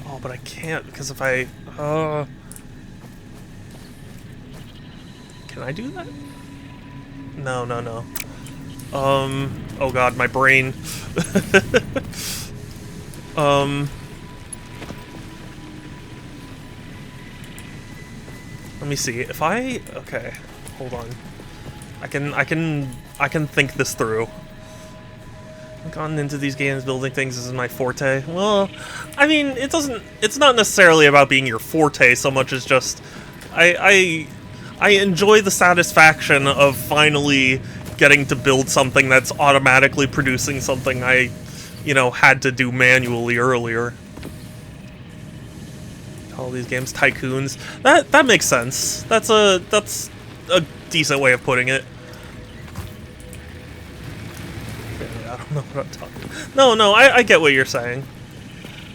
Oh, but I can't, because if I... Can I do that? No, no, no. Oh god, my brain. Let me see. If I... Okay, hold on. I can think this through. I've gotten into these games, building things is my forte. Well, I mean, it's not necessarily about being your forte so much as just... I enjoy the satisfaction of finally getting to build something that's automatically producing something I, you know, had to do manually earlier. All these games tycoons. That makes sense. That's a decent way of putting it. I don't know what I'm talking about. No, I get what you're saying.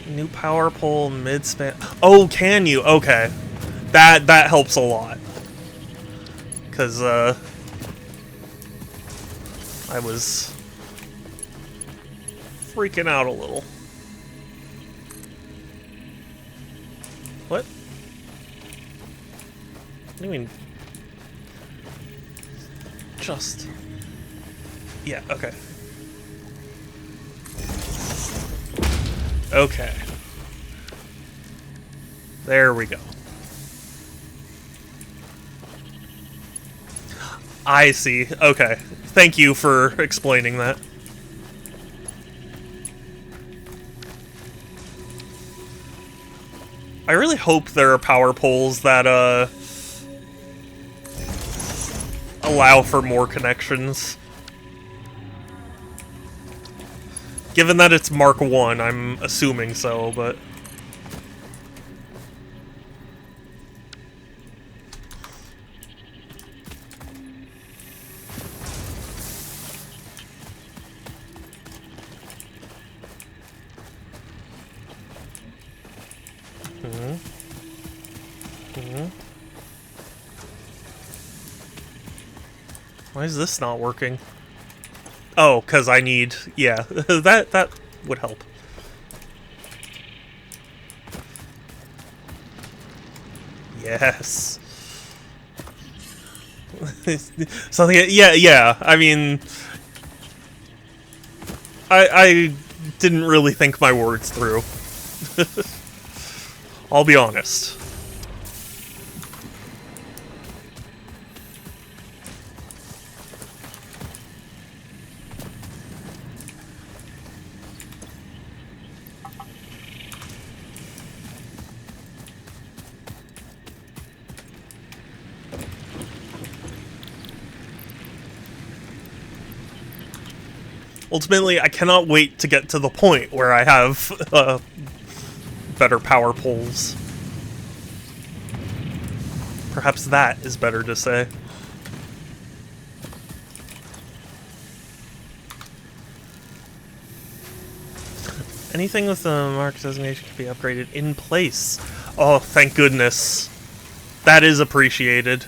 New power pole mid-span. Oh, can you? Okay. That helps a lot. Because, I was freaking out a little. What? What do you mean? Just... Yeah, okay. Okay. There we go. I see. Okay. Thank you for explaining that. I really hope there are power poles that, allow for more connections. Given that it's Mark 1, I'm assuming so, but... Why is this not working? Oh, because I need... Yeah, that would help. Yes. Something... Yeah, I mean... I didn't really think my words through. I'll be honest. Ultimately, I cannot wait to get to the point where I have better power poles. Perhaps that is better to say. Anything with the mark designation can be upgraded in place. Oh, thank goodness. That is appreciated.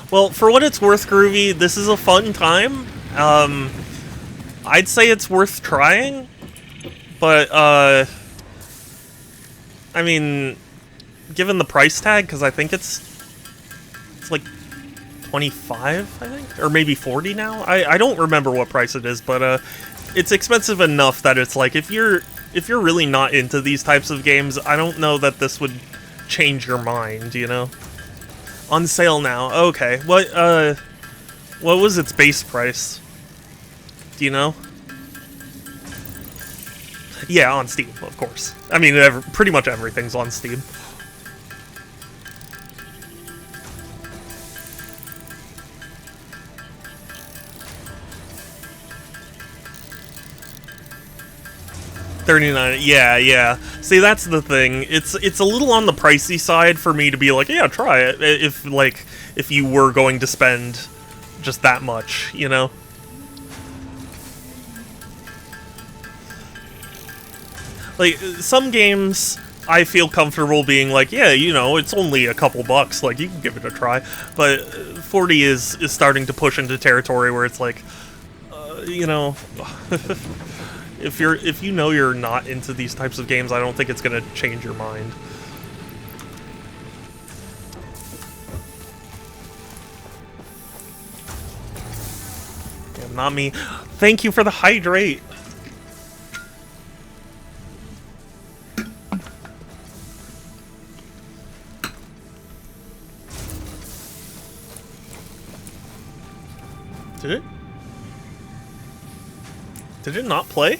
Well, for what it's worth, Groovy, this is a fun time. I'd say it's worth trying, but, I mean, given the price tag, because I think it's like 25, I think? Or maybe 40 now? I don't remember what price it is, but, it's expensive enough that it's like, if you're really not into these types of games, I don't know that this would change your mind, you know? On sale now. Okay. What was its base price? Do you know? Yeah, on Steam, of course. I mean, pretty much everything's on Steam. $39. Yeah, yeah. See, that's the thing. It's a little on the pricey side for me to be like, yeah, try it. If you were going to spend just that much, you know. Like some games, I feel comfortable being like, yeah, you know, it's only a couple bucks. Like you can give it a try. But 40 is starting to push into territory where it's like, you know. If you know you're not into these types of games, I don't think it's gonna change your mind. Yeah, not me. Thank you for the hydrate. Did it? Did it not play?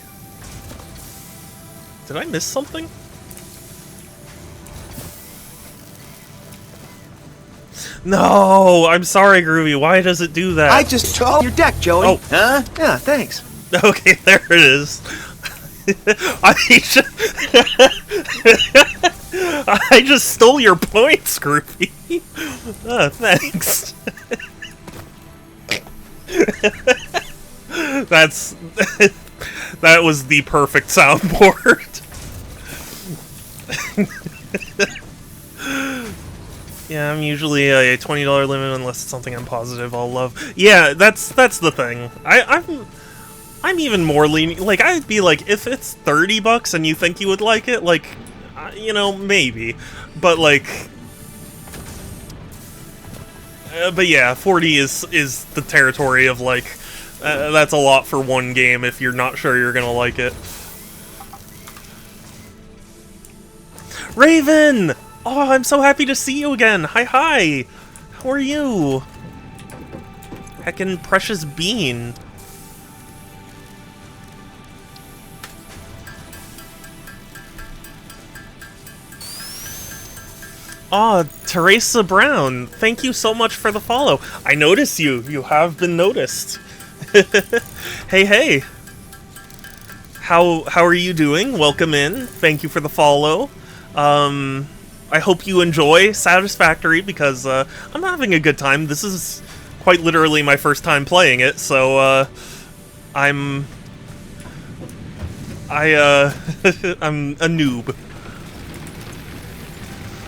Did I miss something? No! I'm sorry, Groovy. Why does it do that? I just took your deck, Joey. Oh. Huh? Yeah, thanks. Okay, there it is. I just stole your points, Groovy. Thanks. That was the perfect soundboard. Yeah, I'm usually a $20 limit unless it's something I'm positive I'll love. Yeah, that's the thing. I'm even more lenient. Like I'd be like, if it's $30 and you think you would like it, like, you know, maybe. But like, but yeah, 40 is the territory of like, that's a lot for one game if you're not sure you're gonna like it. Raven! Oh, I'm so happy to see you again! Hi, hi! How are you? Heckin' precious bean. Aw, Teresa Brown, thank you so much for the follow. I notice you. You have been noticed. Hey, hey. How are you doing? Welcome in. Thank you for the follow. I hope you enjoy Satisfactory because I'm having a good time. This is quite literally my first time playing it, so I'm a noob.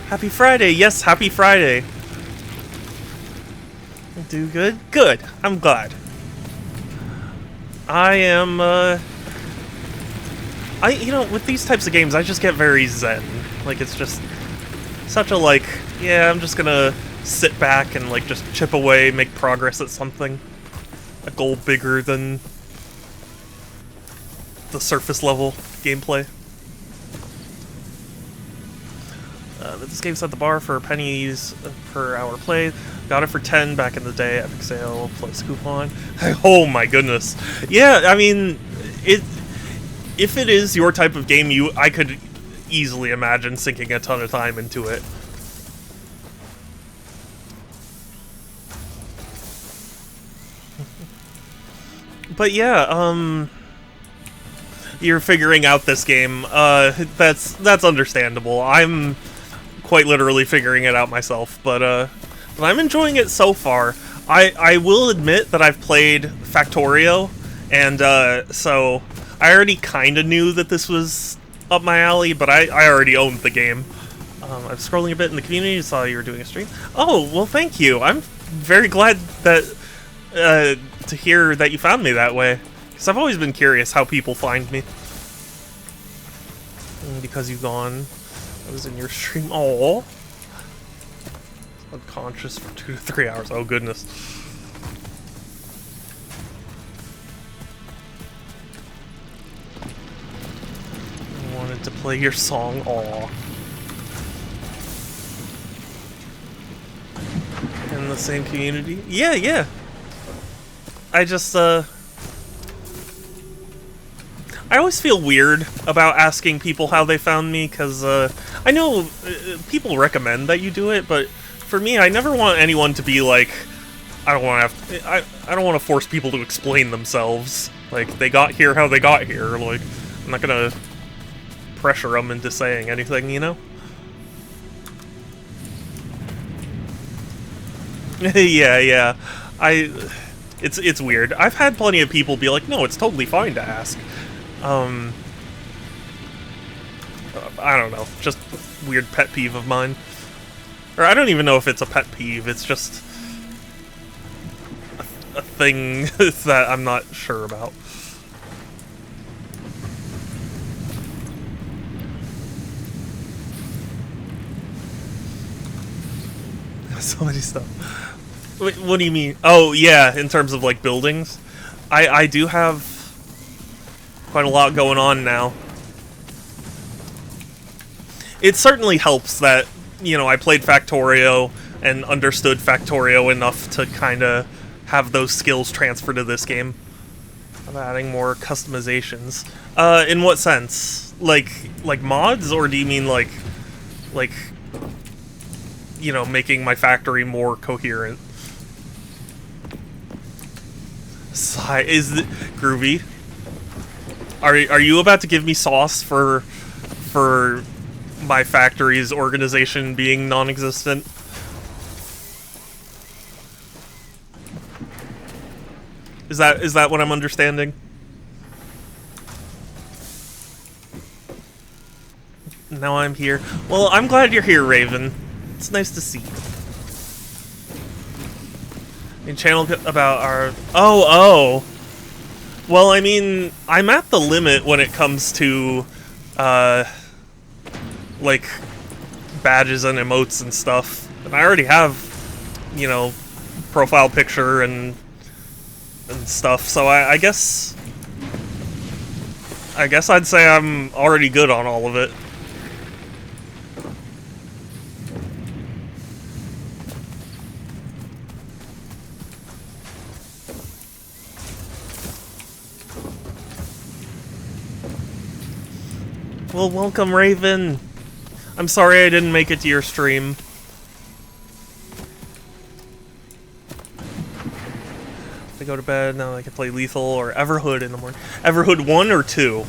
Happy Friday. Yes, happy Friday. Do good? Good. I'm glad. I am, you know, with these types of games, I just get very zen. Like, it's just such a, like, yeah, I'm just gonna sit back and, like, just chip away, make progress at something. A goal bigger than the surface level gameplay. This game set the bar for pennies per hour played. Got it for 10 back in the day. Epic sale plus coupon. Oh my goodness. Yeah, I mean, if it is your type of game, I could easily imagine sinking a ton of time into it. But yeah, you're figuring out this game. That's understandable. I'm quite literally figuring it out myself, but I'm enjoying it so far. I will admit that I've played Factorio, and so I already kind of knew that this was up my alley, but I already owned the game. I'm scrolling a bit in the community, saw you were doing a stream. Oh, well, thank you. I'm very glad that to hear that you found me that way, because I've always been curious how people find me. Because you've gone, I was in your stream. Oh, unconscious for 2 to 3 hours. Oh goodness. I wanted to play your song. Aw. In the same community? Yeah, yeah. I just, I always feel weird about asking people how they found me, because, I know people recommend that you do it, but for me, I never want anyone to be like, I don't want to force people to explain themselves. Like, they got here how they got here. Like, I'm not gonna pressure them into saying anything, you know? Yeah. It's weird. I've had plenty of people be like, no, it's totally fine to ask. I don't know, just weird pet peeve of mine. Or I don't even know if it's a pet peeve, it's just a thing that I'm not sure about. So many stuff. Wait, what do you mean? Oh, yeah, in terms of, like, buildings. I do have quite a lot going on now. It certainly helps that, you know, I played Factorio and understood Factorio enough to kind of have those skills transfer to this game. I'm adding more customizations. In what sense? Like mods, or do you mean like, you know, making my factory more coherent? Is it Groovy? Are you about to give me sauce for my factory's organization being non-existent? Is that what I'm understanding? Now I'm here. Well, I'm glad you're here, Raven. It's nice to see you. In channel about our... Oh! Well, I mean, I'm at the limit when it comes to, like, badges and emotes and stuff. And I already have, you know, profile picture and stuff, so I guess I'd say I'm already good on all of it. Well, welcome, Raven. I'm sorry I didn't make it to your stream. I go to bed, now I can play Lethal or Everhood in the morning. Everhood 1 or 2?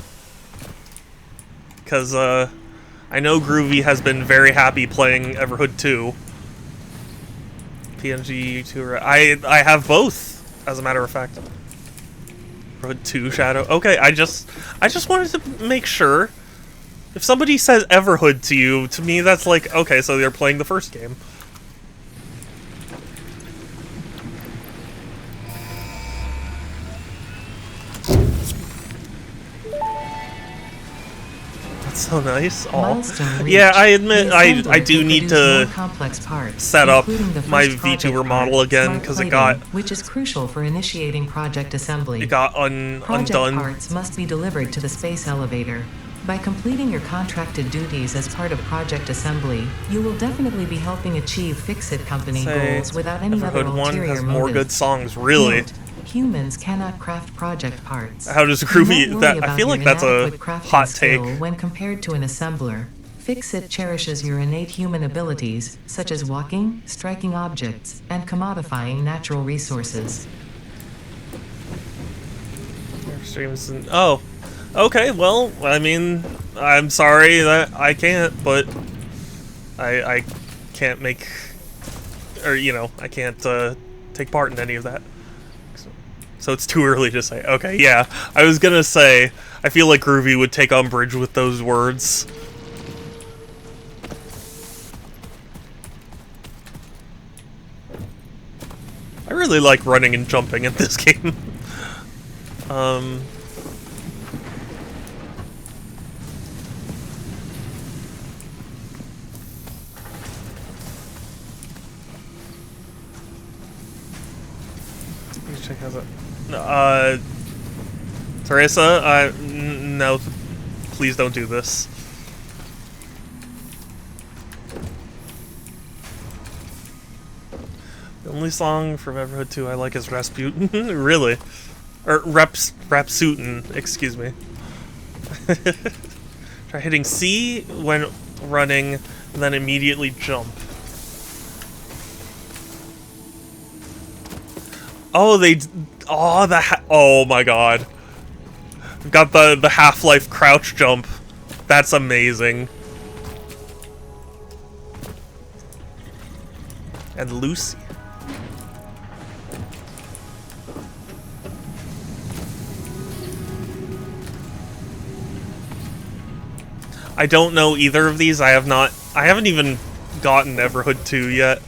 Because, I know Groovy has been very happy playing Everhood 2. PNG 2, I have both, as a matter of fact. Everhood 2 Shadow. Okay, I just wanted to make sure. If somebody says Everhood to you, to me that's like, okay, so they're playing the first game. That's so nice. Aw. Yeah, I admit I do need to set up my VTuber model again because it got, which is crucial for initiating project assembly. It got undone. Project parts must be delivered to the space elevator. By completing your contracted duties as part of project assembly, you will definitely be helping achieve Fix-It Company goals without any other ulterior motive. Everhood 1 has more good songs, really. Note, humans cannot craft project parts. How does Groovy... I feel like that's a hot take. When compared to an assembler, Fix-It cherishes your innate human abilities, such as walking, striking objects, and commodifying natural resources. Oh. Okay, well, I mean, I'm sorry that I can't, but I can't make, or, you know, I can't take part in any of that. So it's too early to say. Okay, yeah, I was gonna say, I feel like Groovy would take umbrage with those words. I really like running and jumping in this game. Check how's it. Teresa, no, please don't do this. The only song from Everhood 2 I like is Rasputin. Really? Or Rapsutin, excuse me. Try hitting C when running, and then immediately jump. Oh, oh my god. Got the Half-Life crouch jump. That's amazing. And Lucy. I don't know either of these. I haven't even gotten Everhood 2 yet.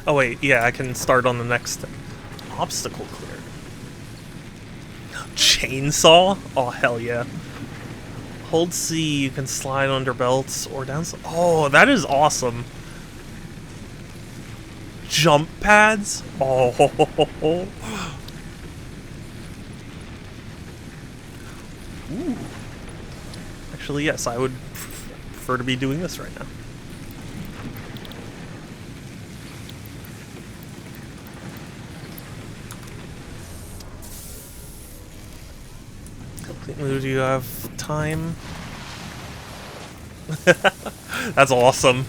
Oh wait, yeah, I can start on the next thing. Obstacle clear. Chainsaw? Oh, hell yeah. Hold C, you can slide under belts or down... Oh, that is awesome. Jump pads? Oh. Ooh. Actually, yes, I would prefer to be doing this right now. Do you have time? That's awesome.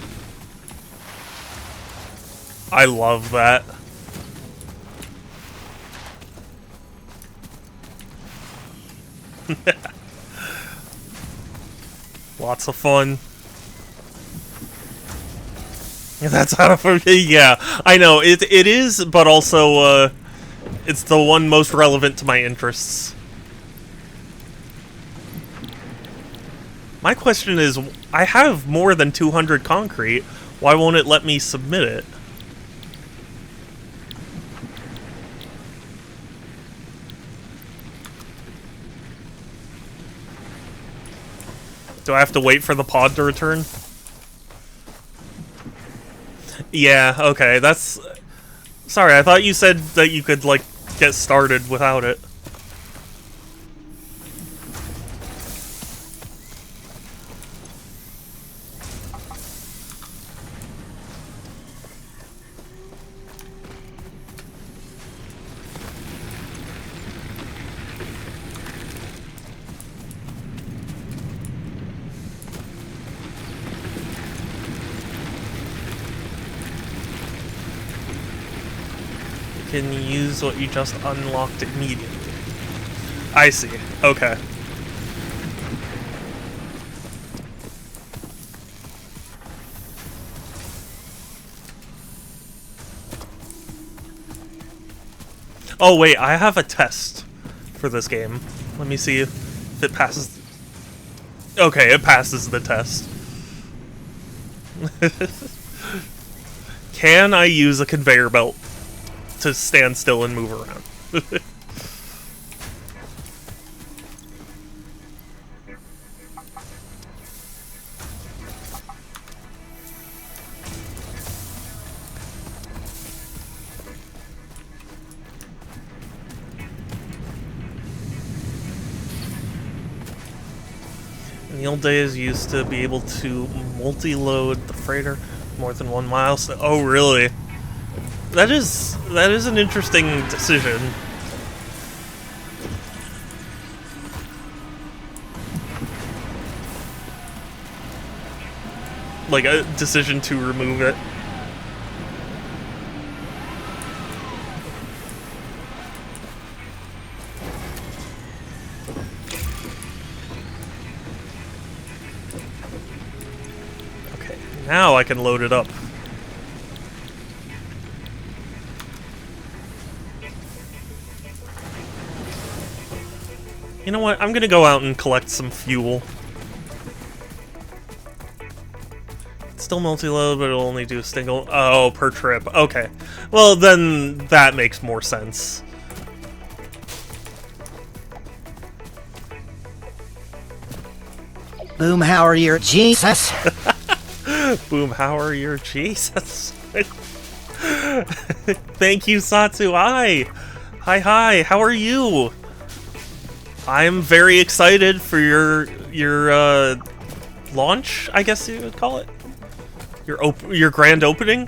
I love that. Lots of fun. That's out of... Yeah, I know. It is, but also, it's the one most relevant to my interests. My question is, I have more than 200 concrete. Why won't it let me submit it? Do I have to wait for the pod to return? Yeah, okay, that's... Sorry, I thought you said that you could, like, get started without it. Can use what you just unlocked immediately. I see. Okay. Oh wait, I have a test for this game. Let me see if it passes. Okay, it passes the test. Can I use a conveyor belt to stand still and move around? In the old days, you used to be able to multi-load the freighter more than 1 mile. So, oh, really? That is an interesting decision. Like a decision to remove it. Okay, now I can load it up. You know what? I'm gonna go out and collect some fuel. It's still multi-load, but it'll only do a single... Oh, per trip. Okay. Well, then that makes more sense. Boomhauer, you're Jesus. Boomhauer, you're Jesus. Thank you, Satsu. Hi. Hi. How are you? I'm very excited for your launch, I guess you would call it. Your grand opening.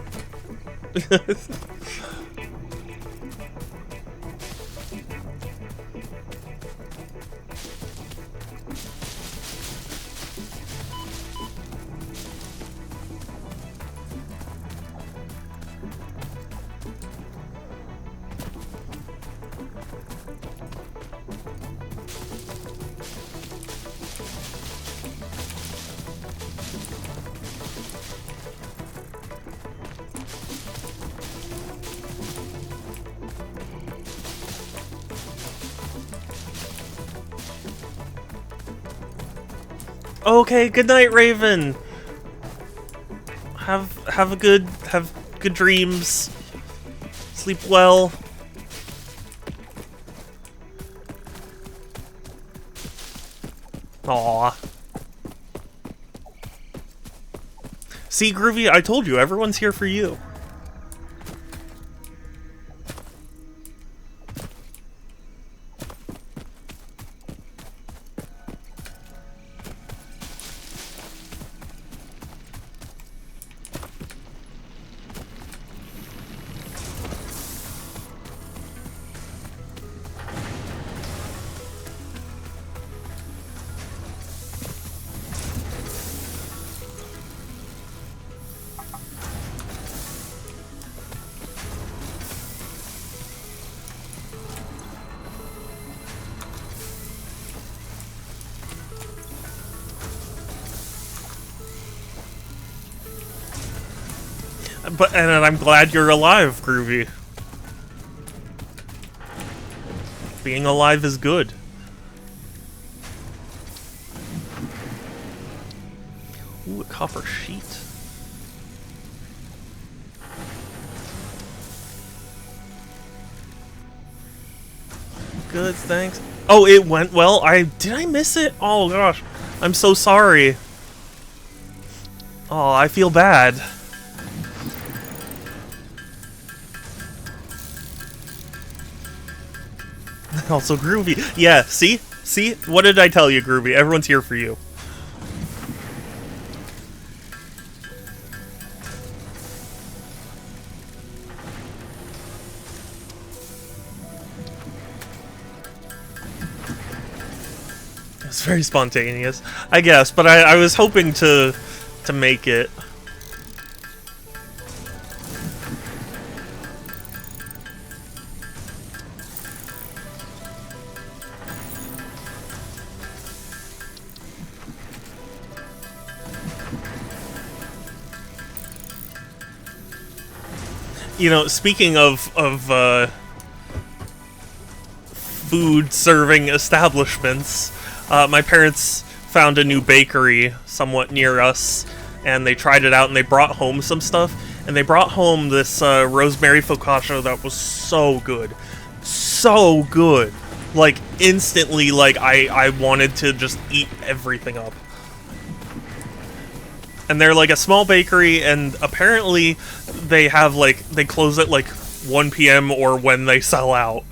Okay, good night, Raven. Have good dreams. Sleep well. Aw. See, Groovy, I told you, everyone's here for you. And I'm glad you're alive, Groovy. Being alive is good. Ooh, a copper sheet. Good, thanks. Oh, it went well? Did I miss it? Oh gosh. I'm so sorry. Oh, I feel bad. Also, Groovy. Yeah, see? See? What did I tell you, Groovy? Everyone's here for you. It's very spontaneous, I guess, but I was hoping to make it. You know, speaking of food serving establishments, my parents found a new bakery somewhat near us, and they tried it out and they brought home some stuff, and they brought home this rosemary focaccia that was so good. So good. Like, instantly, like, I wanted to just eat everything up. And they're like a small bakery, and apparently they have like, they close at like 1 p.m. or when they sell out.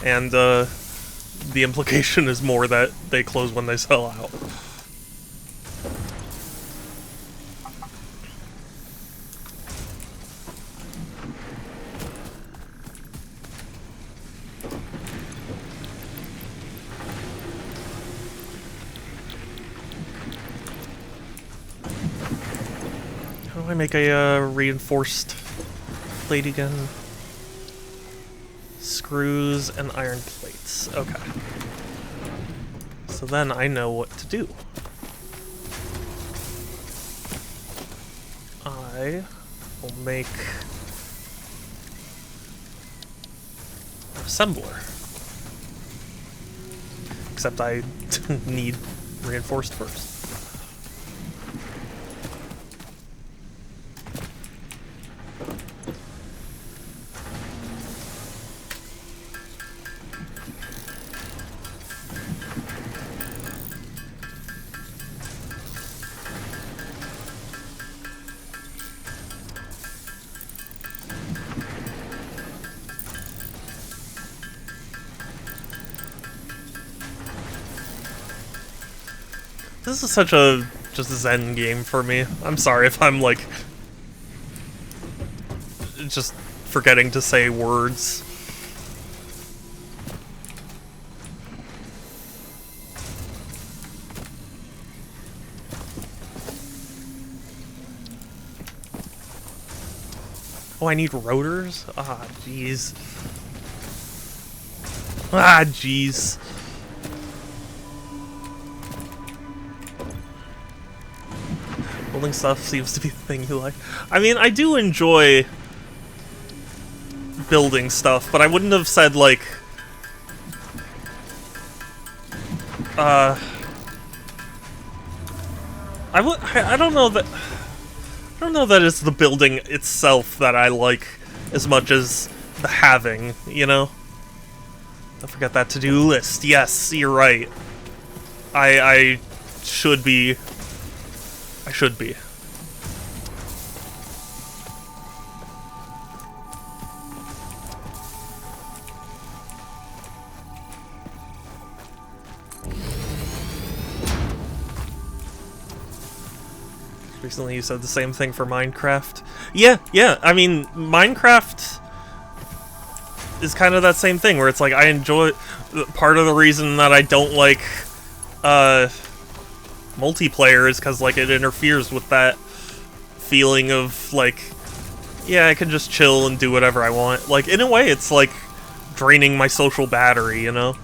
And the implication is more that they close when they sell out. How do I make a reinforced plate again? Screws and iron plates. Okay. So then I know what to do. I will make an assembler. Except I need reinforced first. This is such a just zen game for me. I'm sorry if I'm like just forgetting to say words. Oh, I need rotors? Ah, jeez. Ah, jeez. Building stuff seems to be the thing you like. I mean, I do enjoy building stuff, but I wouldn't have said, like... I don't know that... I don't know that it's the building itself that I like as much as the having, you know? Don't forget that to-do list. Yes, you're right. I should be... I should be. Recently you said the same thing for Minecraft. Yeah, I mean, Minecraft is kind of that same thing, where it's like, I enjoy... Part of the reason that I don't like, multiplayer is because, like, it interferes with that feeling of, like, yeah, I can just chill and do whatever I want. Like, in a way, it's, like, draining my social battery, you know?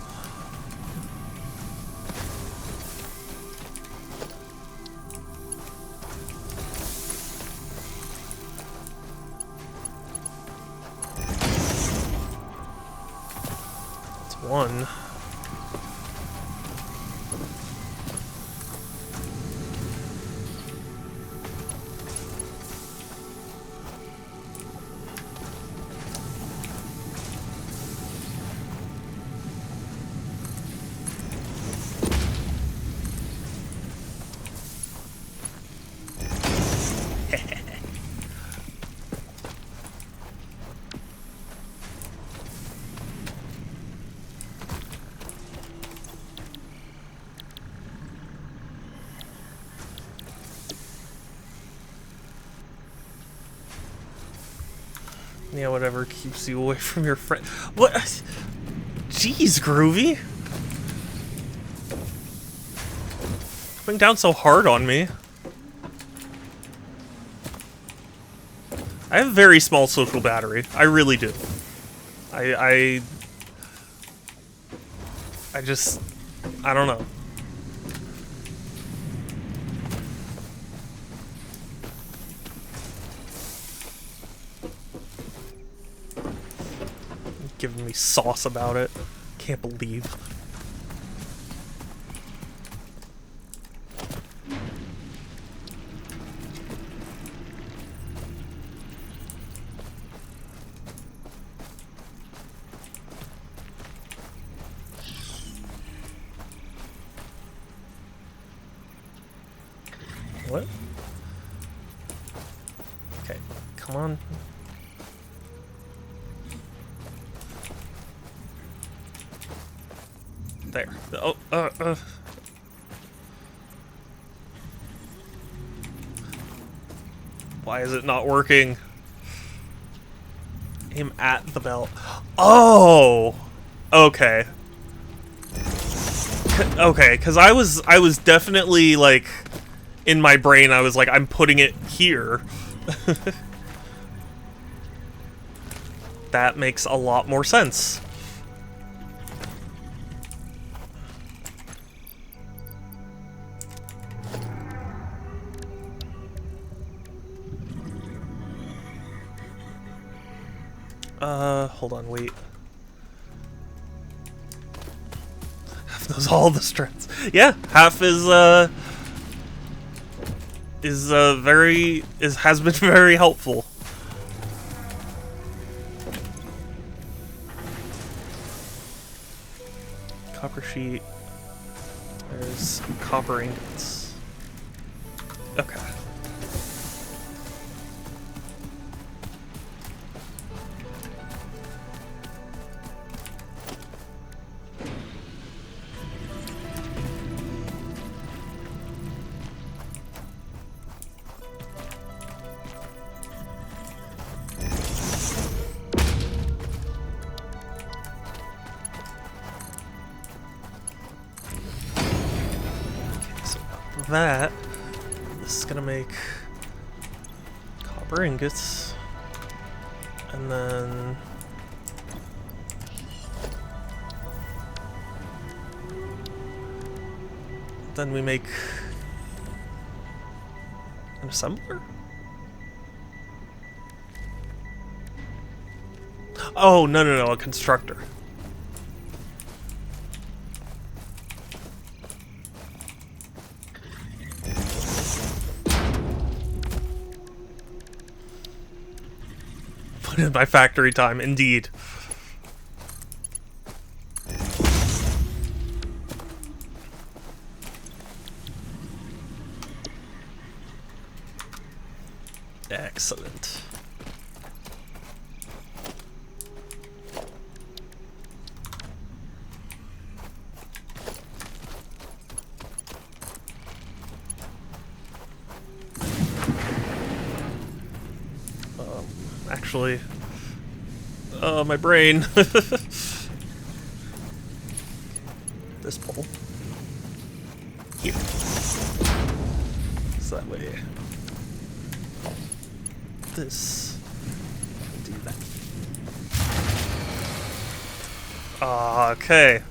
One. Yeah, whatever keeps you away from your friend. What? Jeez, Groovy. Coming down so hard on me. I have a very small social battery. I really do. I just... I don't know. Giving me sauce about it. Can't believe. What? Okay, come on. There. Oh, Why is it not working? Aim at the belt. Oh! Okay. Okay, because I was definitely, like, in my brain, I was like, I'm putting it here. That makes a lot more sense. Hold on, wait. Half knows all the strats. Yeah, half has been very helpful. Copper sheet. There's copper ingots. Okay. That this is gonna make copper ingots, and then we make an assembler. Oh, no, a constructor. in my factory time, indeed. Excellent. Actually, my brain. This pole. Here. So that way. This. Do that. Okay.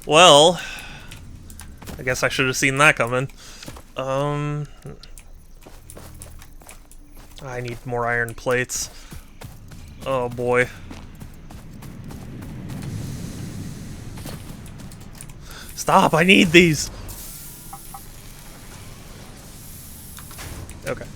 Well, I guess I should have seen that coming. I need more iron plates. Oh boy. Stop, I need these! Okay.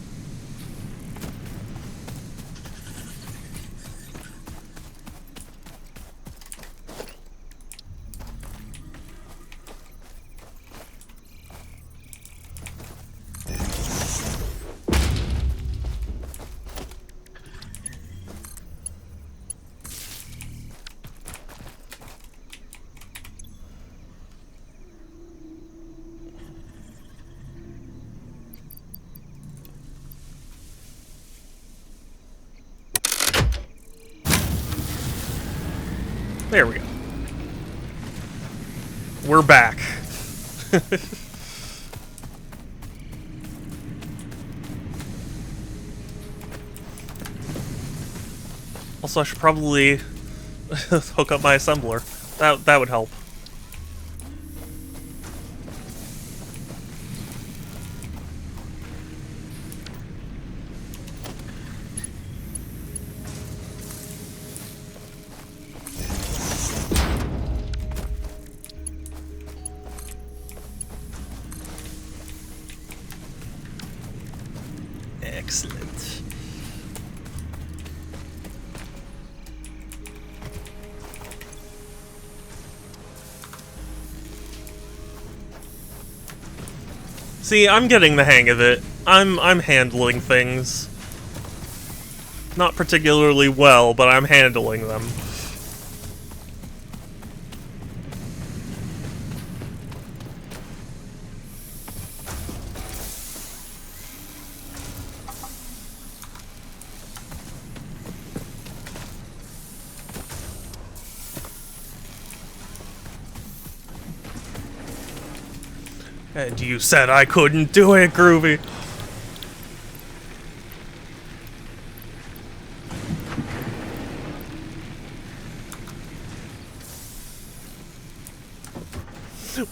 There we go. We're back. Also, I should probably hook up my assembler. That would help. Excellent. See, I'm getting the hang of it. I'm handling things. Not particularly well, but I'm handling them. And you said I couldn't do it, Groovy.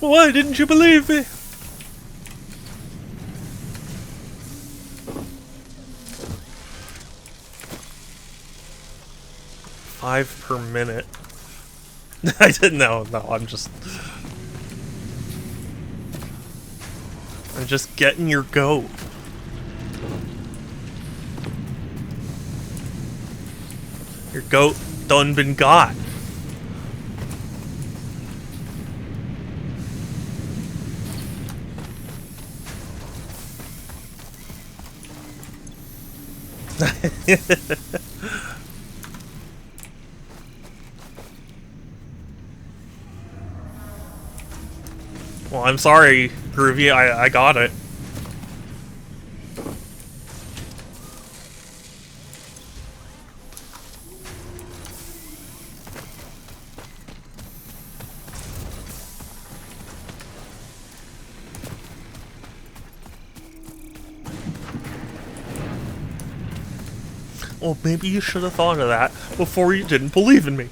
Why didn't you believe me? Five per minute. I didn't know. No, I'm just getting your goat. Your goat done been got. Well, I'm sorry, Groovy, I got it. Well, maybe you should have thought of that before you didn't believe in me.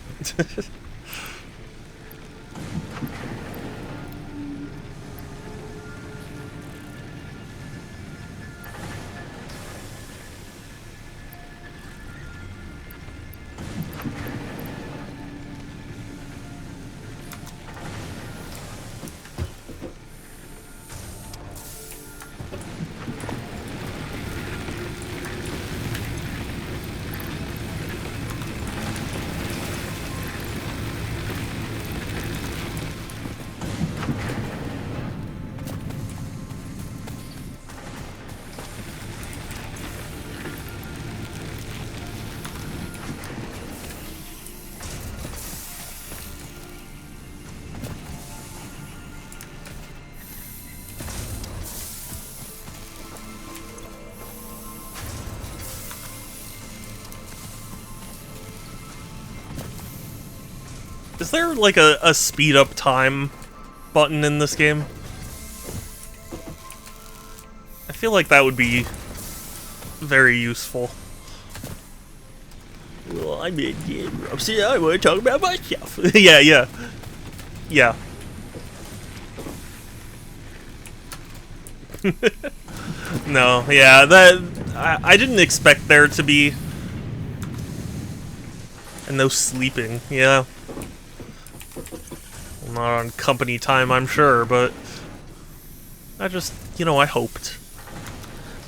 Is there like a speed up time button in this game? I feel like that would be very useful. Well, I'm in Rosie, I want to talk about myself. Yeah. No, yeah, that I didn't expect there to be, and no sleeping. Yeah, well, not on company time, I'm sure, but I just, I hoped.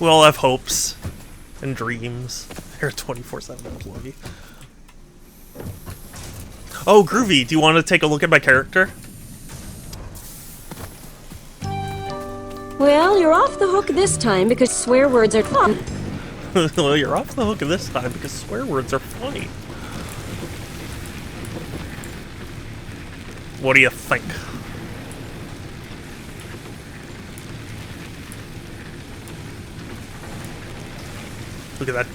We all have hopes and dreams. You're a 24/7 employee. Oh, Groovy, do you want to take a look at my character? Well, you're off the hook this time because swear words are fun. Well, you're off the hook this time because swear words are funny. What do you think? Look at that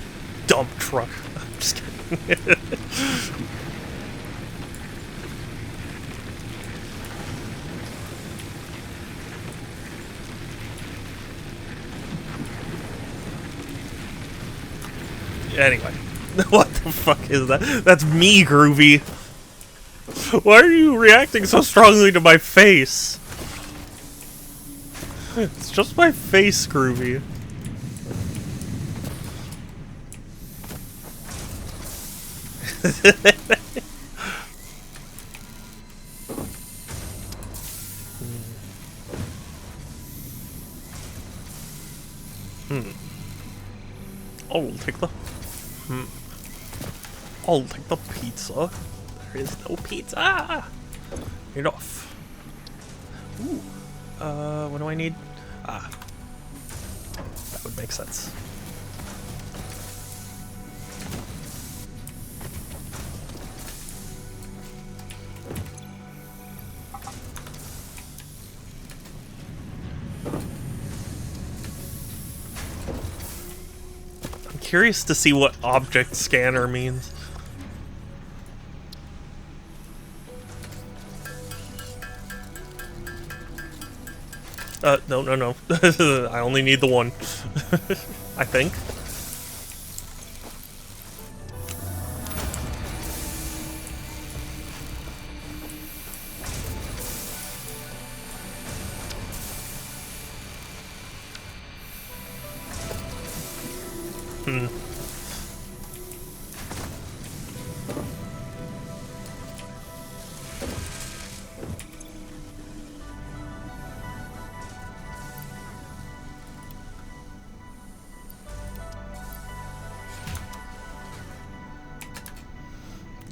dump truck. I'm just kidding. Anyway, what the fuck is that? That's me, Groovy. Why are you reacting so strongly to my face? It's just my face, Groovy. I'll take the... I'll take the pizza. There is no pizza! Get off. Ooh. What do I need? Ah. That would make sense. I'm curious to see what object scanner means. No. I only need the one. I think.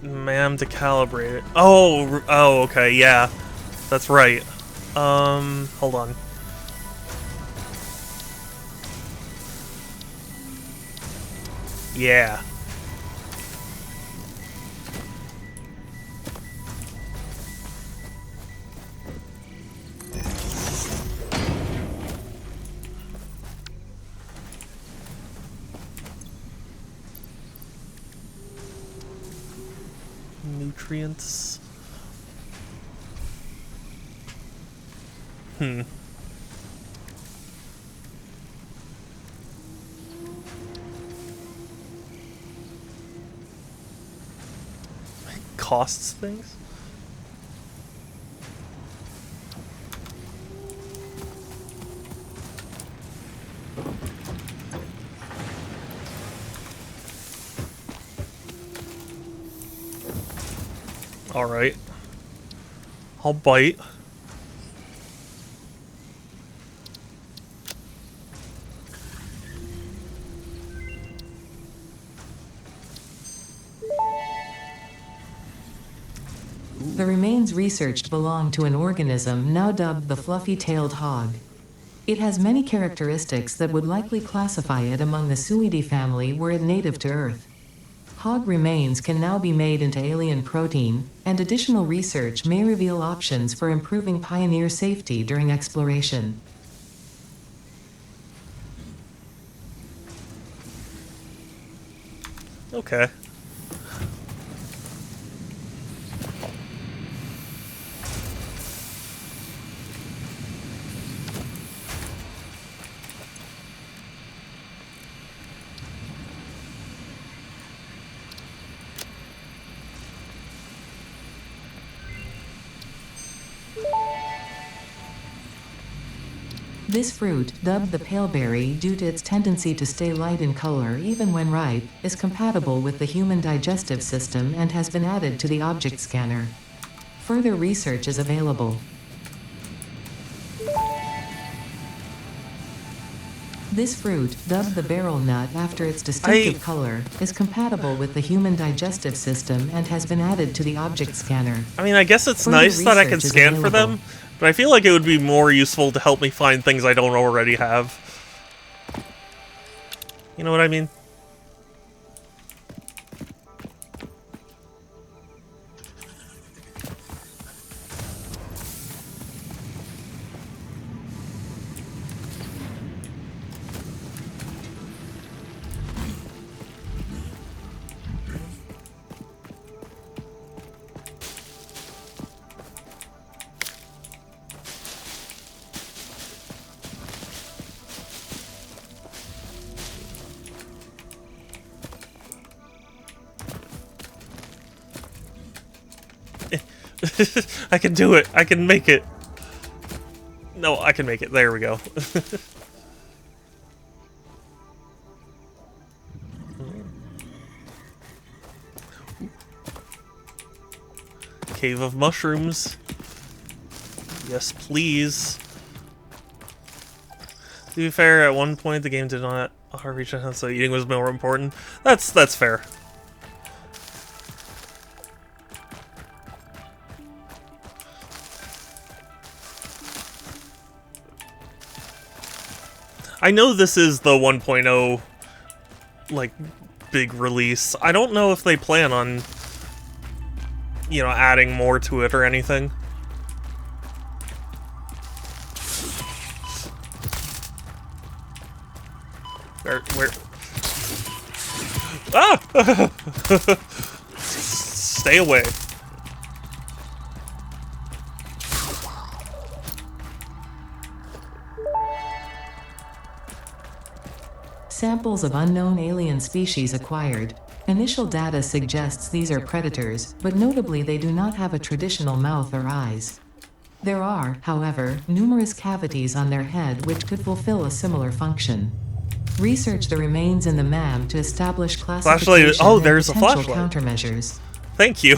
Ma'am, to calibrate it. Oh, okay, yeah. That's right. Hold on. Yeah. Nutrients. Costs things? Alright. I'll bite. The remains researched belong to an organism now dubbed the fluffy-tailed hog. It has many characteristics that would likely classify it among the Suidae family were it native to Earth. Hog remains can now be made into alien protein, and additional research may reveal options for improving Pioneer safety during exploration. Okay. This fruit, dubbed the paleberry due to its tendency to stay light in color even when ripe, is compatible with the human digestive system and has been added to the object scanner. Further research is available. This fruit, dubbed the barrel nut after its distinctive color, is compatible with the human digestive system and has been added to the object scanner. I mean, I guess it's Further nice that I can research is scan for available. them, but I feel like it would be more useful to help me find things I don't already have. You know what I mean? I can do it. I can make it. No, I can make it. There we go. Cave of mushrooms. Yes, please. To be fair, at one point the game did not reach out, so eating was more important. That's fair. I know this is the 1.0, like, big release. I don't know if they plan on, you know, adding more to it or anything. Where? Ah! Stay away. Samples of unknown alien species acquired. Initial data suggests these are predators, but notably they do not have a traditional mouth or eyes. There are, however, numerous cavities on their head which could fulfill a similar function. Research the remains in the MAM to establish classification Flashlight. Oh, and there's a potential flashlight. countermeasures. Thank you.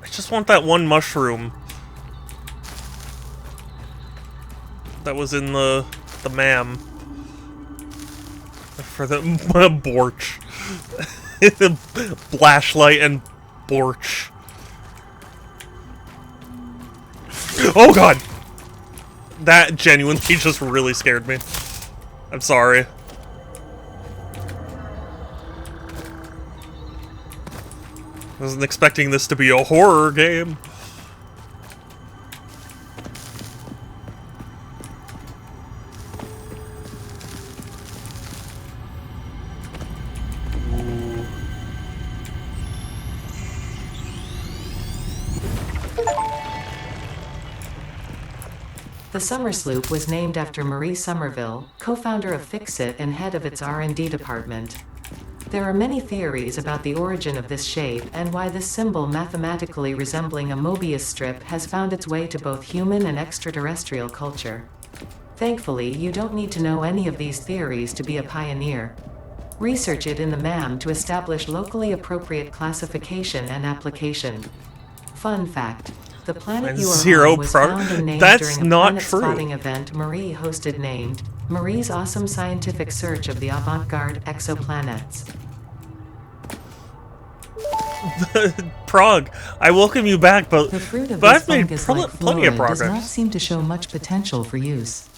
I just want that one mushroom that was in the MAM for the borch. The flashlight and borch. Oh god! That genuinely just really scared me. I'm sorry. I wasn't expecting this to be a horror game. The Summer Sloop was named after Marie Somerville, co-founder of Fixit and head of its R&D department. There are many theories about the origin of this shape and why this symbol mathematically resembling a Mobius strip has found its way to both human and extraterrestrial culture. Thankfully, you don't need to know any of these theories to be a pioneer. Research it in the MAM to establish locally appropriate classification and application. Fun fact. The planet And you are zero on was pro- found and named That's during a not planet true. spotting event Marie hosted named Marie's Awesome Scientific Search of the Avant-Garde Exoplanets. Prague, I welcome you back, but The fruit of I've this made fungus-like plenty of flora does not progress. seem to show much potential for use.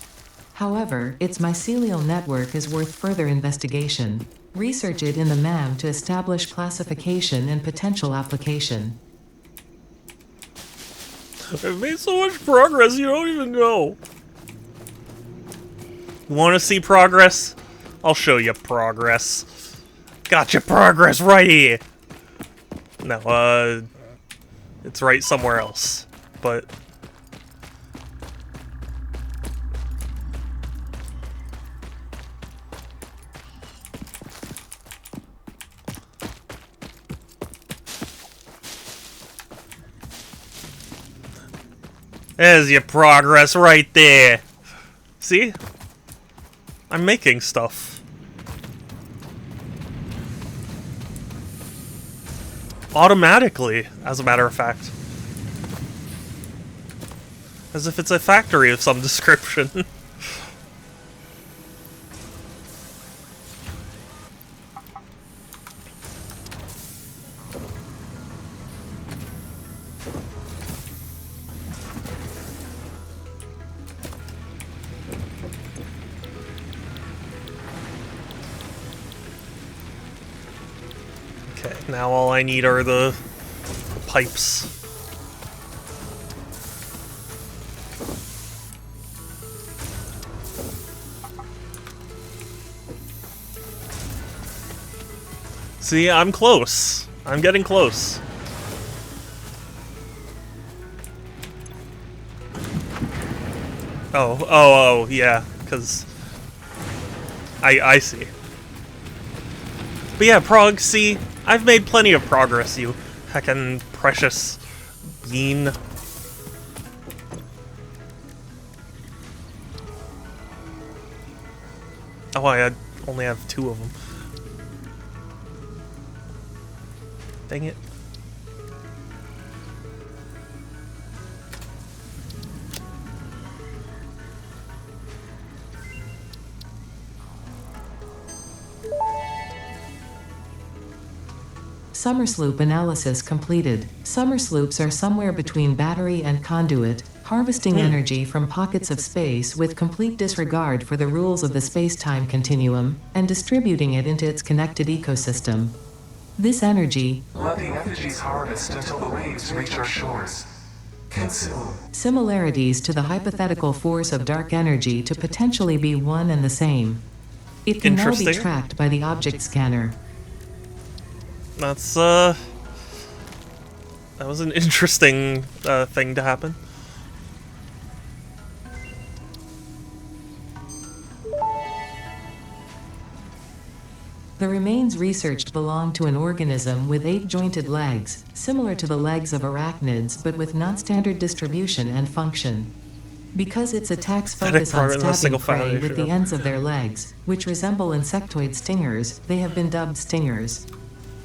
However, its mycelial network is worth further investigation. Research it in the MAM to establish classification and potential application. I've made so much progress, you don't even know. You want to see progress? I'll show you progress. Got your progress right here. No, it's right somewhere else. But There's your progress right there. See? I'm making stuff. Automatically, as a matter of fact. As if it's a factory of some description. Okay, now all I need are the pipes. See, I'm close. I'm getting close. Oh, yeah, because I see. But yeah, Prog, see, I've made plenty of progress, you heckin' precious bean. Oh, I only have 2 of them. Dang it. Summer sloop analysis completed. Summer sloops are somewhere between battery and conduit, harvesting energy from pockets of space with complete disregard for the rules of the space-time continuum, and distributing it into its connected ecosystem. This energy, Let the effigies harvest until the waves reach our shores. Consume. similarities to the hypothetical force of dark energy to potentially be one and the same. It can now be Interesting. tracked by the object scanner. That's, that was an interesting, thing to happen. The remains researched belong to an organism with 8 jointed legs, similar to the legs of arachnids but with non-standard distribution and function. Because its attacks focus on part in the stabbing single prey with the foundation. ends of their legs, which resemble insectoid stingers, they have been dubbed stingers.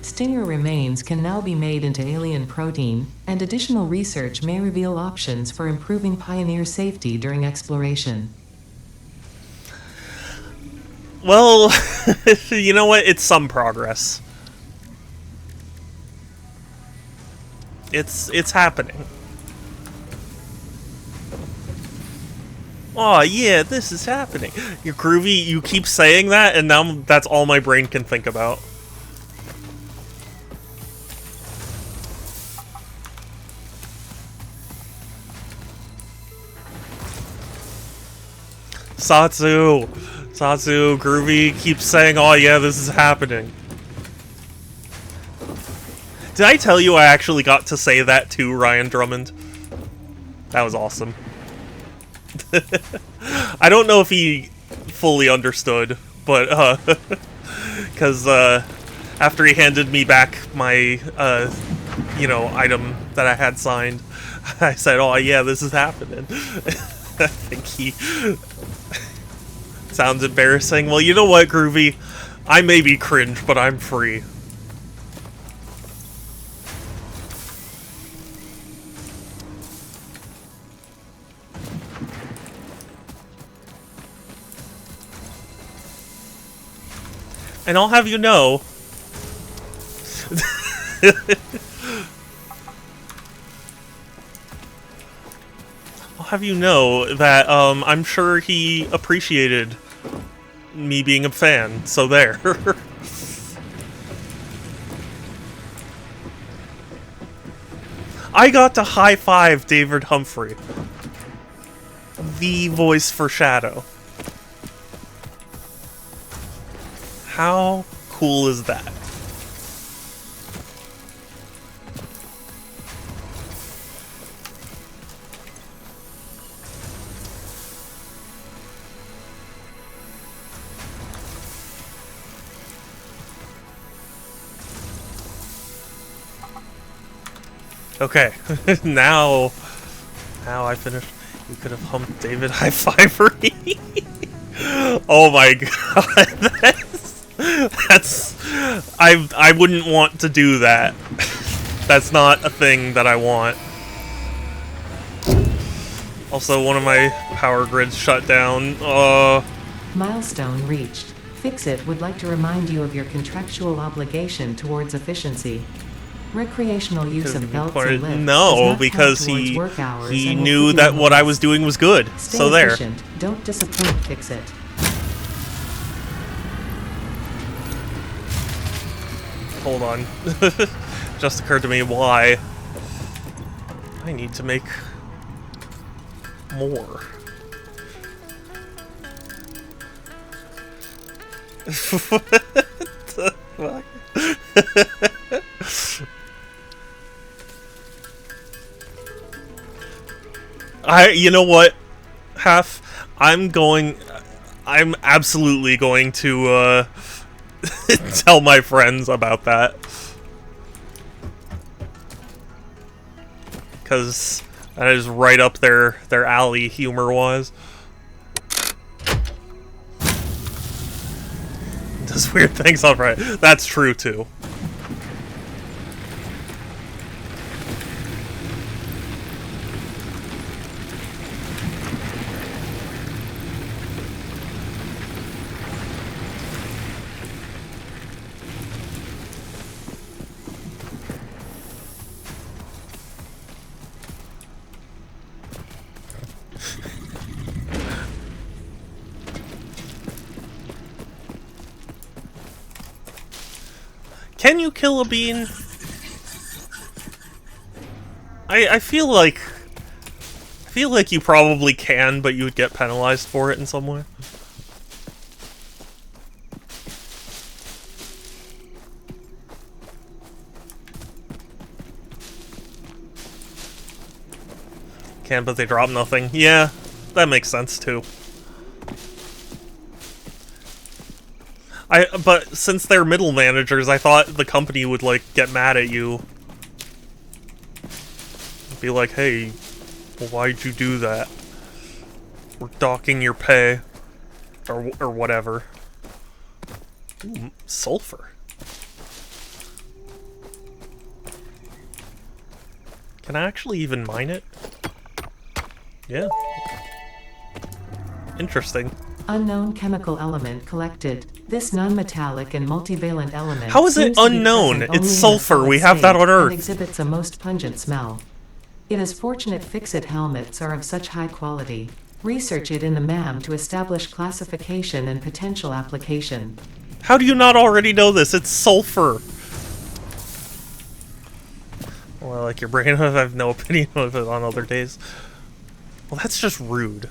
Stinger remains can now be made into alien protein, and additional research may reveal options for improving Pioneer safety during exploration. Well, you know what? It's some progress. It's happening. Oh yeah, this is happening. You're groovy. You keep saying that, and now that's all my brain can think about. Satsu, Groovy keeps saying, "Oh yeah, this is happening." Did I tell you I actually got to say that to Ryan Drummond? That was awesome. I don't know if he fully understood, but because after he handed me back my item that I had signed, I said, "Oh yeah, this is happening." I think he sounds embarrassing. Well, you know what, Groovy? I may be cringe, but I'm free. And I'll have you know... I'll have you know that, I'm sure he appreciated me being a fan, so there. I got to high-five David Humphrey. The voice for Shadow. How cool is that? Okay, now How I finished. You could have humped David high fivery. Oh my god, that's I wouldn't want to do that. That's not a thing that I want. Also, one of my power grids shut down. Milestone reached. Fix-It would like to remind you of your contractual obligation towards efficiency. Recreational use of belts and lifts does no, not because count towards work hours he and will knew put you that in what I loss. was doing was good. Stay So there. efficient. Don't disappoint, Fix-It. Hold on. Just occurred to me why I need to make more. What the fuck? You know what, I'm absolutely going to, tell my friends about that. Because that is right up their alley, humor-wise. Does weird things on right. That's true, too. Can you kill a bean? I feel like you probably can, but you would get penalized for it in some way. Can, but they drop nothing. Yeah, that makes sense too. But since they're middle managers, I thought the company would, like, get mad at you. Be like, hey, well, why'd you do that? We're docking your pay. Or whatever. Ooh, sulfur. Can I actually even mine it? Yeah. Interesting. Unknown chemical element collected. This non-metallic and multivalent element. How is it seems to be unknown? present only It's in a sulfur. solid We have that state on Earth. and exhibits a most pungent smell. It is fortunate Fix-It helmets are of such high quality. Research it in the MAM to establish classification and potential application. How do you not already know this? It's sulfur. Well, like your brain, I have no opinion of it on other days. Well, that's just rude.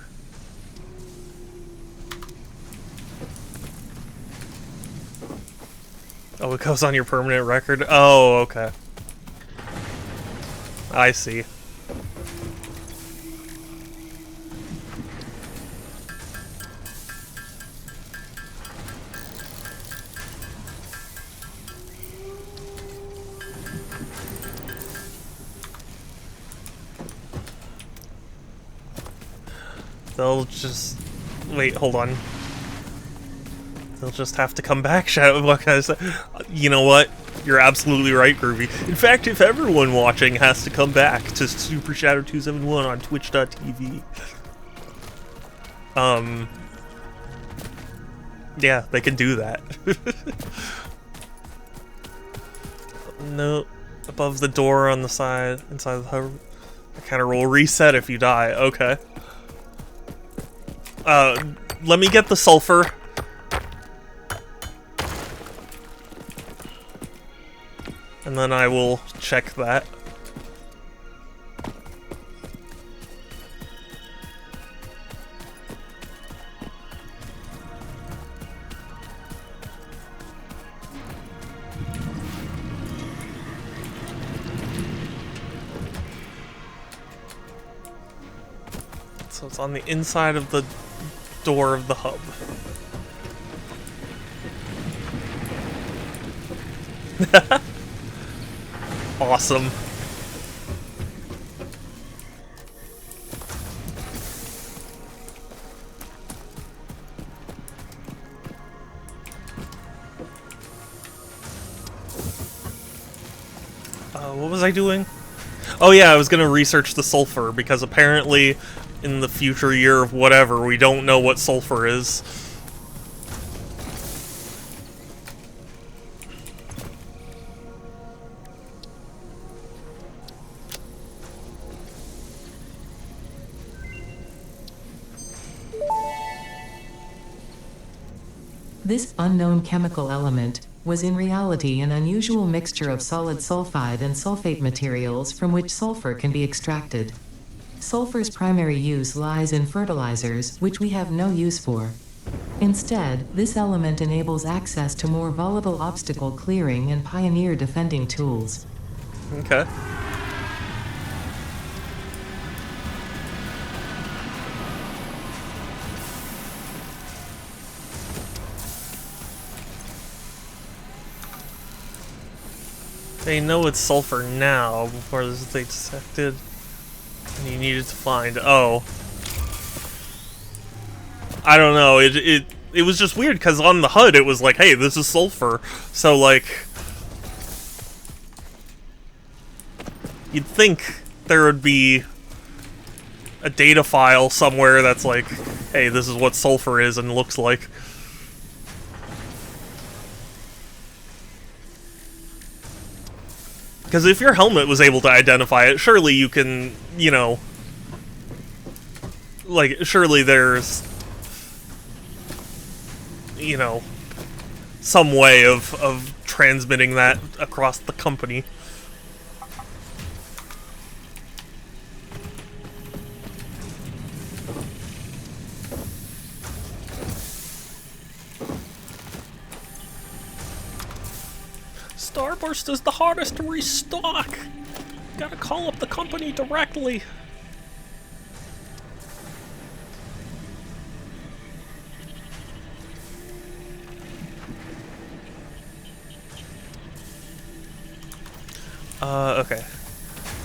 Oh, it goes on your permanent record? Oh, okay. I see. They'll just... Wait, hold on. They'll just have to come back, Shadow. What can I say? You know what? You're absolutely right, Groovy. In fact, if everyone watching has to come back to Super Shadow 271 on Twitch.tv, yeah, they can do that. No, above the door on the side, inside of the hover. The counter will reset if you die. Okay. Let me get the sulfur. And then I will check that. So it's on the inside of the door of the hub. Awesome. What was I doing? Oh yeah, I was gonna research the sulfur, because apparently in the future year of whatever, we don't know what sulfur is. This unknown chemical element was in reality an unusual mixture of solid sulfide and sulfate materials from which sulfur can be extracted. Sulfur's primary use lies in fertilizers, which we have no use for. Instead, this element enables access to more volatile obstacle clearing and pioneer defending tools. Okay. They know it's sulfur now, before they detected. And you needed to find. Oh. I don't know. It was just weird because on the HUD it was like, hey, this is sulfur. So like, you'd think there would be a data file somewhere that's like, hey, this is what sulfur is and looks like. Because if your helmet was able to identify it, surely you can, you know, like, surely there's, you know, some way of transmitting that across the company. Starburst is the hardest to restock. Gotta call up the company directly. Okay.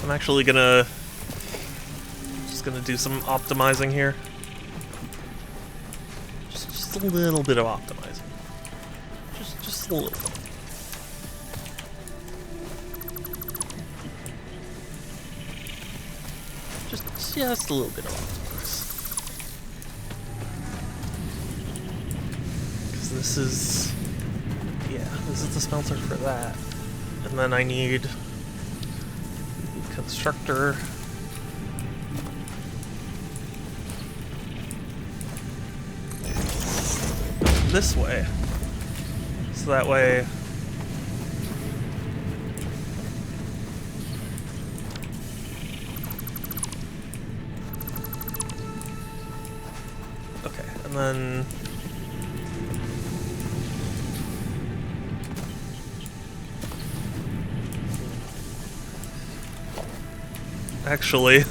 I'm actually gonna do some optimizing here. Just a little bit of optimizing. Just a little bit. Just a little bit of optimize. Because this is... yeah, this is the smelter for that. And then I need... constructor. This way. So that way... okay, and then... actually,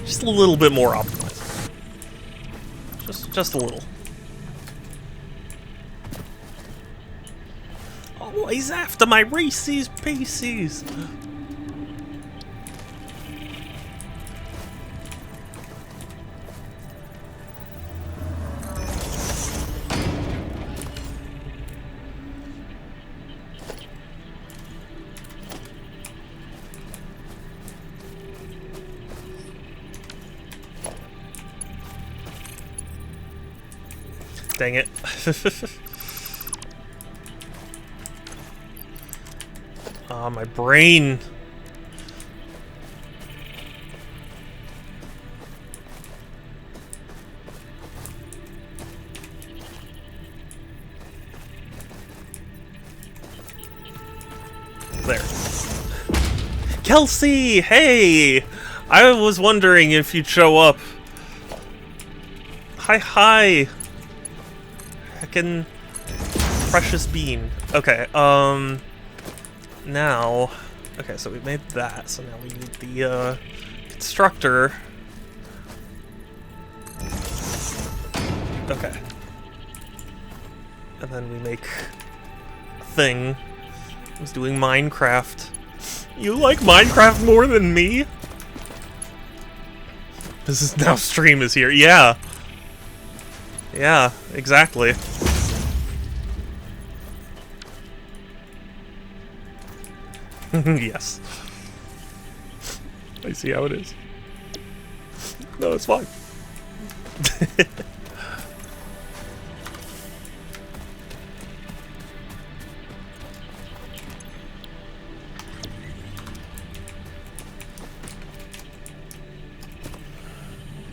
just a little bit more optimized. Just a little. Always after my Reese's Pieces. Dang it. Ah, my brain. There. Kelsey, hey! I was wondering if you'd show up. Hi. Heckin' precious bean. Okay, now... okay, so we made that, so now we need the, constructor. Okay. And then we make a thing. I was doing Minecraft. You like Minecraft more than me? This is now stream is here. Yeah. Yeah, exactly. Yes. I see how it is. No, it's fine.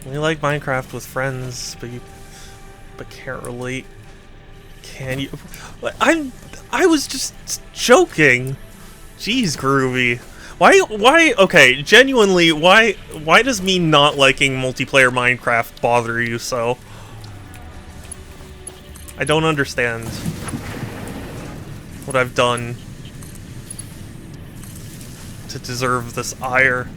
We like Minecraft with friends, but can't relate. Can you? I was just joking. Jeez, Groovy. Why, okay, genuinely, why does me not liking multiplayer Minecraft bother you so? I don't understand what I've done to deserve this ire.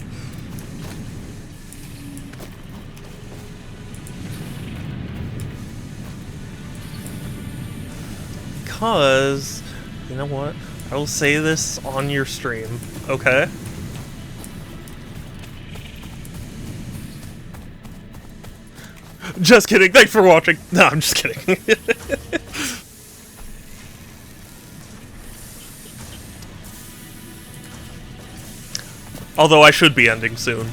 Because, you know what? I will say this on your stream, okay? Just kidding, thanks for watching! No, I'm just kidding. Although I should be ending soon.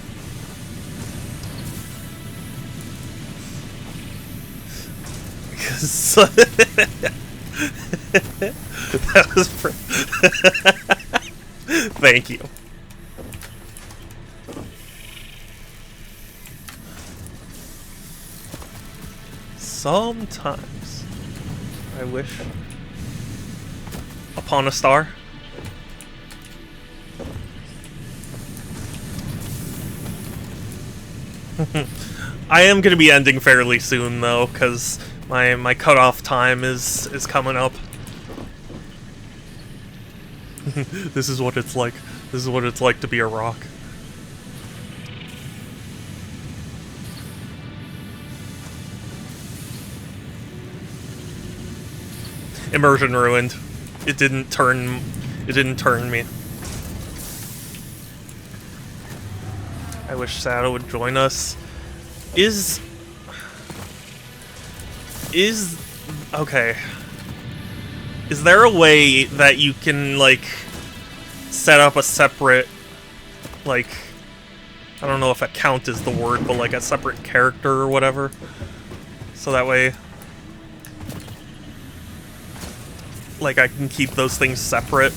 That was Thank you. Sometimes I wish upon a star. I am going to be ending fairly soon though, because my cutoff time is coming up. This is what it's like. This is what it's like to be a rock. Immersion ruined. It didn't turn me. I wish Sato would join us. Okay. Is there a way that you can, like, set up a separate, like, I don't know if account is the word, but like a separate character or whatever? So that way, like, I can keep those things separate.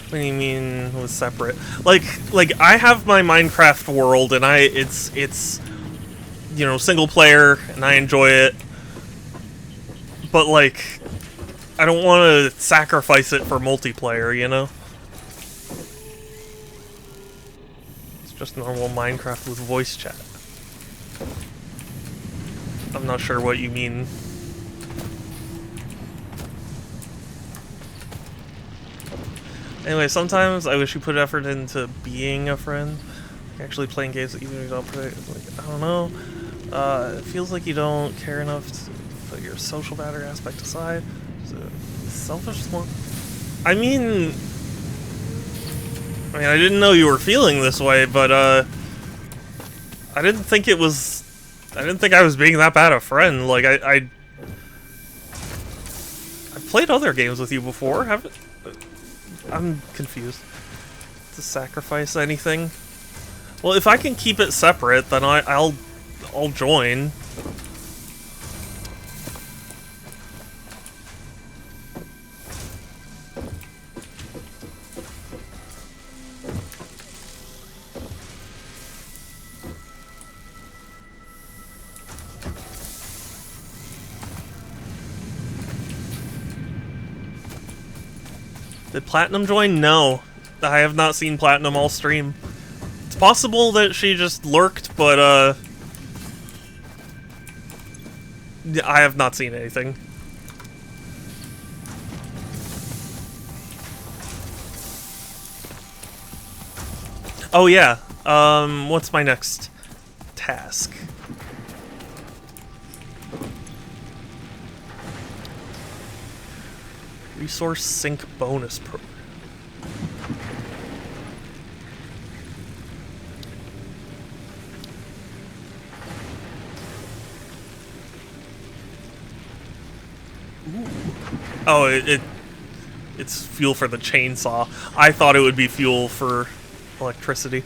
What do you mean was separate? Like I have my Minecraft world and it's you know, single player and I enjoy it. But like I don't want to sacrifice it for multiplayer, you know? It's just normal Minecraft with voice chat. I'm not sure what you mean. Anyway, sometimes I wish you put effort into being a friend. Like actually playing games that even if you don't play. Like, I don't know. It feels like you don't care enough to put your social battery aspect aside. Is it selfish one? I mean, I didn't know you were feeling this way, but I didn't think it was. I didn't think I was being that bad a friend. Like I've played other games with you before, haven't? I'm confused. To sacrifice anything? Well, if I can keep it separate, then I'll join. Did Platinum join? No. I have not seen Platinum all stream. It's possible that she just lurked, but, I have not seen anything. Oh, yeah. What's my next task? Resource Sync Bonus Program. Ooh. Oh, it's fuel for the chainsaw. I thought it would be fuel for electricity.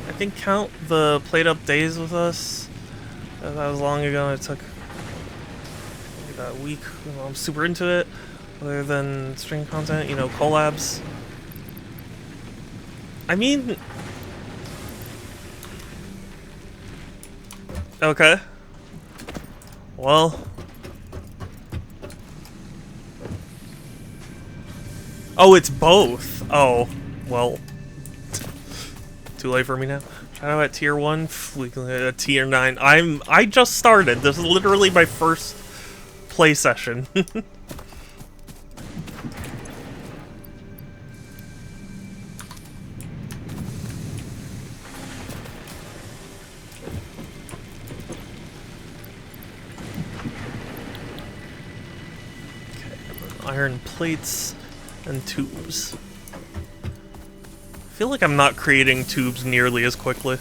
I think count the played up days with us. That was long ago. It took like a week. I'm super into it. Other than stream content, you know, collabs. I mean, okay. Well. Oh, it's both. Oh, well. Too late for me now. Shadow at tier 1, at tier 9. I just started. This is literally my first play session. Iron plates and tubes. I feel like I'm not creating tubes nearly as quickly.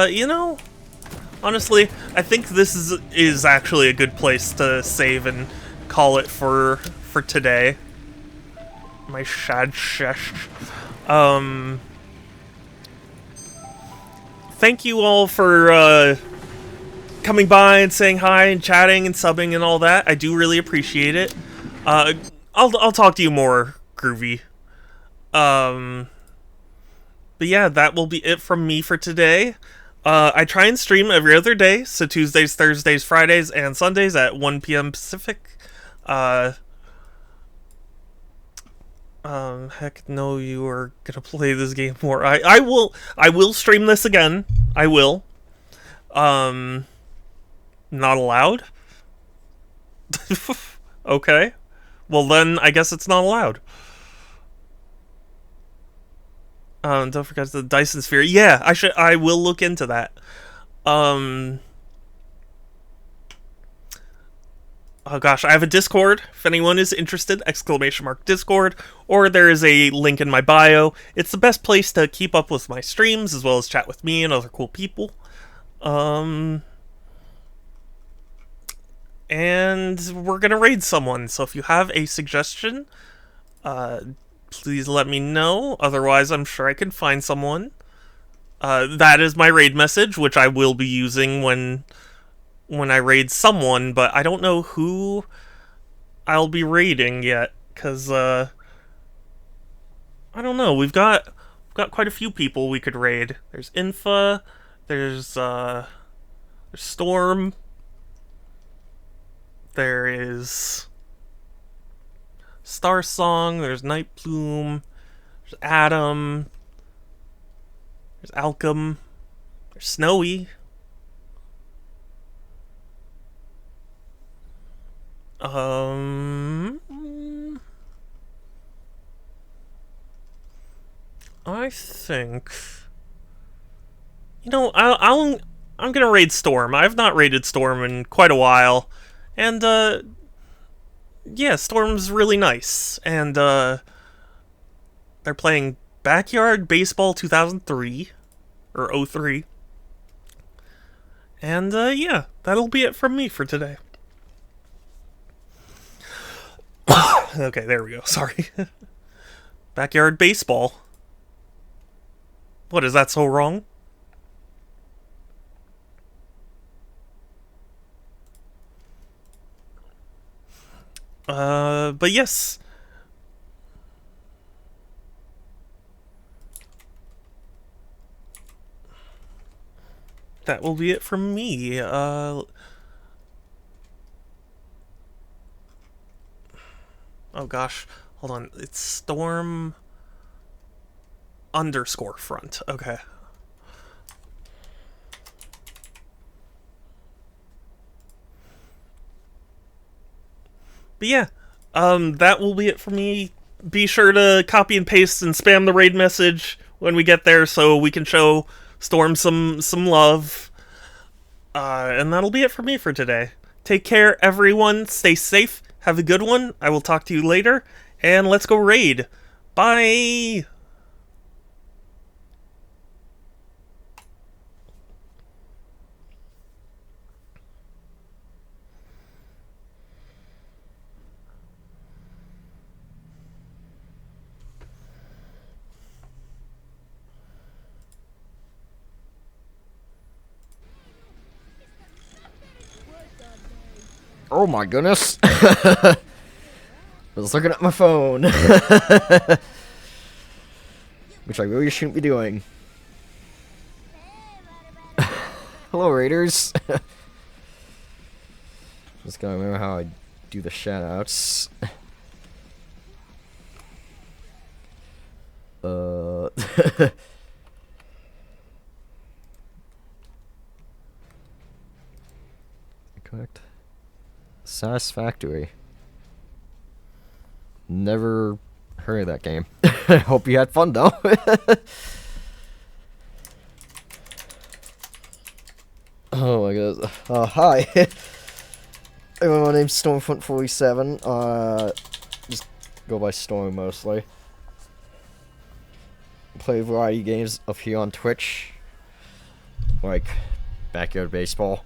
You know, honestly, I think this is actually a good place to save and call it for today. My shad shesh. Thank you all for coming by and saying hi and chatting and subbing and all that. I do really appreciate it. I'll talk to you more, Groovy. But yeah, that will be it from me for today. I try and stream every other day, so Tuesdays, Thursdays, Fridays, and Sundays at 1 p.m. Pacific. Heck no, you are gonna play this game more. I will stream this again. I will. Not allowed? Okay. Well then, I guess it's not allowed. Don't forget the Dyson Sphere. Yeah, I will look into that. Oh gosh, I have a Discord. If anyone is interested, !Discord, or there is a link in my bio. It's the best place to keep up with my streams, as well as chat with me and other cool people. And we're gonna raid someone, so if you have a suggestion, please let me know. Otherwise, I'm sure I can find someone. That is my raid message, which I will be using when I raid someone, but I don't know who I'll be raiding yet, because, I don't know. We've got quite a few people we could raid. There's Infa, there's Storm, there is Star Song, there's Night Plume, there's Adam, there's Alchem, there's Snowy. I think, you know, I'm gonna raid Storm. I've not raided Storm in quite a while, and yeah, Storm's really nice, and they're playing Backyard Baseball 2003 or '03, and yeah, that'll be it from me for today. Okay, there we go. Sorry. Backyard Baseball. What, is that so wrong? But yes. That will be it from me. Oh gosh, hold on. It's storm underscore front. Okay. But yeah, that will be it for me. Be sure to copy and paste and spam the raid message when we get there, so we can show Storm some love. And that'll be it for me for today. Take care, everyone. Stay safe. Have a good one. I will talk to you later. And let's go raid. Bye. Oh my goodness. I was looking at my phone. Which I really shouldn't be doing. Hello, Raiders. Just gotta remember how I do the shoutouts. Correct. Satisfactory. Never heard of that game. I hope you had fun though. Oh my god. Hi. My name's Stormfront47. Just go by Storm mostly. Play a variety of games up here on Twitch. Like Backyard Baseball.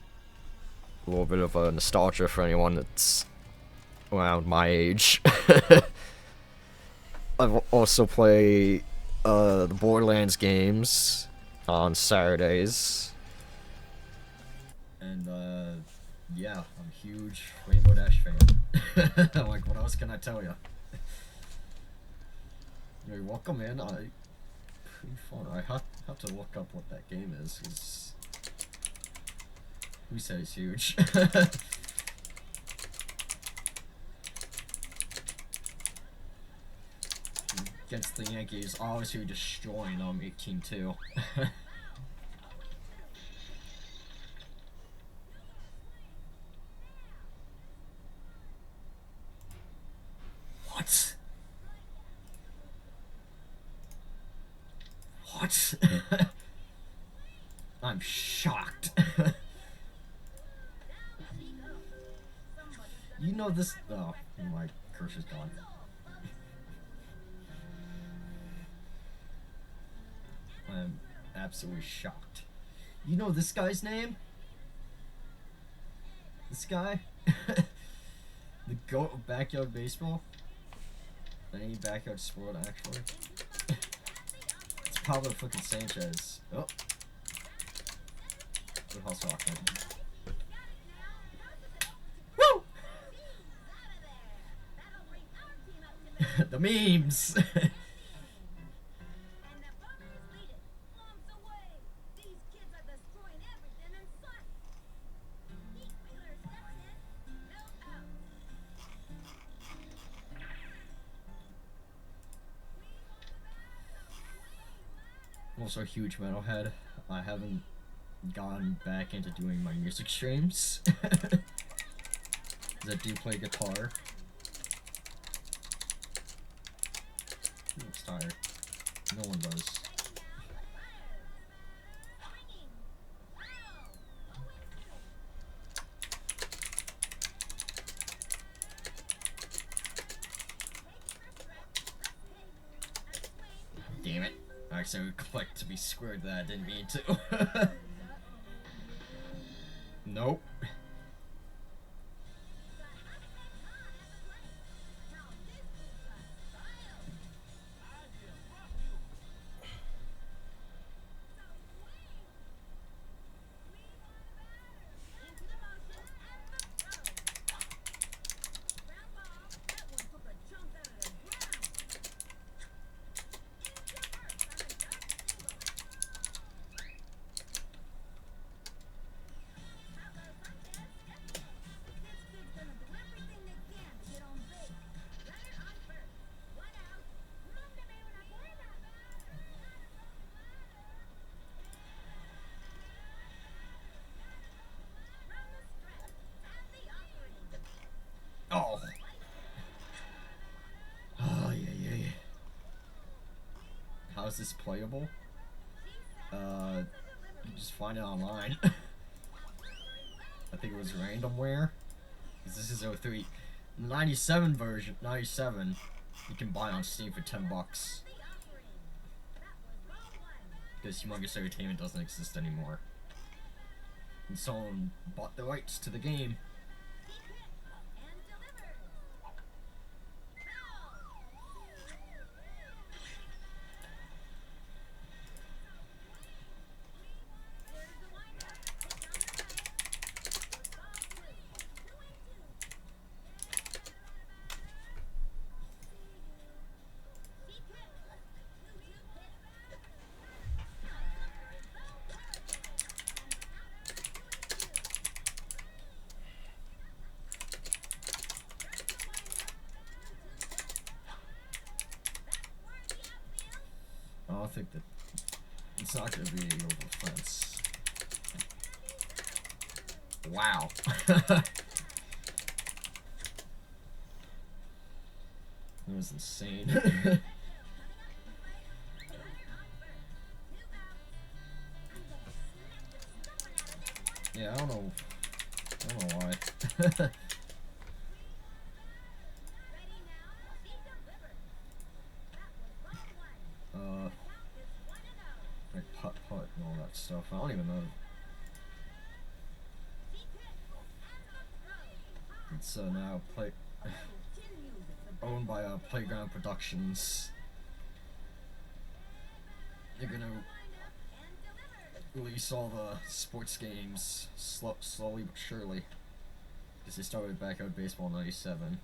A little bit of a nostalgia for anyone that's around my age. I also play the Borderlands games on Saturdays. And yeah, I'm a huge Rainbow Dash fan. Like, what else can I tell you? You're welcome in. Pretty fun. I have to look up what that game is, 'cause who said it's huge? Against the Yankees, obviously destroying them 18-2. What? What? I'm shocked. You know this. Oh, my cursor's gone. I'm absolutely shocked. You know this guy's name? This guy? The GOAT of Backyard Baseball? Any backyard sport, actually. It's Pablo fucking Sanchez. Oh. Good hustle, Ahmed. Woo! The memes! I'm also a huge metalhead. I haven't gone back into doing my music streams. Because I do play guitar. He looks tired. No one does. Damn it. I accidentally clicked to be squared that I didn't mean to. Nope. is this playable? You can just find it online. I think it was randomware. Because this is 03. The 97 version, 97, you can buy on Steam for $10. Because Humongous Entertainment doesn't exist anymore. And someone bought the rights to the game. I don't think that it's not going to be over the fence. Wow. That was insane. Yeah, I don't know why. Like putt and all that stuff. I don't even know. It's now owned by Playground Productions. They're gonna release all the sports games slowly but surely. Because they started back out baseball in '97.